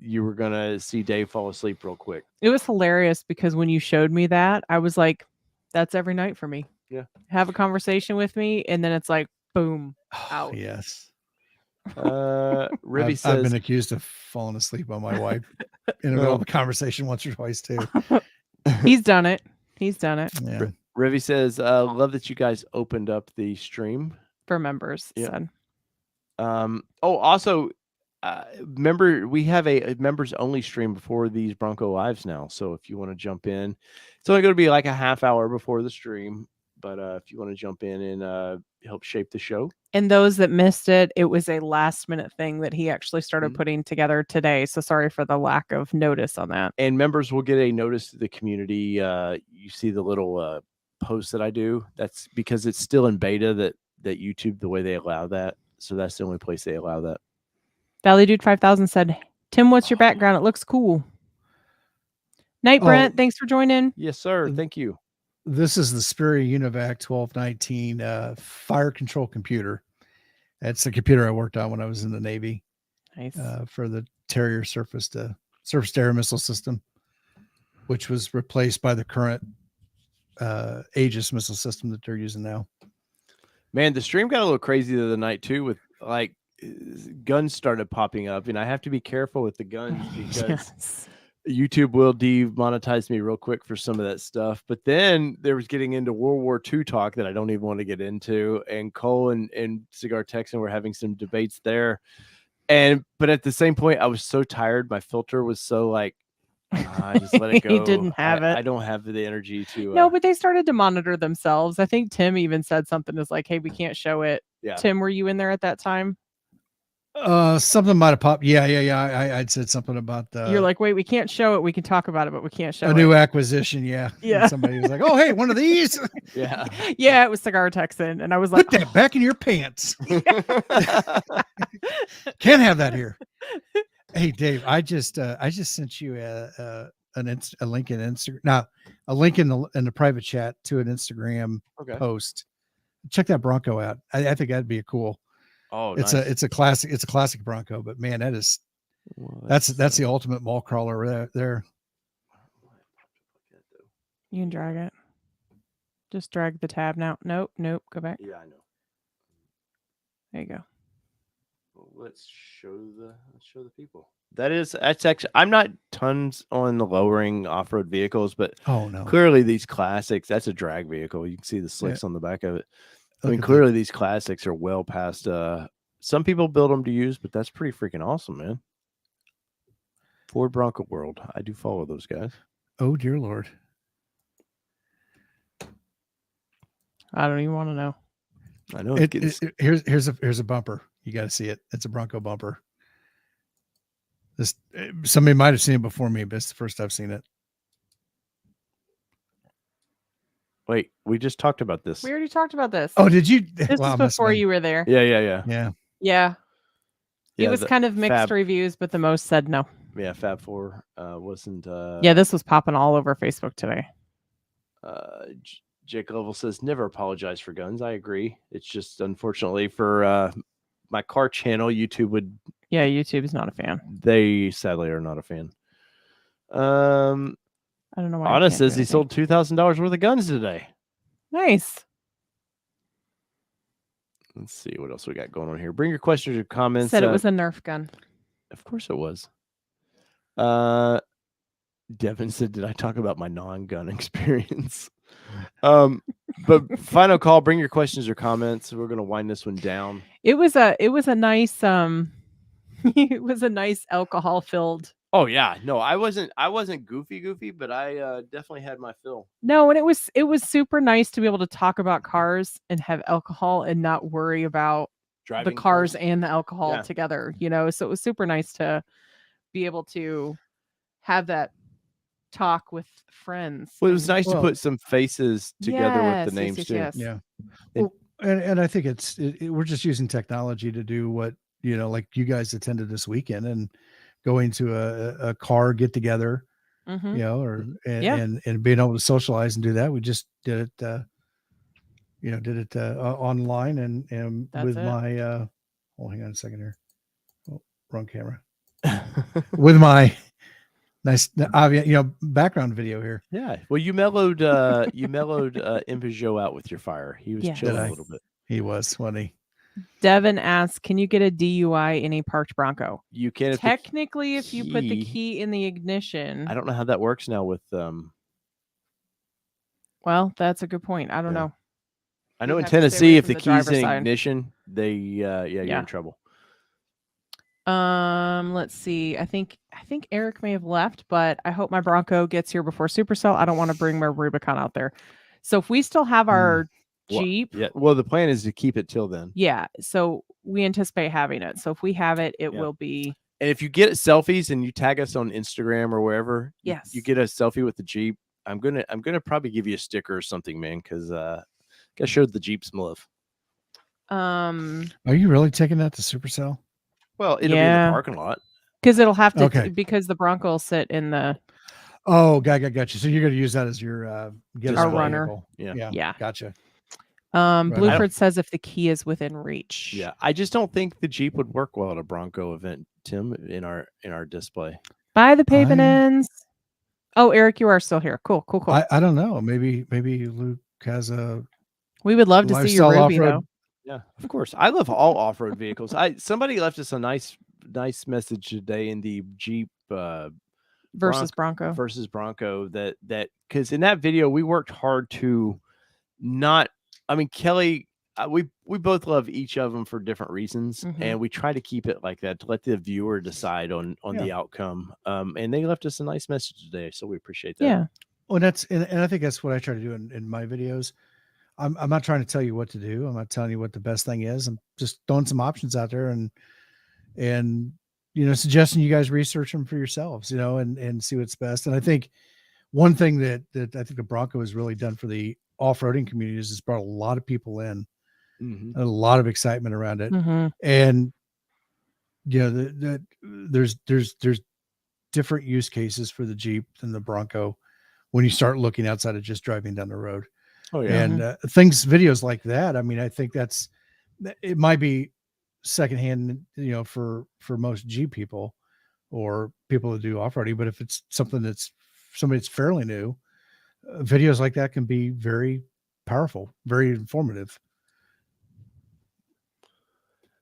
you were gonna see Dave fall asleep real quick.
It was hilarious because when you showed me that, I was like, that's every night for me.
Yeah.
Have a conversation with me, and then it's like, boom, out.
Yes.
Ribby says,
I've been accused of falling asleep on my wife in the middle of a conversation once or twice too.
He's done it.
Yeah.
Rivy says, love that you guys opened up the stream
For members.
Yeah.
Said.
Also, remember we have a members only stream before these Bronco Lives now. So if you want to jump in, it's only going to be like a half hour before the stream. But if you want to jump in and help shape the show.
And those that missed it, it was a last minute thing that he actually started putting together today. So sorry for the lack of notice on that.
And members will get a notice to the community. You see the little post that I do. That's because it's still in beta that YouTube, the way they allow that. So that's the only place they allow that.
Valley Dude 5000 said, Tim, what's your background? It looks cool. Night, Brent. Thanks for joining.
Yes, sir. Thank you.
This is the Sperry Univac 1219 fire control computer. That's the computer I worked on when I was in the Navy.
Nice.
For the Terrier surface-to-air missile system, which was replaced by the current Aegis missile system that they're using now.
Man, the stream got a little crazy the other night too, with like guns started popping up, and I have to be careful with the guns because YouTube will demonetize me real quick for some of that stuff. But then there was getting into World War II talk that I don't even want to get into, and Cole and Cigar Texan were having some debates there. But at the same point, I was so tired. My filter was so like, I just let it go.
He didn't have it.
I don't have the energy to.
No, but they started to monitor themselves. I think Tim even said something is like, hey, we can't show it.
Yeah.
Tim, were you in there at that time?
Something might have popped. Yeah. I'd said something about
you're like, wait, we can't show it. We can talk about it, but we can't show
a new acquisition. Yeah.
Yeah.
And somebody was like, oh, hey, one of these.
Yeah.
Yeah, it was Cigar Texan. And I was like,
put that back in your pants. Can't have that here. Hey, Dave, I just sent you a link in Instagram. Now, a link in the private chat to an Instagram post. Check that Bronco out. I think that'd be a cool.
Oh,
it's
nice.
a classic. It's a classic Bronco, but man, that's the ultimate mall crawler there.
You can drag it. Just drag the tab now. Nope. Go back.
Yeah, I know.
There you go.
Well, let's show the people. That's actually, I'm not tons on the lowering off-road vehicles, but clearly these classics, that's a drag vehicle. You can see the slicks on the back of it. I mean, clearly these classics are well past. Some people build them to use, but that's pretty freaking awesome, man. Ford Bronco World. I do follow those guys.
Oh dear Lord.
I don't even want to know.
I know.
Here's a bumper. You got to see it. It's a Bronco bumper. Somebody might have seen it before me, but it's the first I've seen it.
Wait, we just talked about this.
We already talked about this.
Oh, did you?
This
Wow,
was
must have
before
been-
you were there.
Yeah.
Yeah.
Yeah. It
Yeah,
was
the
kind of mixed
Fab,
reviews, but the most said no.
yeah, Fab 4 wasn't.
Yeah, this was popping all over Facebook today.
Jake Level says never apologize for guns. I agree. It's just unfortunately for my car channel, YouTube would.
Yeah, YouTube is not a fan.
They sadly are not a fan.
I don't know why.
Anna says he sold $2,000 worth of guns today.
Nice.
Let's see what else we got going on here. Bring your questions or comments.
Said it was a Nerf gun.
Of course it was. Devin said, "Did I talk about my non-gun experience?" But final call. Bring your questions or comments. We're gonna wind this one down.
It was a nice it was a nice alcohol filled.
Oh yeah, no, I wasn't goofy, but I definitely had my fill.
No, and it was super nice to be able to talk about cars and have alcohol and not worry about
Driving
the cars and the alcohol
Yeah.
together, you know. So it was super nice to be able to have that talk with friends.
Well, it was
and-
nice to
Well-
put some faces together with the
Yes,
names
yes,
too.
yes.
Yeah.
And-
Well, and I think we're just using technology to do what, like you guys attended this weekend and going to a car get together,
Mhm.
or
Yeah.
and being able to socialize and do that. We just did it, online and
That's
with
it.
my, hang on a second here. Oh, wrong camera. With my nice, background video here.
Yeah. Well, you mellowed Impijo out with your fire. He was
Yeah.
chilling
Did
a
I?
little bit.
He was funny.
Devin asks, "Can you get a DUI in a parked Bronco?"
You can if the
Technically, if you put the
key-
key in the ignition,
I don't know how that works now with
well, that's a good point. I don't
Yeah.
know.
I know
You'd
in
have to stay
Tennessee
away
if
from
the
the
key's
driver's
in
side.
ignition, they you're
Yeah.
in trouble.
Let's see. I think Eric may have left, but I hope my Bronco gets here before Supercell. I don't want to bring my Rubicon out there. So if we still have our
Well,
Jeep,
Yeah. Well, the plan is to keep it till then.
yeah. So we anticipate having it. So if we have it, it
Yeah.
will be
And if you get selfies and you tag us on Instagram or wherever,
Yes.
you get a selfie with the Jeep. I'm gonna probably give you a sticker or something, man, because I showed the Jeep some love.
Are you really taking that to Supercell?
Well, it'll be in
Yeah.
the parking lot.
because it'll have to
Okay.
because the Bronco will sit in the
Oh, got you. So you're going to use that as your get
Our
us
runner.
vehicle.
Yeah.
Yeah.
Gotcha.
Blueford says if the key is within reach.
Yeah, I just don't think the Jeep would work well at a Bronco event, Tim, in our display.
Buy the pavement
I-
ends. Oh, Eric, you are still here. Cool.
I don't know. Maybe Luke has a
We would love to see your
lifestyle
Ruby
off-road.
though.
Yeah, of course. I love all off-road vehicles. Somebody left us a nice message today in the Jeep
Versus Bronco.
versus Bronco that because in that video we worked hard to not. I mean, Kelly, we both love each of them for different reasons,
Mhm.
and we try to keep it like that to let the viewer decide on the outcome. And they left us a nice message today, so we appreciate that.
Yeah.
Well, and I think that's what I try to do in my videos. I'm not trying to tell you what to do. I'm not telling you what the best thing is. I'm just throwing some options out there and suggesting you guys research them for yourselves, and see what's best. And I think one thing that I think the Bronco has really done for the off-roading community is it's brought a lot of people in,
Mhm.
a lot of excitement around it.
Mhm.
And there's different use cases for the Jeep than the Bronco when you start looking outside of just driving down the road.
Oh yeah.
And videos like that, I mean, I think it might be secondhand, for most Jeep people or people that do off-roading, but if it's something that's somebody that's fairly new, videos like that can be very powerful, very informative.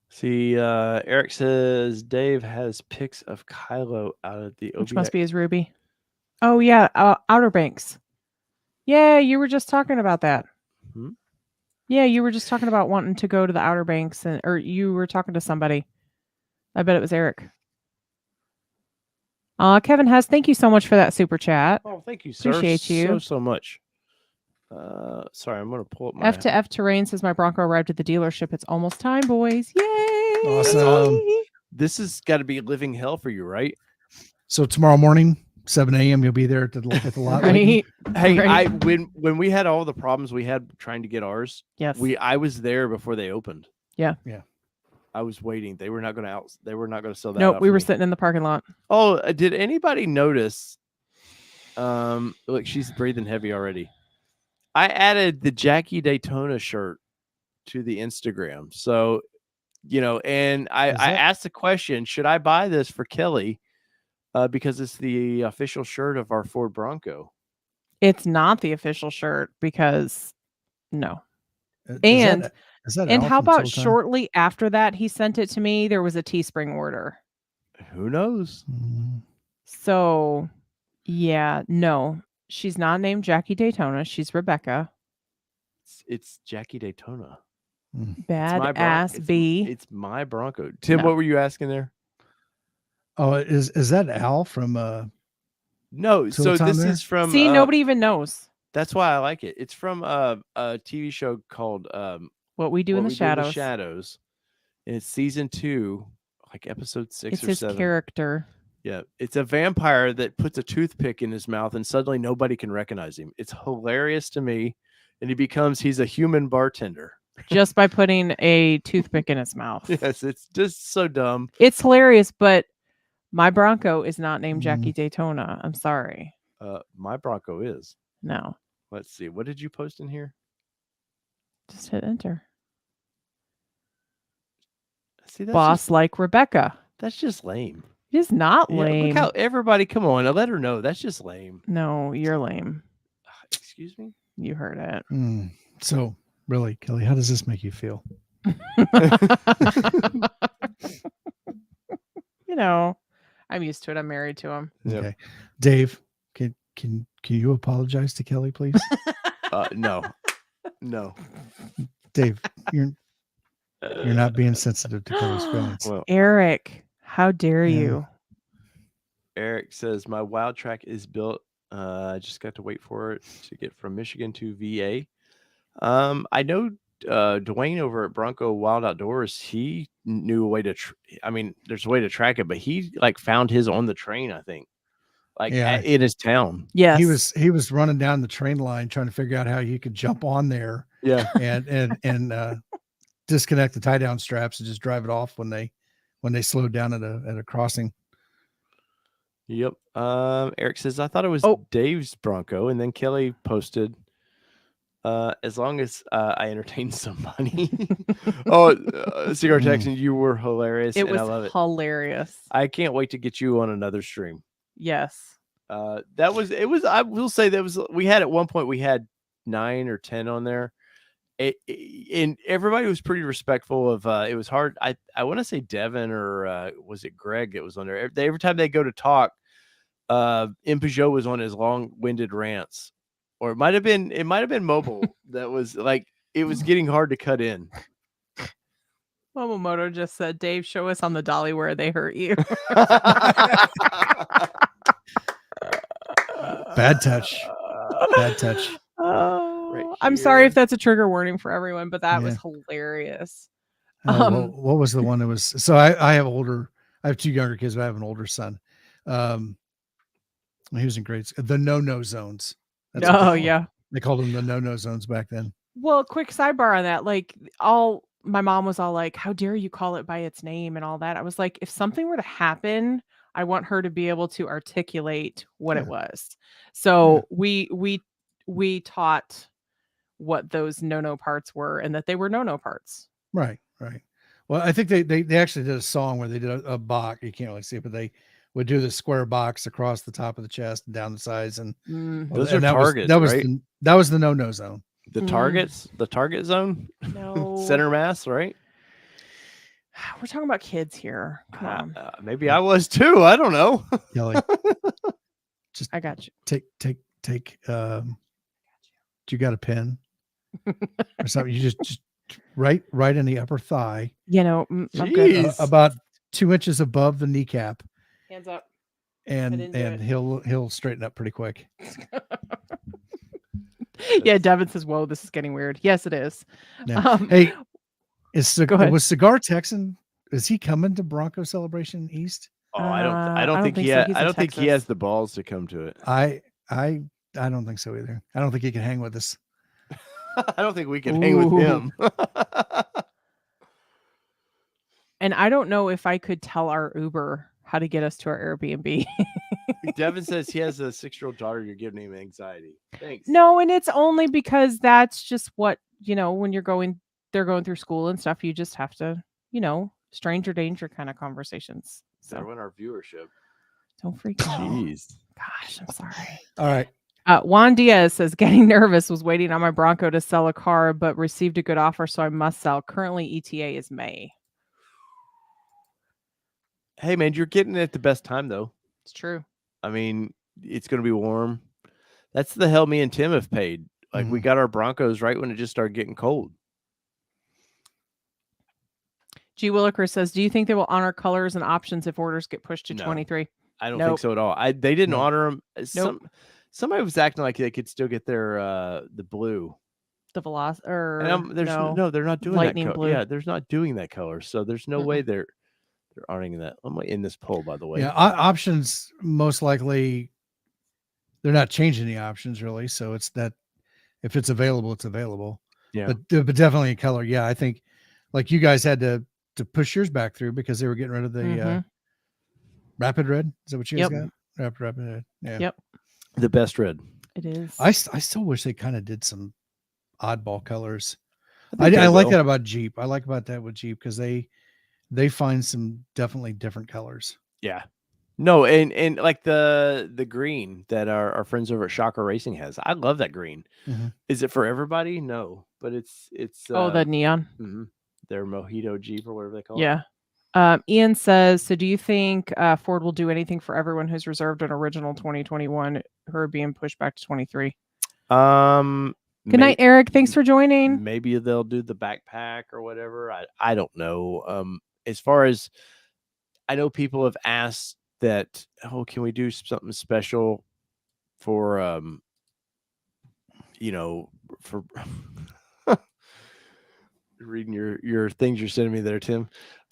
See, Eric says Dave has pics of Kylo out at the
Which
OBX.
must be his Ruby. Oh yeah, Outer Banks. Yeah, you were just talking about that.
Hmm?
Yeah, you were just talking about wanting to go to the Outer Banks, or you were talking to somebody. I bet it was Eric. Kevin Hess, thank you so much for that super chat.
Oh, thank you, sir.
Appreciate you.
so much. Sorry, I'm gonna pull up my
F to F Terrain says my Bronco arrived at the dealership. It's almost time, boys. Yay!
Awesome.
This has got to be living hell for you, right?
So tomorrow morning, 7 a.m. You'll be there to look at the lot.
Right.
Hey,
Right.
when we had all the problems we had trying to get ours,
Yes.
I was there before they opened.
Yeah.
I was waiting. They were not going to sell that.
Nope.
out
We
for
were
me.
sitting in the parking lot.
Oh, did anybody notice? Look, she's breathing heavy already. I added the Jackie Daytona shirt to the Instagram. So, and I asked the question, should I buy this for Kelly? Because it's the official shirt of our Ford Bronco.
It's not the official shirt because no.
Is that
And
Al
how
from
about
Total Time?
shortly after that he sent it to me, there was a Teespring order.
Who knows?
So, yeah, no. She's not named Jackie Daytona. She's Rebecca.
It's Jackie Daytona.
Badass B.
It's my Bronco. Tim,
No.
what were you asking there?
Oh, is that Al from
No,
Total
so
Time
this
there?
is from
See, nobody even knows
that's why I like it. It's from a TV show called
what we do
What
in the
We Do in the
shadows.
Shadows. And it's season 2, like episode 6
It's
or
his
7.
character.
Yeah, it's a vampire that puts a toothpick in his mouth and suddenly nobody can recognize him. It's hilarious to me, and he's a human bartender.
Just by putting a toothpick in his mouth.
Yes, it's just so dumb.
It's hilarious, but my Bronco is not named Jackie Daytona. I'm sorry.
My Bronco is.
No.
Let's see. What did you post in here?
Just hit enter.
See, that's
Boss like Rebecca.
That's just lame.
It is not
Yeah,
lame.
look how everybody, come on, let her know. That's just lame.
No, you're lame.
Excuse me?
You heard it.
So, really, Kelly, how does this make you feel?
I'm used to it. I'm married to him.
Yep.
Okay. Dave, can you apologize to Kelly, please?
No.
Dave, you're not being sensitive to Kelly's feelings.
Well,
Eric, how dare you?
Eric says my Wild Track is built. I just got to wait for it to get from Michigan to VA. I know Dwayne over at Bronco Wild Outdoors, he knew a way to there's a way to track it, but he found his on the train, I think, in his town.
Yes,
he was running down the train line trying to figure out how you could jump on there, and disconnect the tie down straps and just drive it off when they slowed down at a crossing.
Yep. Eric says I thought it was Dave's Bronco, and then Kelly posted, as long as I entertain somebody. Cigar Texan, you were hilarious. I love it.
Hilarious.
I can't wait to get you on another stream.
Yes.
I will say we had at one point, we had 9 or 10 on there. And everybody was pretty respectful of, it was hard. I want to say Devin or was it Greg that was on there? Every time they go to talk, M. Peugeot was on his long-winded rants. Or it might have been Mobile that was it was getting hard to cut in.
Momomoto just said, Dave, show us on the dolly where they hurt you.
Bad touch.
Oh, I'm sorry if that's a trigger warning for everyone, but that was hilarious.
What was the one that was? So I have 2 younger kids, but I have an older son. He was in grade school. The no zones.
Yeah.
They called them the no zones back then.
Well, quick sidebar on that. My mom was all like, how dare you call it by its name and all that. I was like, if something were to happen, I want her to be able to articulate what it was. So we taught what those no parts were and that they were no parts.
Right. Well, I think they actually did a song where they did a box. You can't really see it, but they would do the square box across the top of the chest and down the sides. And
those are targets, right?
That was the no zone.
The targets, the target zone,
no
center mass, right?
We're talking about kids here. Come on.
Maybe I was too. I don't know.
Kelly, just
I got you.
Take. You got a pen or something? You just right in the upper thigh.
I'm good.
About 2 inches above the kneecap.
Hands up.
And he'll straighten up pretty quick.
Yeah, Devin says, whoa, this is getting weird. Yes, it is.
Yeah. Hey,
Go ahead.
Was Cigar Texan, is he coming to Bronco Celebration East?
Oh, I don't think he
so.
ha-
He's
I
in
don't think he
Texas.
has the balls to come to it.
I don't think so either. I don't think he can hang with us.
I don't think we can hang with
Ooh.
him.
And I don't know if I could tell our Uber how to get us to our Airbnb.
Devin says he has a 6-year-old daughter. You're giving him anxiety. Thanks.
No, and it's only because that's just what, when they're going through school and stuff, you just have to, stranger danger kind of conversations.
Better
So
win our viewership.
don't freak out.
Jeez.
Gosh, I'm sorry.
All right.
Juan Diaz says, getting nervous, was waiting on my Bronco to sell a car, but received a good offer, so I must sell. Currently, ETA is May.
Hey, man, you're getting it at the best time, though.
It's true.
I mean, it's going to be warm. That's the hell me and Tim have paid. Like, we got our Broncos right when it just started getting cold.
G. Williker says, do you think they will honor colors and options if orders get pushed to
No.
23?
I don't think so at all. They didn't
Nope.
honor them.
Nope.
Somebody was acting like they could still get their the blue.
The velocity, or
no, they're not doing
lightning
that
blue.
Yeah, there's not doing that color. So there's no way they're honoring that. I'm in this poll, by the way.
Yeah, options most likely they're not changing the options really. So it's that if it's available, it's available.
Yeah,
but definitely in color. Yeah, I think like you guys had to push yours back through because they were getting rid of the rapid red. Is that what you guys got? Rapid red. Yeah.
Yep.
The best red.
It is.
I still wish they kind of did some oddball colors.
I
like that about Jeep. I like about that with Jeep because they find some definitely different colors.
Yeah. No, and like the green that our friends over at Shocker Racing has. I love that green. Is it for everybody? No, but it's
the neon.
Their Mojito Jeep or whatever they call it.
Yeah. Ian says, so do you think Ford will do anything for everyone who's reserved an original 2021 who are being pushed back to 23? Good night, Eric. Thanks for joining.
Maybe they'll do the backpack or whatever. I don't know. As far as I know, people have asked that, can we do something special for for reading your things you're sending me there, Tim.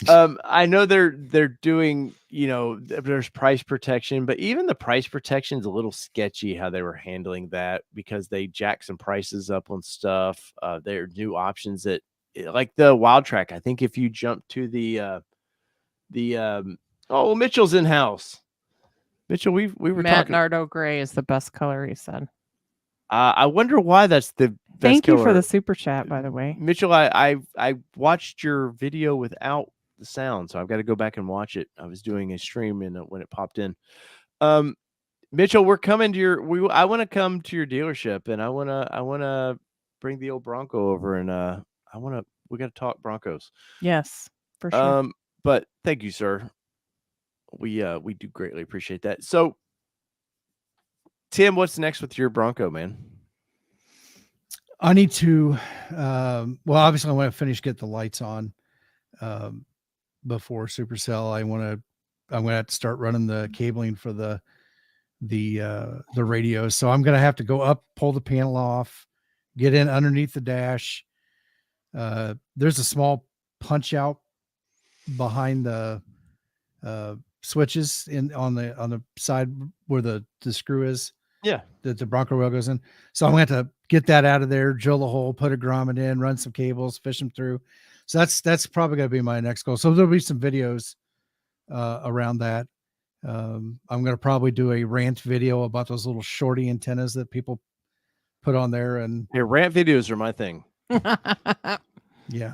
I know they're doing, there's price protection, but even the price protection is a little sketchy how they were handling that because they jacked some prices up on stuff. There are new options that like the Wild Track. I think if you jump to the Mitchell's in house. Mitchell, we were
Matt
talking.
Nardo gray is the best color, he said.
I wonder why that's the best
Thank you
color.
for the super chat, by the way.
Mitchell, I watched your video without the sound, so I've got to go back and watch it. I was doing a stream and when it popped in. Mitchell, we're coming to I want to come to your dealership and I want to bring the old Bronco over and we got to talk Broncos.
Yes, for sure.
But thank you, sir. We do greatly appreciate that. So Tim, what's next with your Bronco, man?
I need to, obviously I want to get the lights on, before Supercell. I'm going to have to start running the cabling for the radio. So I'm going to have to go up, pull the panel off, get in underneath the dash. There's a small punch out behind the, switches on the side where the screw is.
Yeah.
That the Bronco rail goes in. So I'm going to have to get that out of there, drill the hole, put a grommet in, run some cables, fish them through. So that's probably going to be my next goal. So there'll be some videos around that. I'm going to probably do a rant video about those little shorty antennas that people put on there. And
rant videos are my thing.
Yeah.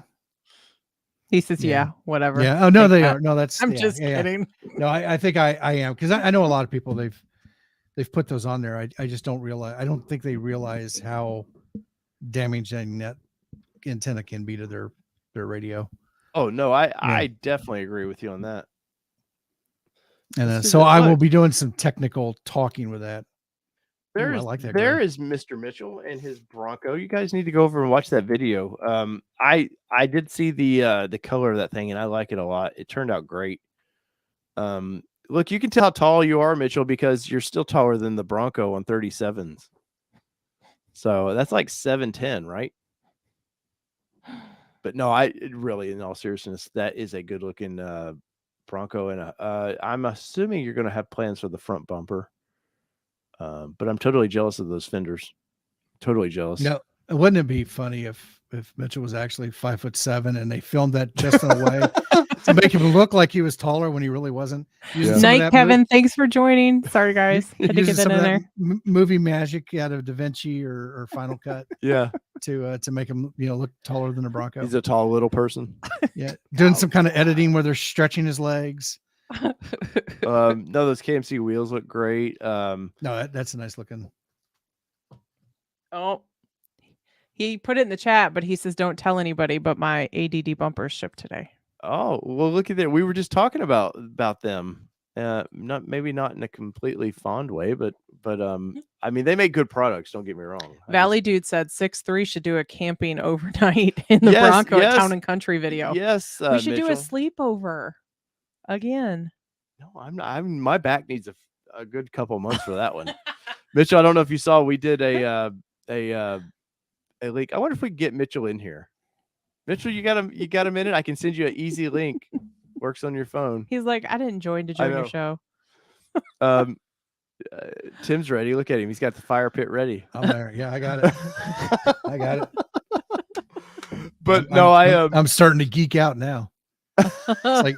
He says, yeah, whatever.
Yeah. Oh, no, they are. No, that's,
I'm just kidding.
No, I think I am. Cause I know a lot of people, they've put those on there. I just don't think they realize how damaging that antenna can be to their radio.
Oh no, I definitely agree with you on that.
And so I will be doing some technical talking with that.
There is Mr. Mitchell and his Bronco. You guys need to go over and watch that video. I did see the color of that thing and I like it a lot. It turned out great. Look, you can tell how tall you are, Mitchell, because you're still taller than the Bronco on 37s. So that's like 7'10", right? But no, really, in all seriousness, that is a good looking Bronco, and I'm assuming you're going to have plans for the front bumper. But I'm totally jealous of those fenders. Totally jealous.
No, wouldn't it be funny if Mitchell was actually 5'7" and they filmed that just in a way to make him look like he was taller when he really wasn't?
Yeah.
Night, Kevin. Thanks for joining. Sorry, guys. Had to get that in there.
Movie magic out of Da Vinci or Final Cut.
Yeah.
To make him look taller than a Bronco.
He's a tall little person.
Yeah, doing some kind of editing where they're stretching his legs.
No, those KMC wheels look great.
No, that's a nice looking.
Oh, he put it in the chat, but he says don't tell anybody. But my ADD bumpers shipped today.
Oh, well, look at that. We were just talking about them. Maybe not in a completely fond way, but I mean, they make good products. Don't get me wrong.
Valley Dude said 6'3" should do a camping overnight in the Bronco at Town and Country video.
Yes,
we should do a sleepover again.
No, I'm not. My back needs a good couple months for that one. Mitchell, I don't know if you saw, we did a link. I wonder if we can get Mitchell in here. Mitchell, you got a minute? I can send you an easy link. Works on your phone.
He's like, I didn't join to join your show.
Tim's ready. Look at him. He's got the fire pit ready.
I'm there. Yeah, I got it. I got it.
But
I'm starting to geek out now. It's like,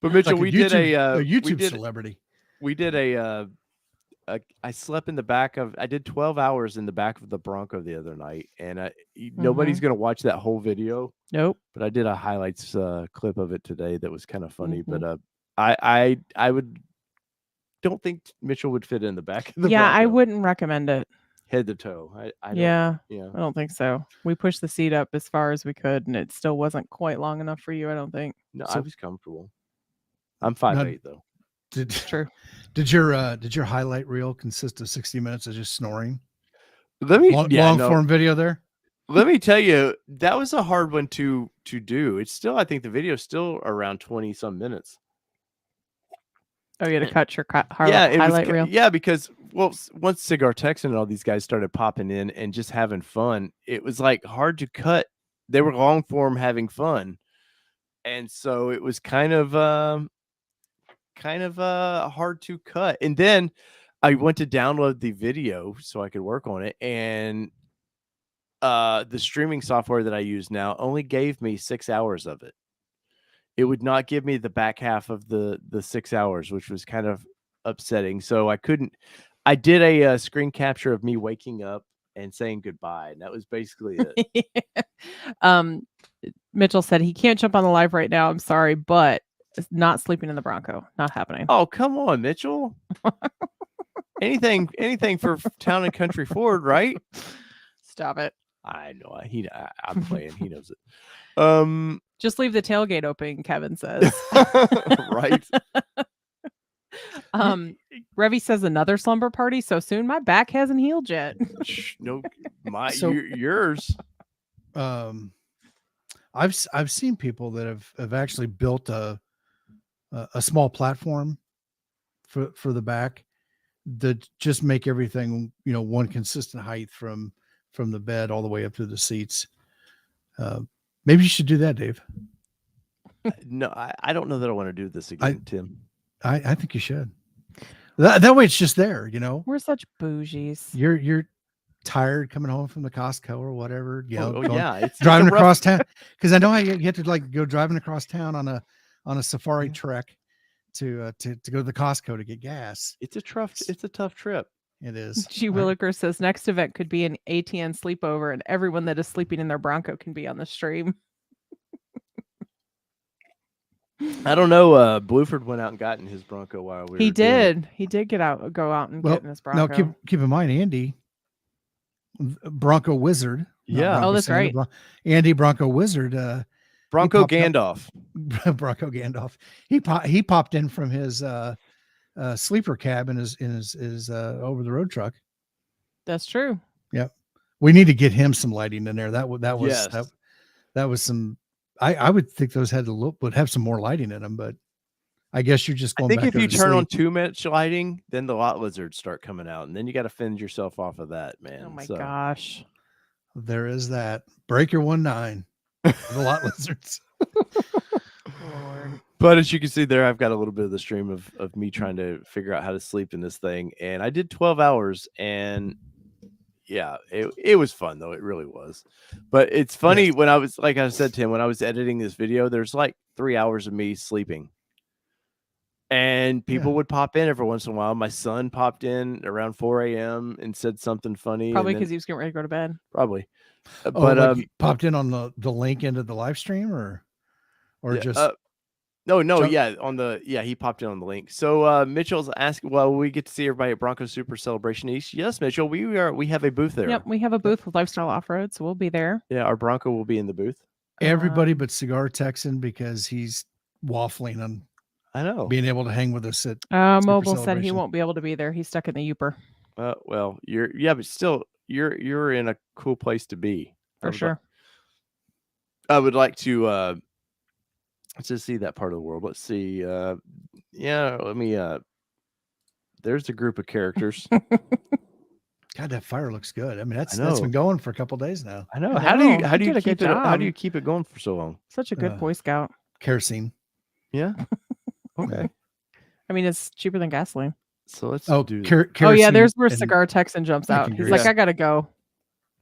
but Mitchell,
like
we did a
YouTube celebrity.
We did I slept in the back of. I did 12 hours in the back of the Bronco the other night, and nobody's gonna watch that whole video.
Nope.
But I did a highlights clip of it today that was kind of funny. But I don't think Mitchell would fit in the back of the Bronco.
I wouldn't recommend it.
Head to toe. I
don't think so. We pushed the seat up as far as we could, and it still wasn't quite long enough for you, I don't think.
No, I was comfortable. I'm 5'8" though.
True.
Did your highlight reel consist of 60 minutes of just snoring?
Long
form video there.
Let me tell you, that was a hard one to do. It's still, I think the video is still around 20 some minutes.
Oh, you had to cut your highlight reel.
Yeah, because once Cigar Texan and all these guys started popping in and just having fun, it was like hard to cut. They were long form having fun, and so it was kind of hard to cut. And then I went to download the video so I could work on it, and the streaming software that I use now only gave me 6 hours of it. It would not give me the back half of the 6 hours, which was kind of upsetting. So I did a screen capture of me waking up and saying goodbye, and that was basically it.
Mitchell said he can't jump on the live right now. I'm sorry, but not sleeping in the Bronco. Not happening.
Oh, come on, Mitchell. anything for Town and Country Ford, right?
Stop it.
I know. I'm playing. He knows it.
Just leave the tailgate open, Kevin says.
Right.
Revy says another slumber party so soon. My back hasn't healed yet.
No, yours.
I've seen people that have actually built a small platform for the back that just make everything one consistent height from the bed all the way up to the seats. Maybe you should do that, Dave.
No, I don't know that I want to do this again, Tim.
I think you should. That way it's just there,
We're such bougies.
You're tired coming home from the Costco or whatever,
it's
driving across town. Because I know how you have to go driving across town on a safari trek to go to the Costco to get gas.
It's a tough trip.
It is.
G. Williker says next event could be an ATN sleepover, and everyone that is sleeping in their Bronco can be on the stream.
I don't know. Bluford went out and got in his Bronco while we were.
He did go out and get in his Bronco.
Now keep in mind, Andy, Bronco Wizard.
Yeah.
Oh, that's right.
Andy Bronco Wizard.
Bronco Gandalf.
Bronco Gandalf. He popped in from his sleeper cab in his over the road truck.
That's true.
Yep. We need to get him some lighting in there. That was some. I would think those would have some more lighting in them, but I guess you're just going.
I think if you turn on too much lighting, then the lot lizards start coming out, and then you got to fend yourself off of that, man.
Oh my gosh.
There is that. Breaker 19. The lot lizards.
Lord.
But as you can see there, I've got a little bit of the stream of me trying to figure out how to sleep in this thing. And I did 12 hours. And yeah, it was fun, though. It really was. But it's funny when I was, like I said, Tim, when I was editing this video, there's like 3 hours of me sleeping. And people would pop in every once in a while. My son popped in around 4 a.m. and said something funny.
Probably because he was getting ready to go to bed.
Probably.
But like popped in on the link into the live stream or just
no, he popped in on the link. So Mitchell's asking, well, we get to see everybody at Bronco Super Celebration East. Yes, Mitchell, we have a booth there.
Yep, we have a booth with Lifestyle Off-Road, so we'll be there.
Yeah, our Bronco will be in the booth.
Everybody but Cigar Texan, because he's waffling on being able to hang with us at
Mobile said he won't be able to be there. He's stuck in the Uper.
Well, but still you're in a cool place to be.
For sure.
I would like to let's just see that part of the world. Let's see. Let me there's a group of characters.
God, that fire looks good. I mean, that's been going for a couple days now.
I know. How do you keep it going for so long?
Such a good Boy Scout.
Kerosene.
Yeah. Okay.
I mean, it's cheaper than gasoline.
So let's do
yeah, there's where Cigar Texan jumps out. He's like, I gotta go.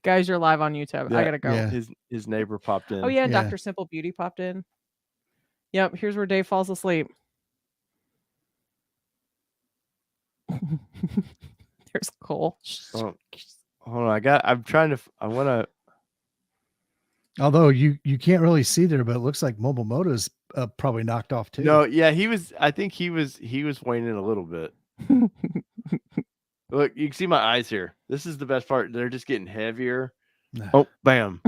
Guys, you're live on YouTube. I gotta go.
Yeah. His neighbor popped in.
Oh yeah, Dr. Simple Beauty popped in. Yep, here's where Dave falls asleep. There's Cole.
Hold on, I want to.
Although you can't really see there, but it looks like Mobile Moto's probably knocked off too.
No, yeah, I think he was waning a little bit. Look, you can see my eyes here. This is the best part. They're just getting heavier. Oh, bam.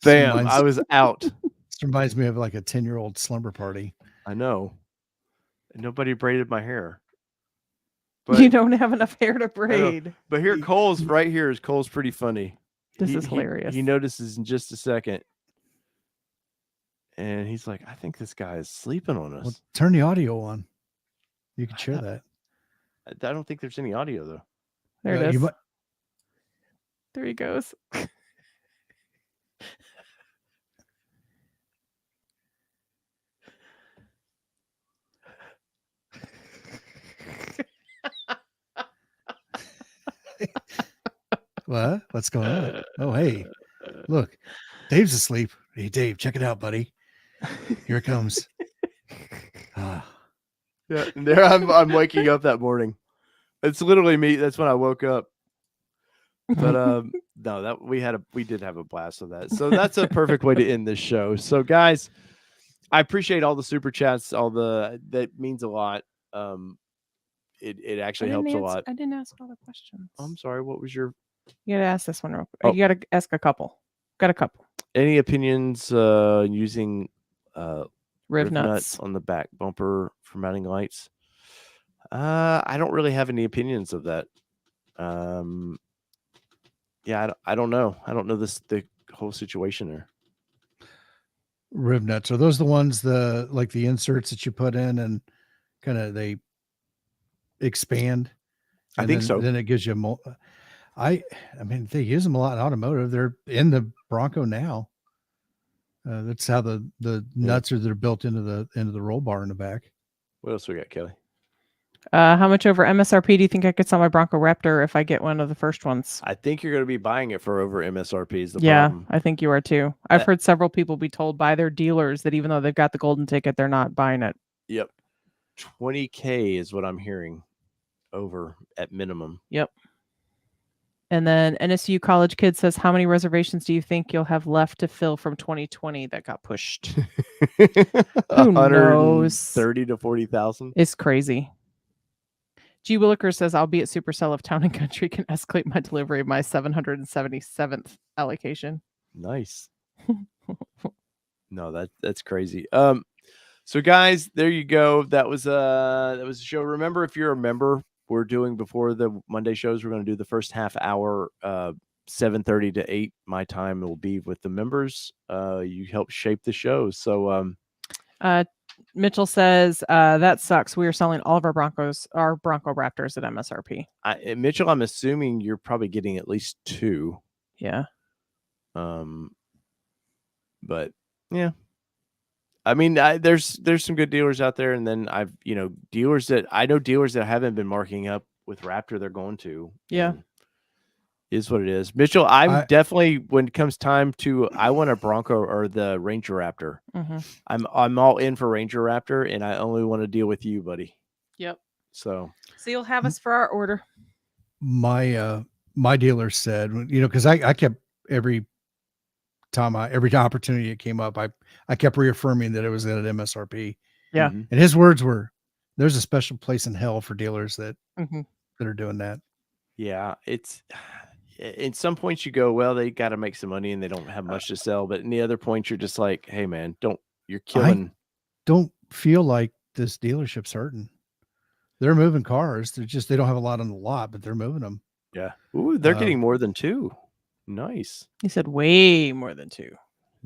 Bam. I was out.
This reminds me of like a 10-year-old slumber party.
I know. Nobody braided my hair. But
you don't have enough hair to braid.
But here, Cole's right here. Cole's pretty funny.
This is hilarious.
He notices in just a second. And he's like, I think this guy is sleeping on us.
Well, turn the audio on. You can share that.
I don't think there's any audio, though.
There it is. There he goes.
What? What's going on? Oh, hey, look, Dave's asleep. Hey, Dave, check it out, buddy. Here it comes.
Yeah, there I'm waking up that morning. It's literally me. That's when I woke up. But no, we did have a blast with that. So that's a perfect way to end this show. So guys, I appreciate all the super chats. That means a lot. It actually helps a lot.
I didn't ask all the questions.
I'm sorry. What was your?
You gotta ask this one real quick. You gotta ask a couple. Got a couple.
Any opinions using
riv nuts
on the back bumper for mounting lights? I don't really have any opinions of that. Yeah, I don't know. I don't know the whole situation there.
Riv nuts, are those the ones like the inserts that you put in and kind of they expand?
I think so.
Then it gives you I mean, they use them a lot in automotive. They're in the Bronco now. That's how the nuts they're built into the roll bar in the back.
What else we got, Kelly?
How much over MSRP do you think I could sell my Bronco Raptor if I get one of the first ones?
I think you're going to be buying it for over MSRP. Is the
problem. I think you are too. I've heard several people be told by their dealers that even though they've got the golden ticket, they're not buying it.
Yep. $20K is what I'm hearing over at minimum.
Yep. And then NSU College Kid says, how many reservations do you think you'll have left to fill from 2020 that got pushed? Who knows?
30 to 40,000.
It's crazy. G. Williker says, I'll be at Supercell if Town and Country can escalate my delivery of my 777th allocation.
Nice. No, that's crazy. So guys, there you go. That was a show. Remember, if you're a member, we're doing before the Monday shows, we're going to do the first half hour, 7:30 to 8 my time will be with the members. You help shape the shows. So
Mitchell says that sucks. We are selling all of our Bronco Raptors at MSRP.
Mitchell, I'm assuming you're probably getting at least 2.
Yeah.
But yeah, I mean, there's some good dealers out there, and then I've dealers that haven't been marking up with Raptor. They're going to.
Yeah.
And is what it is. Mitchell, I'm definitely, when it comes time to, I want a Bronco or the Ranger Raptor. I'm all in for Ranger Raptor, and I only want to deal with you, buddy.
Yep.
So
you'll have us for our order.
My my dealer said, because I kept every opportunity it came up, I kept reaffirming that it was at MSRP.
Yeah.
And his words were, "There's a special place in hell for dealers that that are doing that."
Yeah, it's at some points you go, well, they got to make some money and they don't have much to sell. But in the other points, you're just like, hey, man, you're killing.
Don't feel like this dealership's hurting. They're moving cars. They don't have a lot on the lot, but they're moving them.
Yeah. Ooh, they're getting more than 2. Nice.
He said way more than 2.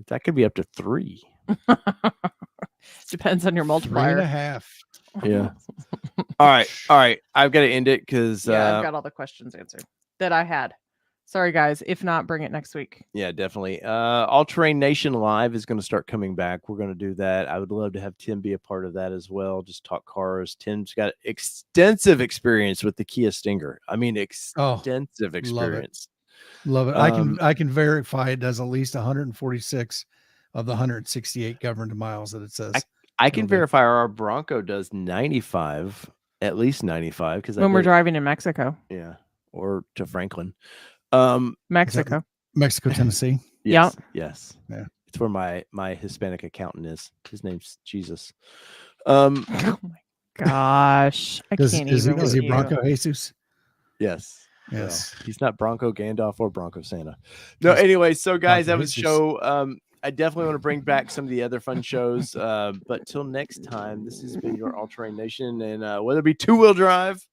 That could be up to 3.
Depends on your multiplier.
3.5.
Yeah. All right. I've got to end it because
I've got all the questions answered that I had. Sorry, guys. If not, bring it next week.
Yeah, definitely. All Terrain Nation Live is going to start coming back. We're going to do that. I would love to have Tim be a part of that as well. Just talk cars. Tim's got extensive experience with the Kia Stinger. I mean, extensive experience.
Love it. I can verify it does at least 146 of the 168 governed miles that it says.
I can verify our Bronco does 95, at least 95, because
when we're driving in Mexico.
Yeah, or to Franklin.
Mexico,
Tennessee.
Yes,
yeah.
Yes.
Yeah.
It's where my Hispanic accountant is. His name's Jesus.
Oh my gosh.
Is he Bronco Jesus?
Yes.
Yes.
No, he's not Bronco Gandalf or Bronco Santa. No, anyway, so guys, that was the show. I definitely want to bring back some of the other fun shows. But till next time, this has been your All Terrain Nation. And whether it be 2-wheel drive,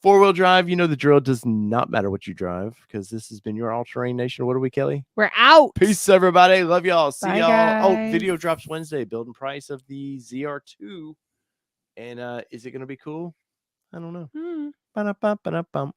4-wheel drive, the drill, does not matter what you drive, because this has been your All Terrain Nation. What are we, Kelly?
We're out.
Peace, everybody. Love y'all. See
Bye,
y'all.
guys.
Oh, video drops Wednesday. Building price of the ZR2. And is it going to be cool? I don't know. Ba-da-ba-ba-da-bum.